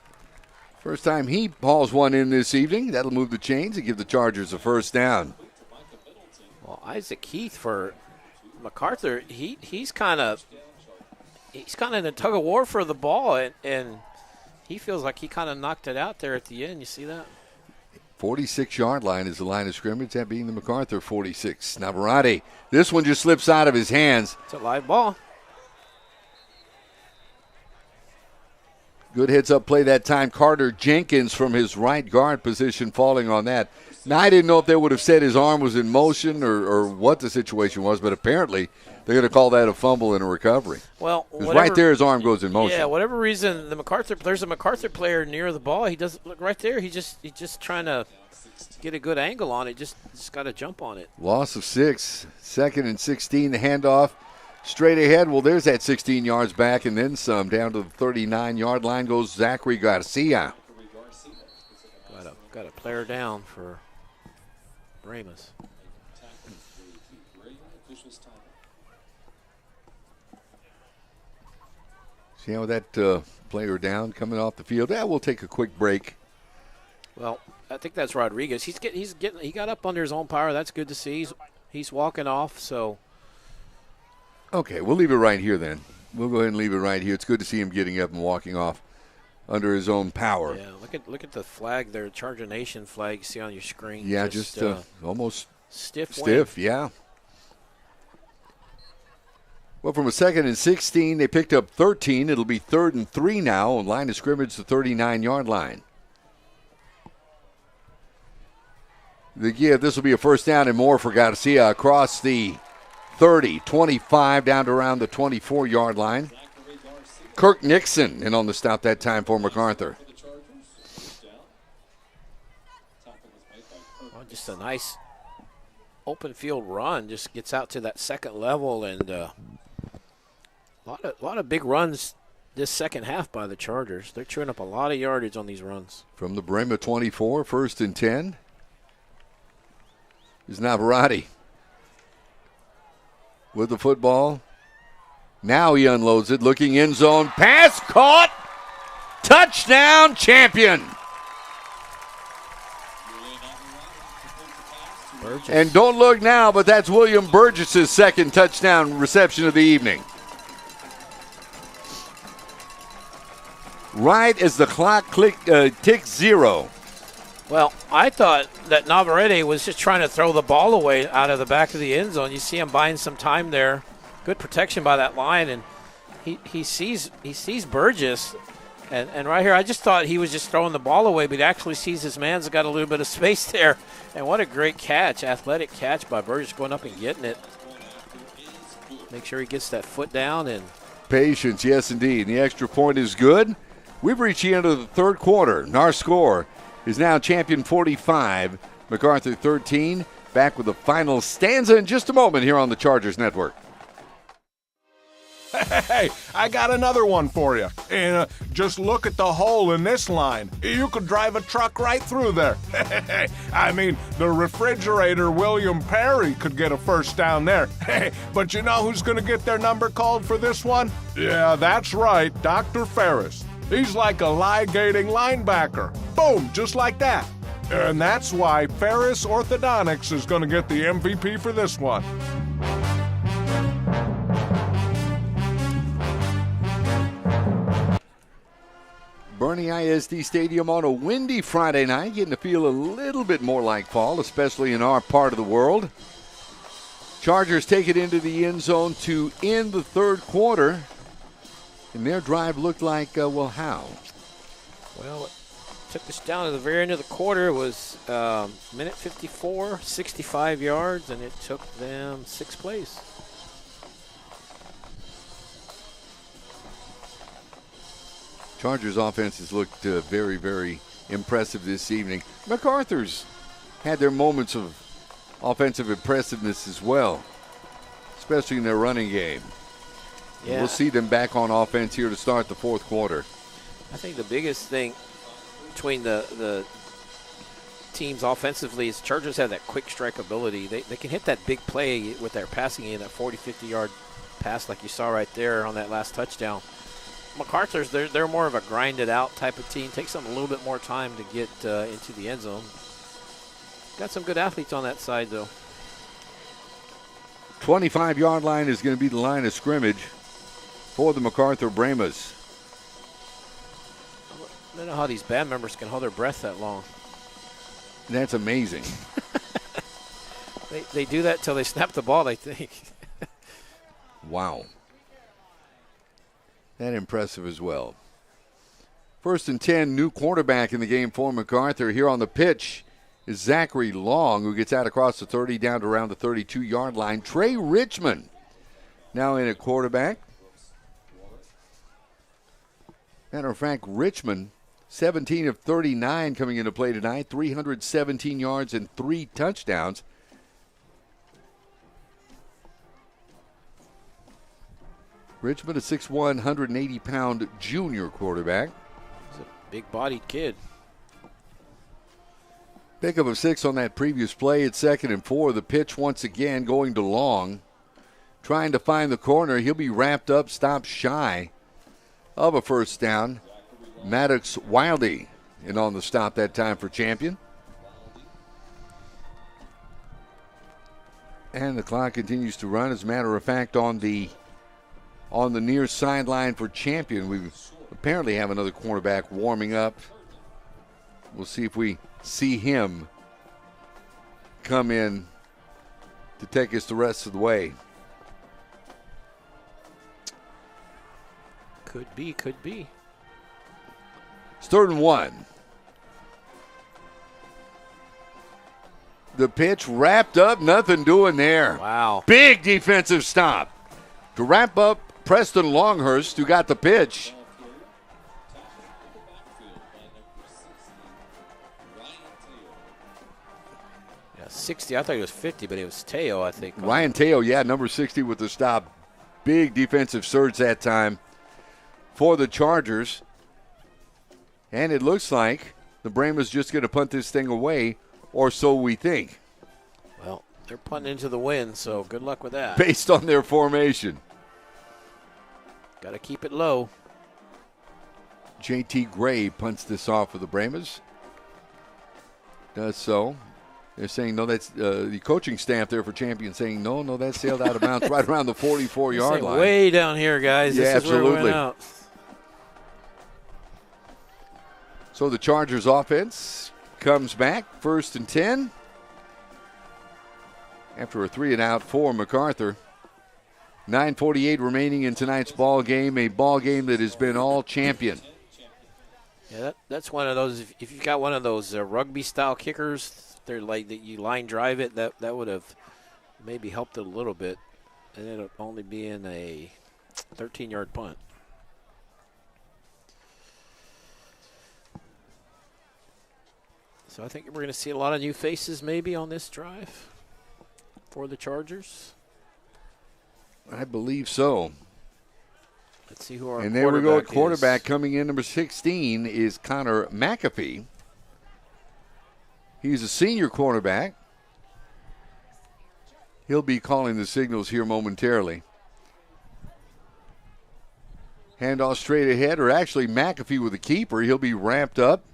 First time he hauls one in this evening. That'll move the chains and give the Chargers a first down. Well, Isaac Heath for MacArthur, he's kind of in a tug of war for the ball, and He feels like he kind of knocked it out there at the end. You see that? 46-yard line is the line of scrimmage, that being the MacArthur 46. Navarrete, this one just slips out of his hands. It's a live ball. Good heads-up play that time. Carter Jenkins from his right guard position falling on that. Now, I didn't know if they would have said his arm was in motion or what the situation was, but apparently they're going to call that a fumble and a recovery. Well, right there his arm goes in motion. Yeah, whatever reason, there's a MacArthur player near the ball. He doesn't look right there. He's just trying to get a good angle on it. Just got to jump on it. Loss of 6. 2nd and 16. The handoff straight ahead. Well, there's that 16 yards back and then some. Down to the 39-yard line goes Zachary Garcia. Got a player down for Brahmas. See how that player down coming off the field? We'll take a quick break. Well, I think that's Rodriguez. He got up under his own power. That's good to see. He's walking off. So. Okay, we'll leave it right here then. We'll go ahead and leave it right here. It's good to see him getting up and walking off under his own power. Yeah, look at the flag there, Charger Nation flag. You see on your screen. Yeah, just almost stiff. Yeah. Well, from a 2nd and 16, they picked up 13. It'll be 3rd and 3 now. On line of scrimmage, the 39-yard line. This will be a first down and more for Garcia across the 30, 25, down to around the 24-yard line. Kirk Nixon in on the stop that time for MacArthur. Well, just a nice open field run. Just gets out to that second level, and a lot of big runs this second half by the Chargers. They're chewing up a lot of yardage on these runs. From the Brahma 24, 1st and 10. Is Navarrete with the football. Now he unloads it, looking end zone. Pass caught. Touchdown, champion. Burgess. And don't look now, but that's William Burgess' second touchdown reception of the evening. Right as the clock ticks 0. Well, I thought that Navarrete was just trying to throw the ball away out of the back of the end zone. You see him buying some time there. Good protection by that line, and he sees Burgess. And right here, I just thought he was just throwing the ball away, but he actually sees his man's got a little bit of space there. And what a great catch, athletic catch by Burgess, going up and getting it. Make sure he gets that foot down. And patience, yes, indeed. And the extra point is good. We've reached the end of the third quarter, and our score is now Champion 45, MacArthur 13. Back with the final stanza in just a moment here on the Chargers Network. Hey, I got another one for you. And just look at the hole in this line. You could drive a truck right through there. I mean, the refrigerator William Perry could get a first down there. But you know who's going to get their number called for this one? Yeah, that's right, Dr. Ferris. He's like a ligating linebacker. Boom, just like that. And that's why Ferris Orthodontics is going to get the MVP for this one. Boerne ISD Stadium on a windy Friday night, getting to feel a little bit more like fall, especially in our part of the world. Chargers take it into the end zone to end the third quarter. And their drive looked like, how? Well, it took us down to the very end of the quarter. It was minute 54, 65 yards, and it took them 6 plays. Chargers offense has looked very, very impressive this evening. MacArthur's had their moments of offensive impressiveness as well, especially in their running game. Yeah. We'll see them back on offense here to start the fourth quarter. I think the biggest thing between the teams offensively is Chargers have that quick strike ability. They can hit that big play with their passing game, that 40, 50-yard pass like you saw right there on that last touchdown. MacArthur's, they're more of a grinded-out type of team. Takes them a little bit more time to get into the end zone. Got some good athletes on that side, though. 25-yard line is going to be the line of scrimmage for the MacArthur Brahmas. I don't know how these band members can hold their breath that long. That's amazing. They do that till they snap the ball, I think. Wow. That impressive as well. 1st and 10, new quarterback in the game for MacArthur. Here on the pitch is Zachary Long, who gets out across the 30 down to around the 32-yard line. Trey Richmond now in at quarterback. Matter of fact, Richmond, 17 of 39 coming into play tonight, 317 yards and 3 touchdowns. Richmond, a 6'1", 180-pound junior quarterback. He's a big-bodied kid. Pickup of 6 on that previous play. It's 2nd and 4. The pitch once again going to Long. Trying to find the corner. He'll be wrapped up, stopped shy of a first down. Maddox Wildy in on the stop that time for Champion. And the clock continues to run. As a matter of fact, on the near sideline for Champion, we apparently have another cornerback warming up. We'll see if we see him come in to take us the rest of the way. Could be. It's 3rd and 1. The pitch wrapped up, nothing doing there. Wow. Big defensive stop to wrap up Preston Longhurst, who got the pitch. Yeah, 60. I thought he was 50, but it was Teo, I think. Ryan Teo, number 60 with the stop. Big defensive surge that time for the Chargers. And it looks like the Brahmas just going to punt this thing away, or so we think. Well, they're punting into the wind, so good luck with that. Based on their formation. Got to keep it low. JT Gray punts this off for the Brahmas. Does so. They're saying no, that's the coaching staff there for Champion saying no, that sailed out of bounds right around the 44-yard line. Way down here, guys. This is where we went out. So the Chargers offense comes back, 1st and 10. After a 3-and-out for MacArthur. 9:48 remaining in tonight's ball game, a ball game that has been all Champion. Yeah, that's one of those. If you've got one of those rugby-style kickers, they're like that you line drive it. That would have maybe helped it a little bit, and it'll only be in a 13-yard punt. So I think we're going to see a lot of new faces maybe on this drive for the Chargers. I believe so. Let's see who our and there we go. Quarterback is. Coming in, number 16 is Connor McAfee. He's a senior cornerback. He'll be calling the signals here momentarily. Handoff straight ahead, or actually McAfee with the keeper. He'll be ramped up.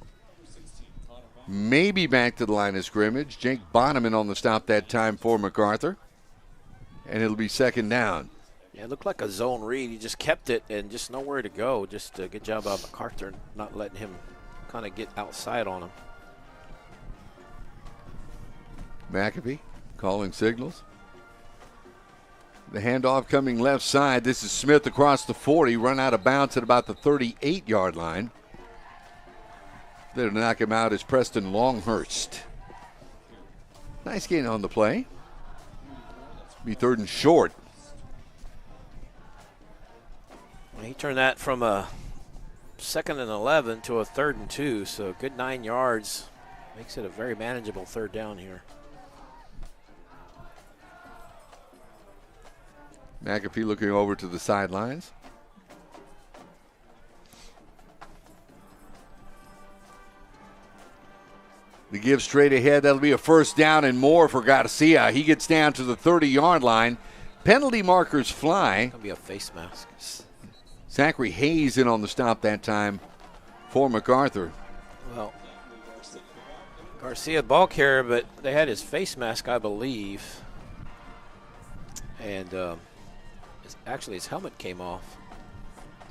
Maybe back to the line of scrimmage. Jake Bonneman on the stop that time for MacArthur. And it'll be 2nd down. Yeah, it looked like a zone read. He just kept it and just nowhere to go. Just a good job by MacArthur not letting him kind of get outside on him. McAfee calling signals. The handoff coming left side. This is Smith across the 40. Run out of bounds at about the 38-yard line. There to knock him out is Preston Longhurst. Nice gain on the play. Be 3rd and short. He turned that from a 2nd and 11 to a 3rd and 2, so good 9 yards. Makes it a very manageable 3rd down here. McAfee looking over to the sidelines. The give straight ahead. That'll be a 1st down and more for Garcia. He gets down to the 30-yard line. Penalty markers fly. That'll be a face mask. Zachary Hayes in on the stop that time for MacArthur. Well, Garcia ball carrier, but they had his face mask, I believe. And actually his helmet came off.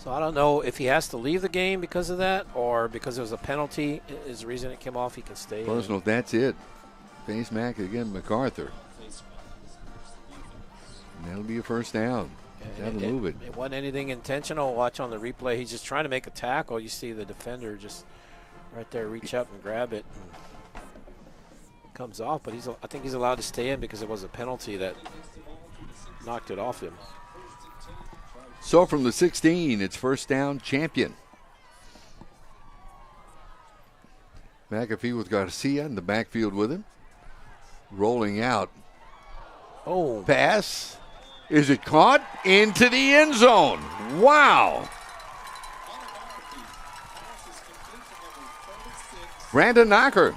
So I don't know if he has to leave the game because of that or because it was a penalty is the reason it came off. He can stay. Personal, that's it. Face Mac again, MacArthur. And that'll be a first down. That'll move it. It wasn't anything intentional. Watch on the replay. He's just trying to make a tackle. You see the defender just right there reach up and grab it. And comes off, but I think he's allowed to stay in because it was a penalty that knocked it off him. So from the 16, it's first down, Champion. McAfee with Garcia in the backfield with him. Rolling out. Oh. Pass. Is it caught? Into the end zone. Wow. Brandon Knocker.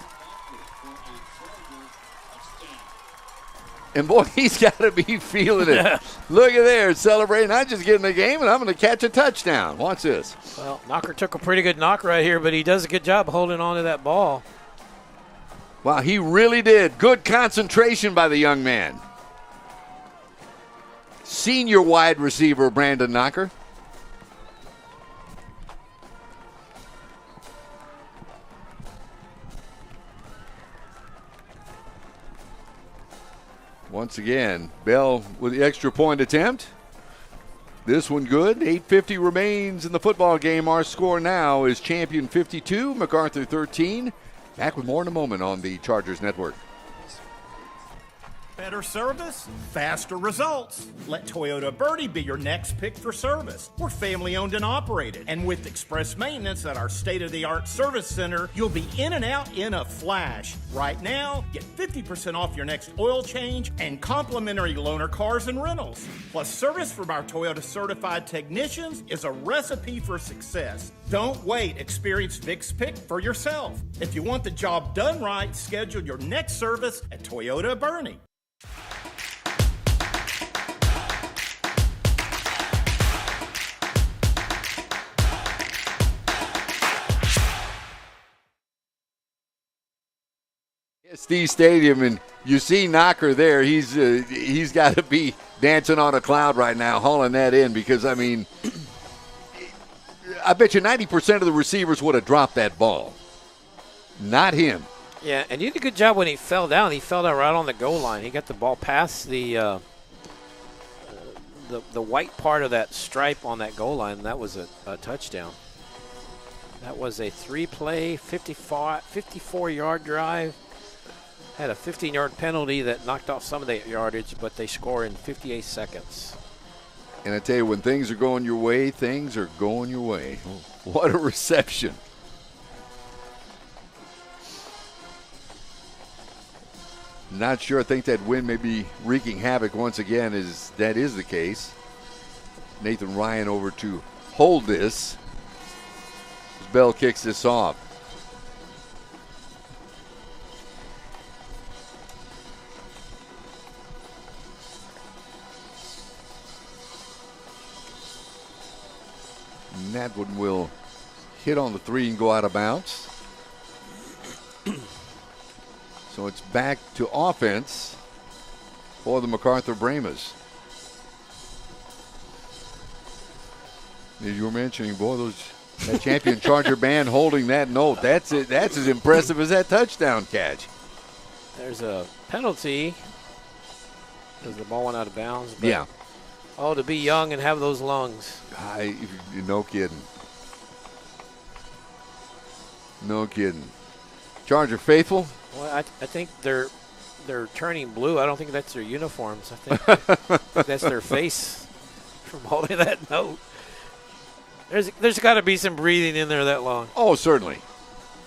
And boy, he's got to be feeling it. Yeah. Look at there, celebrating. I'm just getting the game, and I'm going to catch a touchdown. Watch this. Well, Knocker took a pretty good knock right here, but he does a good job holding on to that ball. Wow, he really did. Good concentration by the young man. Senior wide receiver Brandon Knocker. Once again, Bell with the extra point attempt. This one good. 8:50 remains in the football game. Our score now is Champion 52, MacArthur 13. Back with more in a moment on the Chargers Network. Better service, faster results. Let Toyota Birdie be your next pick for service. We're family owned and operated. And with express maintenance at our state-of-the-art service center, you'll be in and out in a flash. Right now, get 50% off your next oil change and complimentary loaner cars and rentals. Plus, service from our Toyota certified technicians is a recipe for success. Don't wait. Experience Vic's Pick for yourself. If you want the job done right, schedule your next service at Toyota Boerne. ISD Stadium, and you see Knocker there. He's got to be dancing on a cloud right now, hauling that in because, I mean, I bet you 90% of the receivers would have dropped that ball. Not him. Yeah, and he did a good job when he fell down. He fell down right on the goal line. He got the ball past the white part of that stripe on that goal line, and that was a touchdown. That was a 3-play, 54-yard drive. Had a 15-yard penalty that knocked off some of that yardage, but they score in 58 seconds. And I tell you, when things are going your way, things are going your way. What a reception. Not sure. I think that wind may be wreaking havoc once again. That is the case. Nathan Ryan over to hold this. As Bell kicks this off. And that one will hit on the 3 and go out of bounds. So it's back to offense for the MacArthur Brahmas. As you were mentioning, boy, that champion Charger band holding that note. That's it. That's as impressive as that touchdown catch. There's a penalty because the ball went out of bounds. But, yeah. Oh, to be young and have those lungs. No kidding. No kidding. Charger faithful. Well, I think they're turning blue. I don't think that's their uniforms. I think that's their face from holding that note. There's got to be some breathing in there that long. Oh, certainly.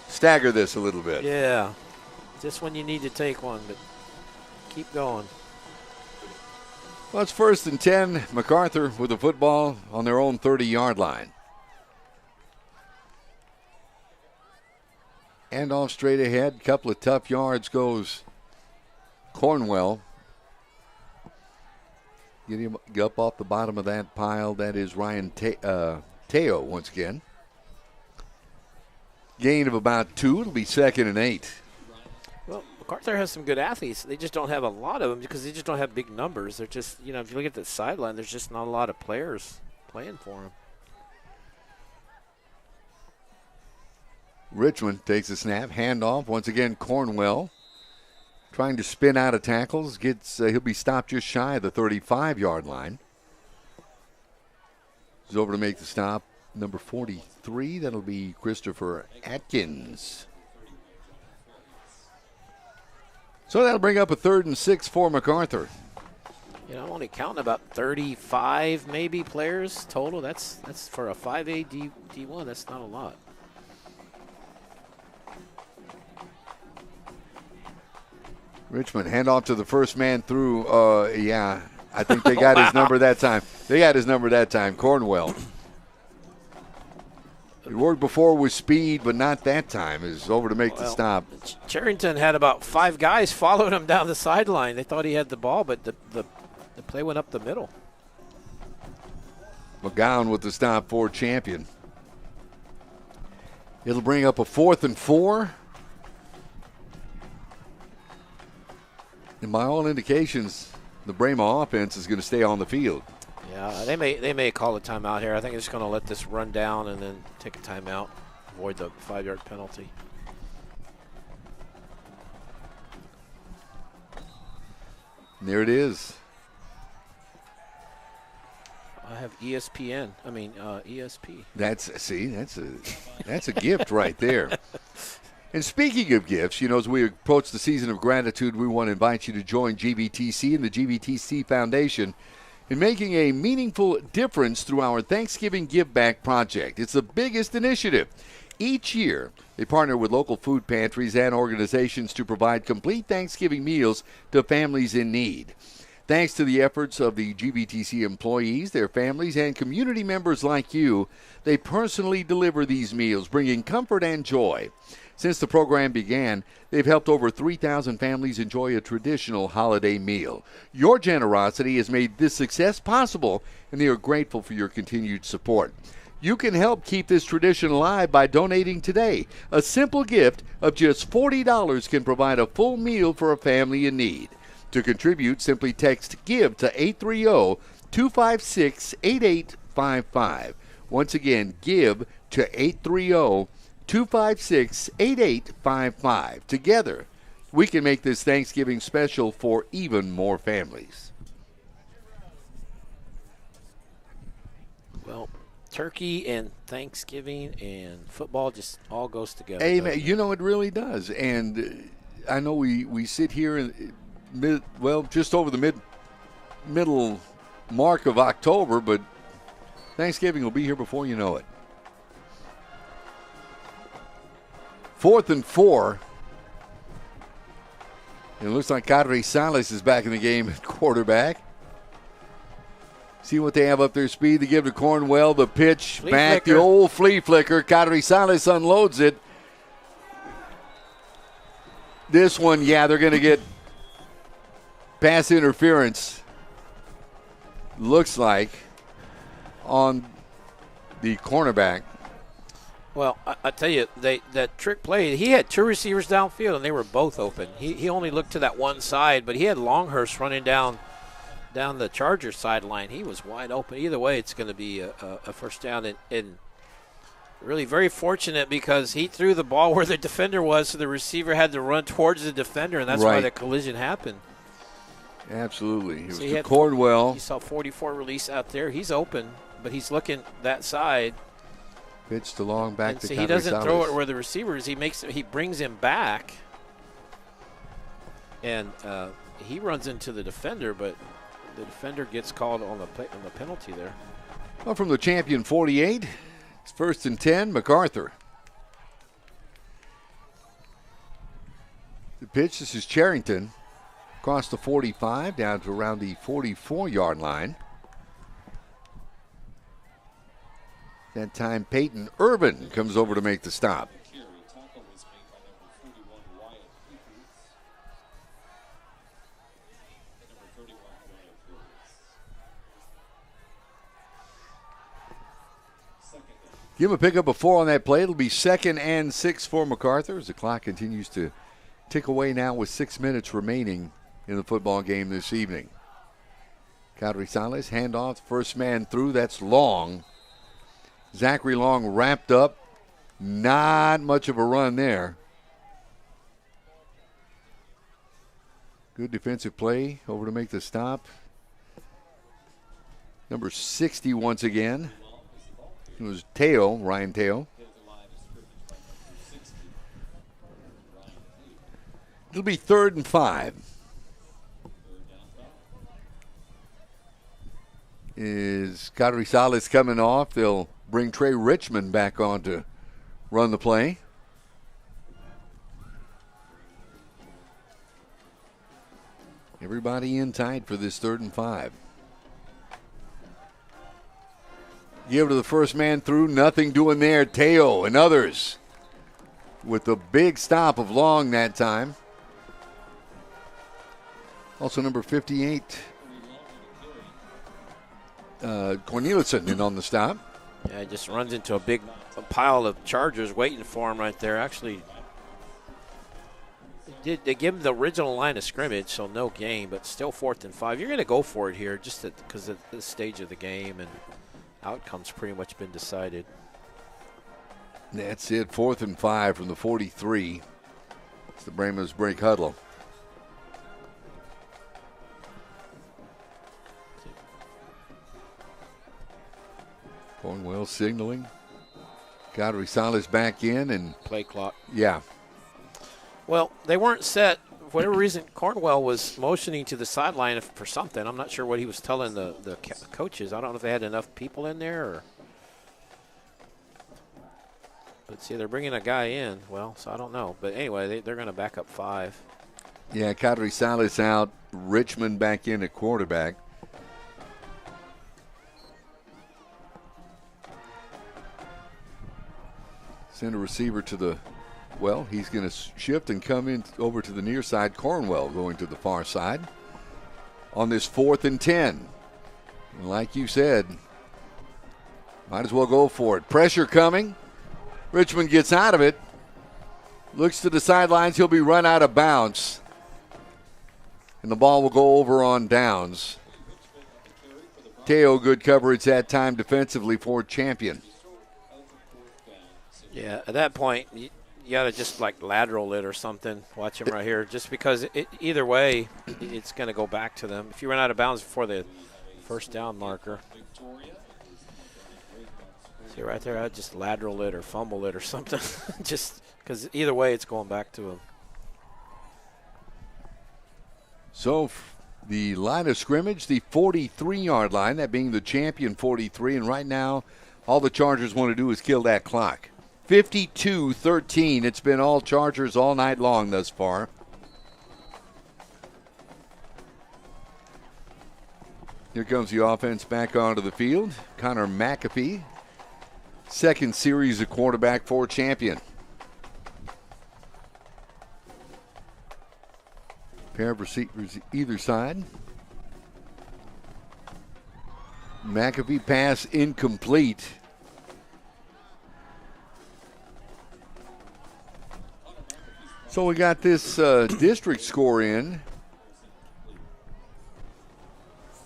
Stagger this a little bit. Yeah. Just when you need to take one, but keep going. Well, it's 1st and 10. MacArthur with the football on their own 30-yard line. And off straight ahead. Couple of tough yards goes Cornwell. Get him up off the bottom of that pile. That is Ryan Teo once again. Gain of about 2. It'll be 2nd and 8. Well, MacArthur has some good athletes. They just don't have a lot of them because they just don't have big numbers. They're just, if you look at the sideline, there's just not a lot of players playing for them. Richmond takes a snap, handoff. Once again, Cornwell trying to spin out of tackles. He'll be stopped just shy of the 35-yard line. He's over to make the stop. Number 43, that'll be Christopher Atkins. So that'll bring up a 3rd and 6 for MacArthur. You know, I'm only counting about 35 maybe players total. That's for a 5A D1. That's not a lot. Richmond handoff to the first man through. I think they got his number that time. Cornwell. It worked before with speed, but not that time. Is over to make the stop. Charrington had about 5 guys following him down the sideline. They thought he had the ball, but the play went up the middle. McGowan with the stop for Champion. It'll bring up a 4th and 4. And by all indications, the Brahma offense is going to stay on the field. Yeah, they may call a timeout here. I think they're just going to let this run down and then take a timeout, avoid the 5-yard penalty. And there it is. I have ESPN. ESP. That's a gift right there. And speaking of gifts, as we approach the season of gratitude, we want to invite you to join GBTC and the GBTC Foundation in making a meaningful difference through our Thanksgiving Give Back project. It's the biggest initiative. Each year, they partner with local food pantries and organizations to provide complete Thanksgiving meals to families in need. Thanks to the efforts of the GBTC employees, their families, and community members like you, they personally deliver these meals, bringing comfort and joy. Since the program began, they've helped over 3,000 families enjoy a traditional holiday meal. Your generosity has made this success possible, and they are grateful for your continued support. You can help keep this tradition alive by donating today. A simple gift of just $40 can provide a full meal for a family in need. To contribute, simply text GIVE to 830-256-8855. Once again, GIVE to 830-256-8855. Together, we can make this Thanksgiving special for even more families. Well, turkey and Thanksgiving and football just all goes together. Amen. It really does. And I know we sit here in just over the middle mark of October, but Thanksgiving will be here before you know it. 4th and 4. And it looks like Kadri Salas is back in the game at quarterback. See what they have up their speed. They give to Cornwell. The pitch Flea back. flicker. The old flea flicker. Kadri Salas unloads it. This one, they're going to get pass interference. Looks like on the cornerback. Well, I tell you, that trick play, he had 2 receivers downfield, and they were both open. He only looked to that one side, but he had Longhurst running down the Charger sideline. He was wide open. Either way, it's going to be a first down, and really very fortunate because he threw the ball where the defender was, so the receiver had to run towards the defender, and that's why the collision happened. Absolutely. It was to Cornwell. He saw 44 release out there. He's open, but he's looking that side. Pitch to long back and to so he doesn't throw it where the receiver is. He brings him back, and he runs into the defender, but the defender gets called on the penalty there. Well, from the Champion 48, it's 1st and 10, MacArthur. The pitch, this is Charrington, across the 45, down to around the 44-yard line. That time, Peyton Urban comes over to make the stop. Give him a pickup of 4 on that play. It'll be 2nd and 6 for MacArthur as the clock continues to tick away now with 6 minutes remaining in the football game this evening. Kadri Salas, handoff, first man through. That's Long. Zachary Long wrapped up Not much of a run there. Good defensive play over to make the stop. Number 60 once again. It was Ryan Teo. It'll be 3rd and 5. Is Cadrizales coming off? They'll bring Trey Richmond back on to run the play. Everybody in tight for this 3rd and 5. Give to the first man through. Nothing doing there. Teo and others with the big stop of Long that time. Also number 58, Corneliuson in on the stop. Yeah, he just runs into a pile of Chargers waiting for him right there. Actually, they give him the original line of scrimmage, so no gain, but still 4th and 5. You're going to go for it here just because of this stage of the game, and outcome's pretty much been decided. That's it, 4th and 5 from the 43. It's the Brahmas break huddle. Cornwell signaling. Cadrizales back in and play clock. Yeah. Well, they weren't set. For whatever reason, Cornwell was motioning to the sideline for something. I'm not sure what he was telling the coaches. I don't know if they had enough people in there or. But see, they're bringing a guy in. Well, so I don't know. But anyway, they're going to back up 5. Yeah, Cadrizales out. Richmond back in at quarterback. Send a receiver to the, he's going to shift and come in over to the near side. Cornwell going to the far side on this 4th and 10. And like you said, might as well go for it. Pressure coming. Richmond gets out of it. Looks to the sidelines. He'll be run out of bounds. And the ball will go over on downs. Teo, good coverage that time defensively for Champion. Yeah, at that point, you got to just like lateral it or something. Watch him right here. Just because either way, it's going to go back to them. If you run out of bounds before the first down marker. See right there, I'd just lateral it or fumble it or something. Just because either way, it's going back to him. So the line of scrimmage, the 43-yard line, that being the Champion 43. And right now, all the Chargers want to do is kill that clock. 52-13. It's been all Chargers all night long thus far. Here comes the offense back onto the field. Connor McAfee, second series of quarterback for Champion. Pair of receivers either side. McAfee pass incomplete. So we got this district score in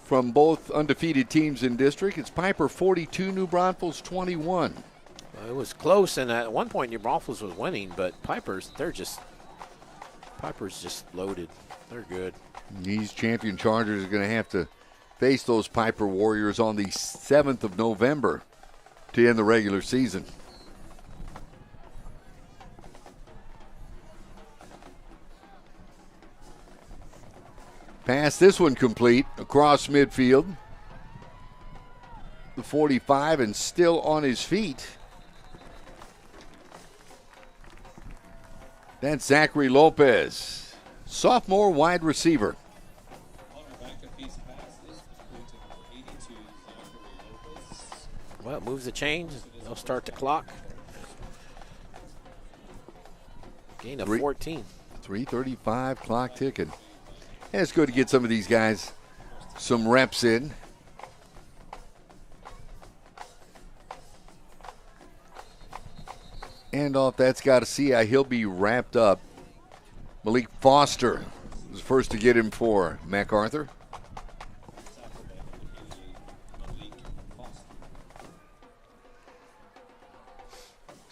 from both undefeated teams in district. It's Piper 42, New Braunfels 21. It was close, and at one point New Braunfels was winning, but Piper's just loaded. They're good. These Champion Chargers are going to have to face those Piper Warriors on the 7th of November to end the regular season. Pass this one complete across midfield. The 45 and still on his feet. That's Zachary Lopez, sophomore wide receiver. Well, it moves the chains. They'll start the clock. Gain of 14. 3:35 clock ticking. And it's good to get some of these guys some reps in. And off that's got to see how he'll be wrapped up. Malik Foster was first to get him for MacArthur.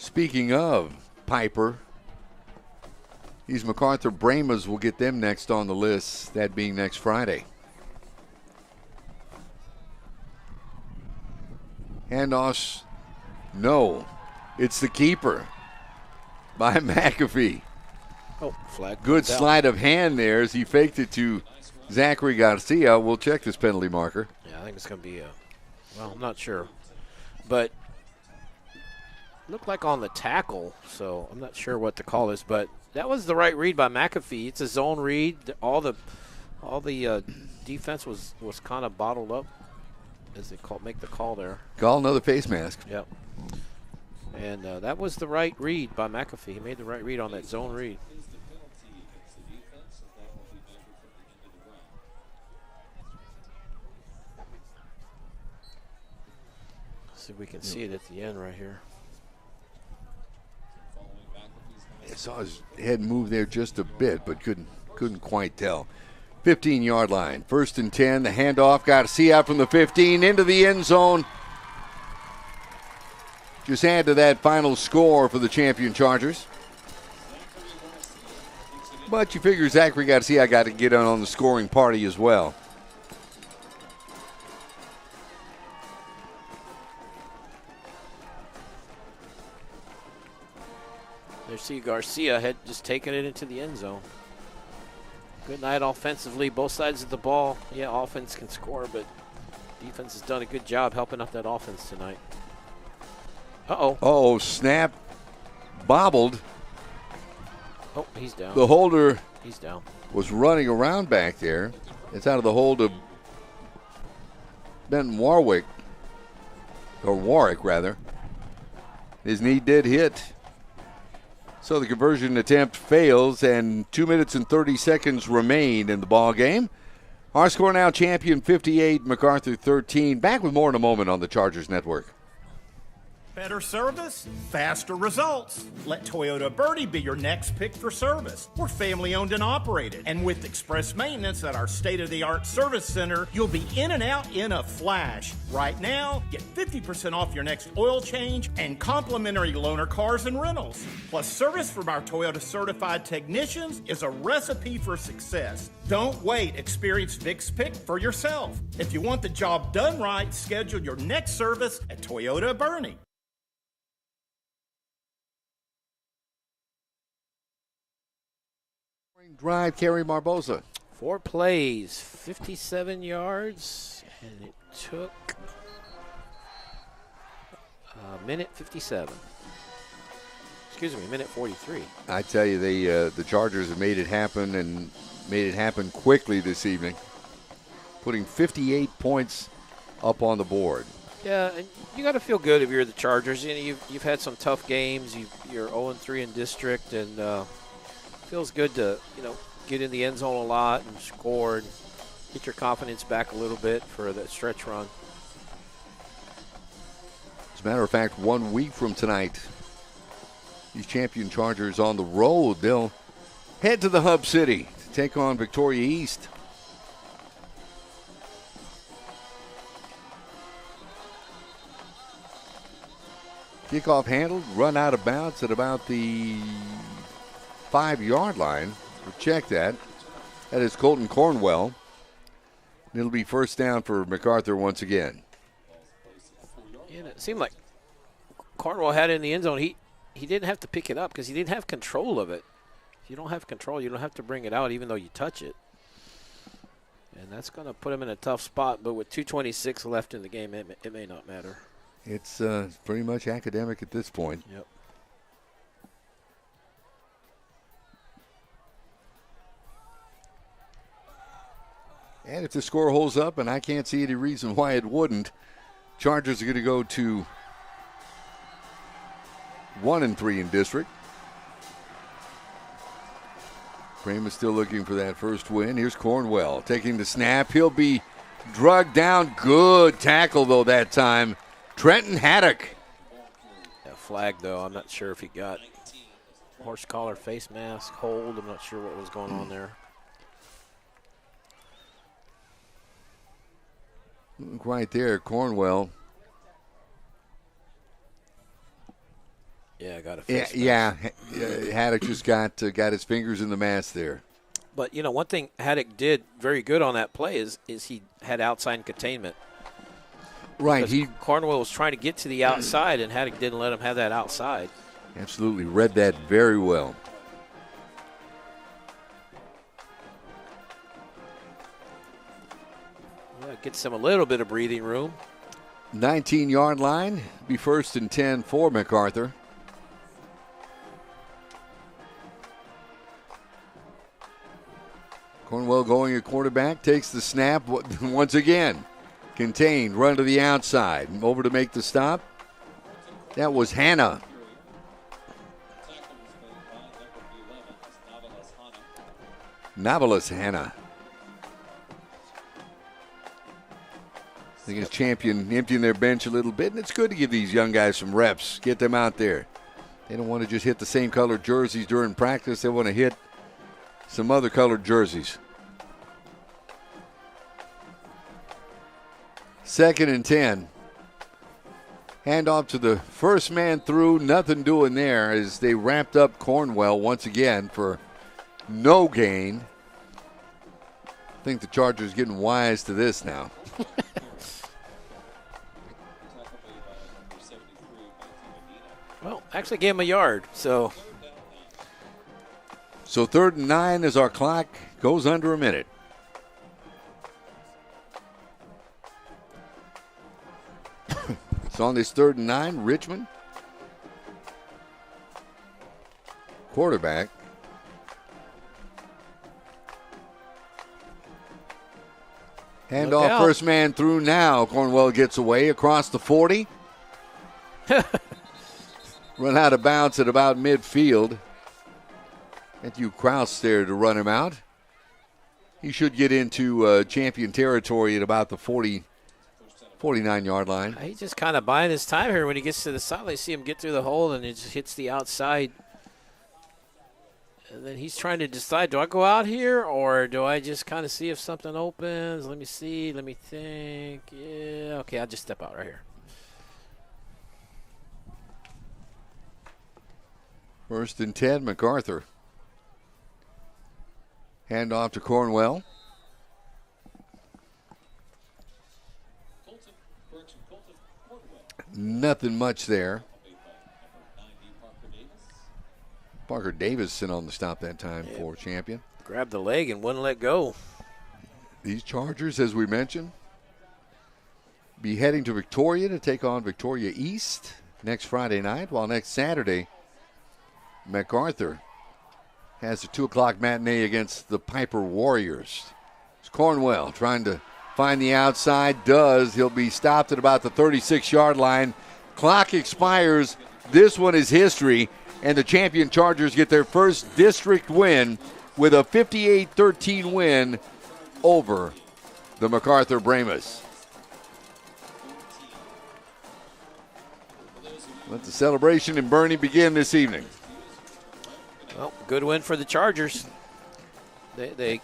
Speaking of Piper, these MacArthur Brahmas will get them next on the list, that being next Friday. Handoffs, no. It's the keeper by McAfee. Oh, flag. Good down. sleight of hand there as he faked it to Zachary Garcia. We'll check this penalty marker. Yeah, I think it's going to be well, I'm not sure. But looked like on the tackle, so I'm not sure what the call is. But that was the right read by McAfee. It's a zone read. All the defense was kind of bottled up as they make the call there. Call another face mask. Yep. And that was the right read by McAfee. He made the right read on that zone read. See if we can see it at the end right here. I saw his head move there just a bit, but couldn't quite tell. 15-yard line, 1st and 10. The handoff, Garcia from the 15 into the end zone. Just add to that final score for the champion Chargers. But you figure Zachary Garcia got to get on the scoring party as well. There, see Garcia had just taken it into the end zone. Good night offensively, both sides of the ball. Yeah, offense can score, but defense has done a good job helping out that offense tonight. Oh, snap. Bobbled. Oh, he's down. The holder He's down. Was running around back there. It's out of the hold of Benton Warwick, or Warwick rather. His knee did hit. So the conversion attempt fails, and 2 minutes and 30 seconds remain in the ball game. Our score now, champion 58, MacArthur 13. Back with more in a moment on the Chargers Network. Better service, faster results. Let Toyota Birdie be your next pick for service. We're family owned and operated. And with express maintenance at our state-of-the-art service center, you'll be in and out in a flash. Right now, get 50% off your next oil change and complimentary loaner cars and rentals. Plus, service from our Toyota certified technicians is a recipe for success. Don't wait. Experience Vic's Pick for yourself. If you want the job done right, schedule your next service at Toyota Boerne. Drive, Kerry Barbosa. 4 plays, 57 yards, and it took a minute 57. Excuse me, a minute 43. I tell you, the Chargers have made it happen, and made it happen quickly this evening, putting 58 points up on the board. Yeah, and you got to feel good if you're the Chargers. You know, you've had some tough games. You're 0-3 in district, and feels good to get in the end zone a lot and score and get your confidence back a little bit for that stretch run. As a matter of fact, 1 week from tonight, these champion Chargers on the road. They'll head to the Hub City to take on Victoria East. Kickoff handled, run out of bounds at about the 5-yard line. We'll check that. That is Colton Cornwell. It'll be first down for MacArthur once again. Yeah, it seemed like Cornwell had it in the end zone. He didn't have to pick it up because he didn't have control of it. If you don't have control, you don't have to bring it out even though you touch it. And that's going to put him in a tough spot. But with 2:26 left in the game, it may not matter. It's pretty much academic at this point. Yep. And if the score holds up, and I can't see any reason why it wouldn't, Chargers are going to go to 1-3 in district. Brahmas still looking for that first win. Here's Cornwell taking the snap. He'll be drugged down. Good tackle, though, that time. Trenton Haddock. A flag, though. I'm not sure if he got horse collar, face mask, hold. I'm not sure what was going on there. Right there, Cornwell. Yeah, a face mask. Haddock just got his fingers in the mask there. But, one thing Haddock did very good on that play is he had outside containment. Right. Cornwell was trying to get to the outside, and Haddock didn't let him have that outside. Absolutely read that very well. Gets him a little bit of breathing room. 19-yard line, be 1st and 10 for MacArthur. Cornwell going at quarterback, takes the snap once again. Contained, run to the outside, over to make the stop. That was Hannah. Navalis Hannah. I think it's Champion emptying their bench a little bit, and it's good to give these young guys some reps, get them out there. They don't want to just hit the same colored jerseys during practice. They want to hit some other colored jerseys. 2nd and 10. Handoff to the first man through. Nothing doing there as they wrapped up Cornwell once again for no gain. I think the Chargers getting wise to this now. Well, actually gave him a yard, so. So 3rd and 9 as our clock goes under a minute. So on this 3rd and 9, Richmond. Quarterback. Handoff, first man through now. Cornwell gets away across the 40. Run out of bounds at about midfield. Matthew Kraus there to run him out. He should get into champion territory at about the 49-yard line. He's just kind of buying his time here. When he gets to the sideline, see him get through the hole, and it just hits the outside. And then he's trying to decide, do I go out here or do I just kind of see if something opens? Let me see. Let me think. Yeah, okay, I'll just step out right here. 1st and 10, MacArthur. Hand off to Cornwell. Nothing much there. Parker Davison on the stop that time for Champion. Grabbed the leg and wouldn't let go. These Chargers, as we mentioned, be heading to Victoria to take on Victoria East next Friday night, while next Saturday, MacArthur has a 2 o'clock matinee against the Piper Warriors. It's Cornwell trying to find the outside. Does. He'll be stopped at about the 36-yard line. Clock expires. This one is history, and the Champion Chargers get their first district win with a 58-13 win over the MacArthur Brahmas. Let the celebration in Boerne begin this evening. Well, good win for the Chargers. They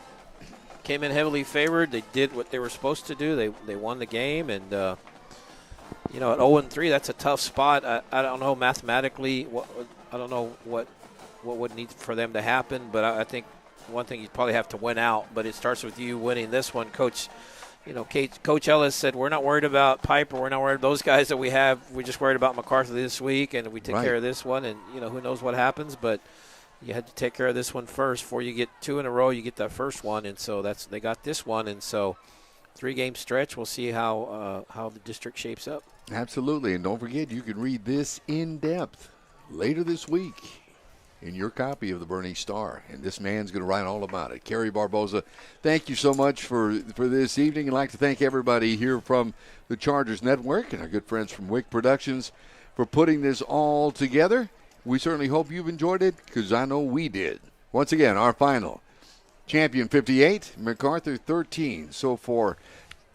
came in heavily favored. They did what they were supposed to do. They won the game, and at 0-3, that's a tough spot. I don't know mathematically. I don't know what would need for them to happen, but I think one thing you probably have to win out. But it starts with you winning this one, Coach. Coach Ellis said, we're not worried about Piper. We're not worried about those guys that we have. We're just worried about MacArthur this week, and we take care of this one. And, who knows what happens. But you had to take care of this one first. Before you get 2 in a row, you get that first one. And so they got this one. And so 3-game stretch, we'll see how the district shapes up. Absolutely. And don't forget, you can read this in depth later this week in your copy of the Boerne Star, and this man's going to write all about it. Kerry Barboza, thank you so much for this evening. I'd like to thank everybody here from the Chargers Network and our good friends from Wick Productions for putting this all together. We certainly hope you've enjoyed it, because I know we did. Once again, our final, Champion 58, MacArthur 13. So for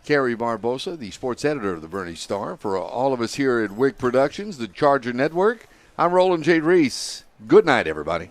Kerry Barboza, the sports editor of the Boerne Star, for all of us here at Wick Productions, the Charger Network, I'm Roland J. Reese. Good night, everybody.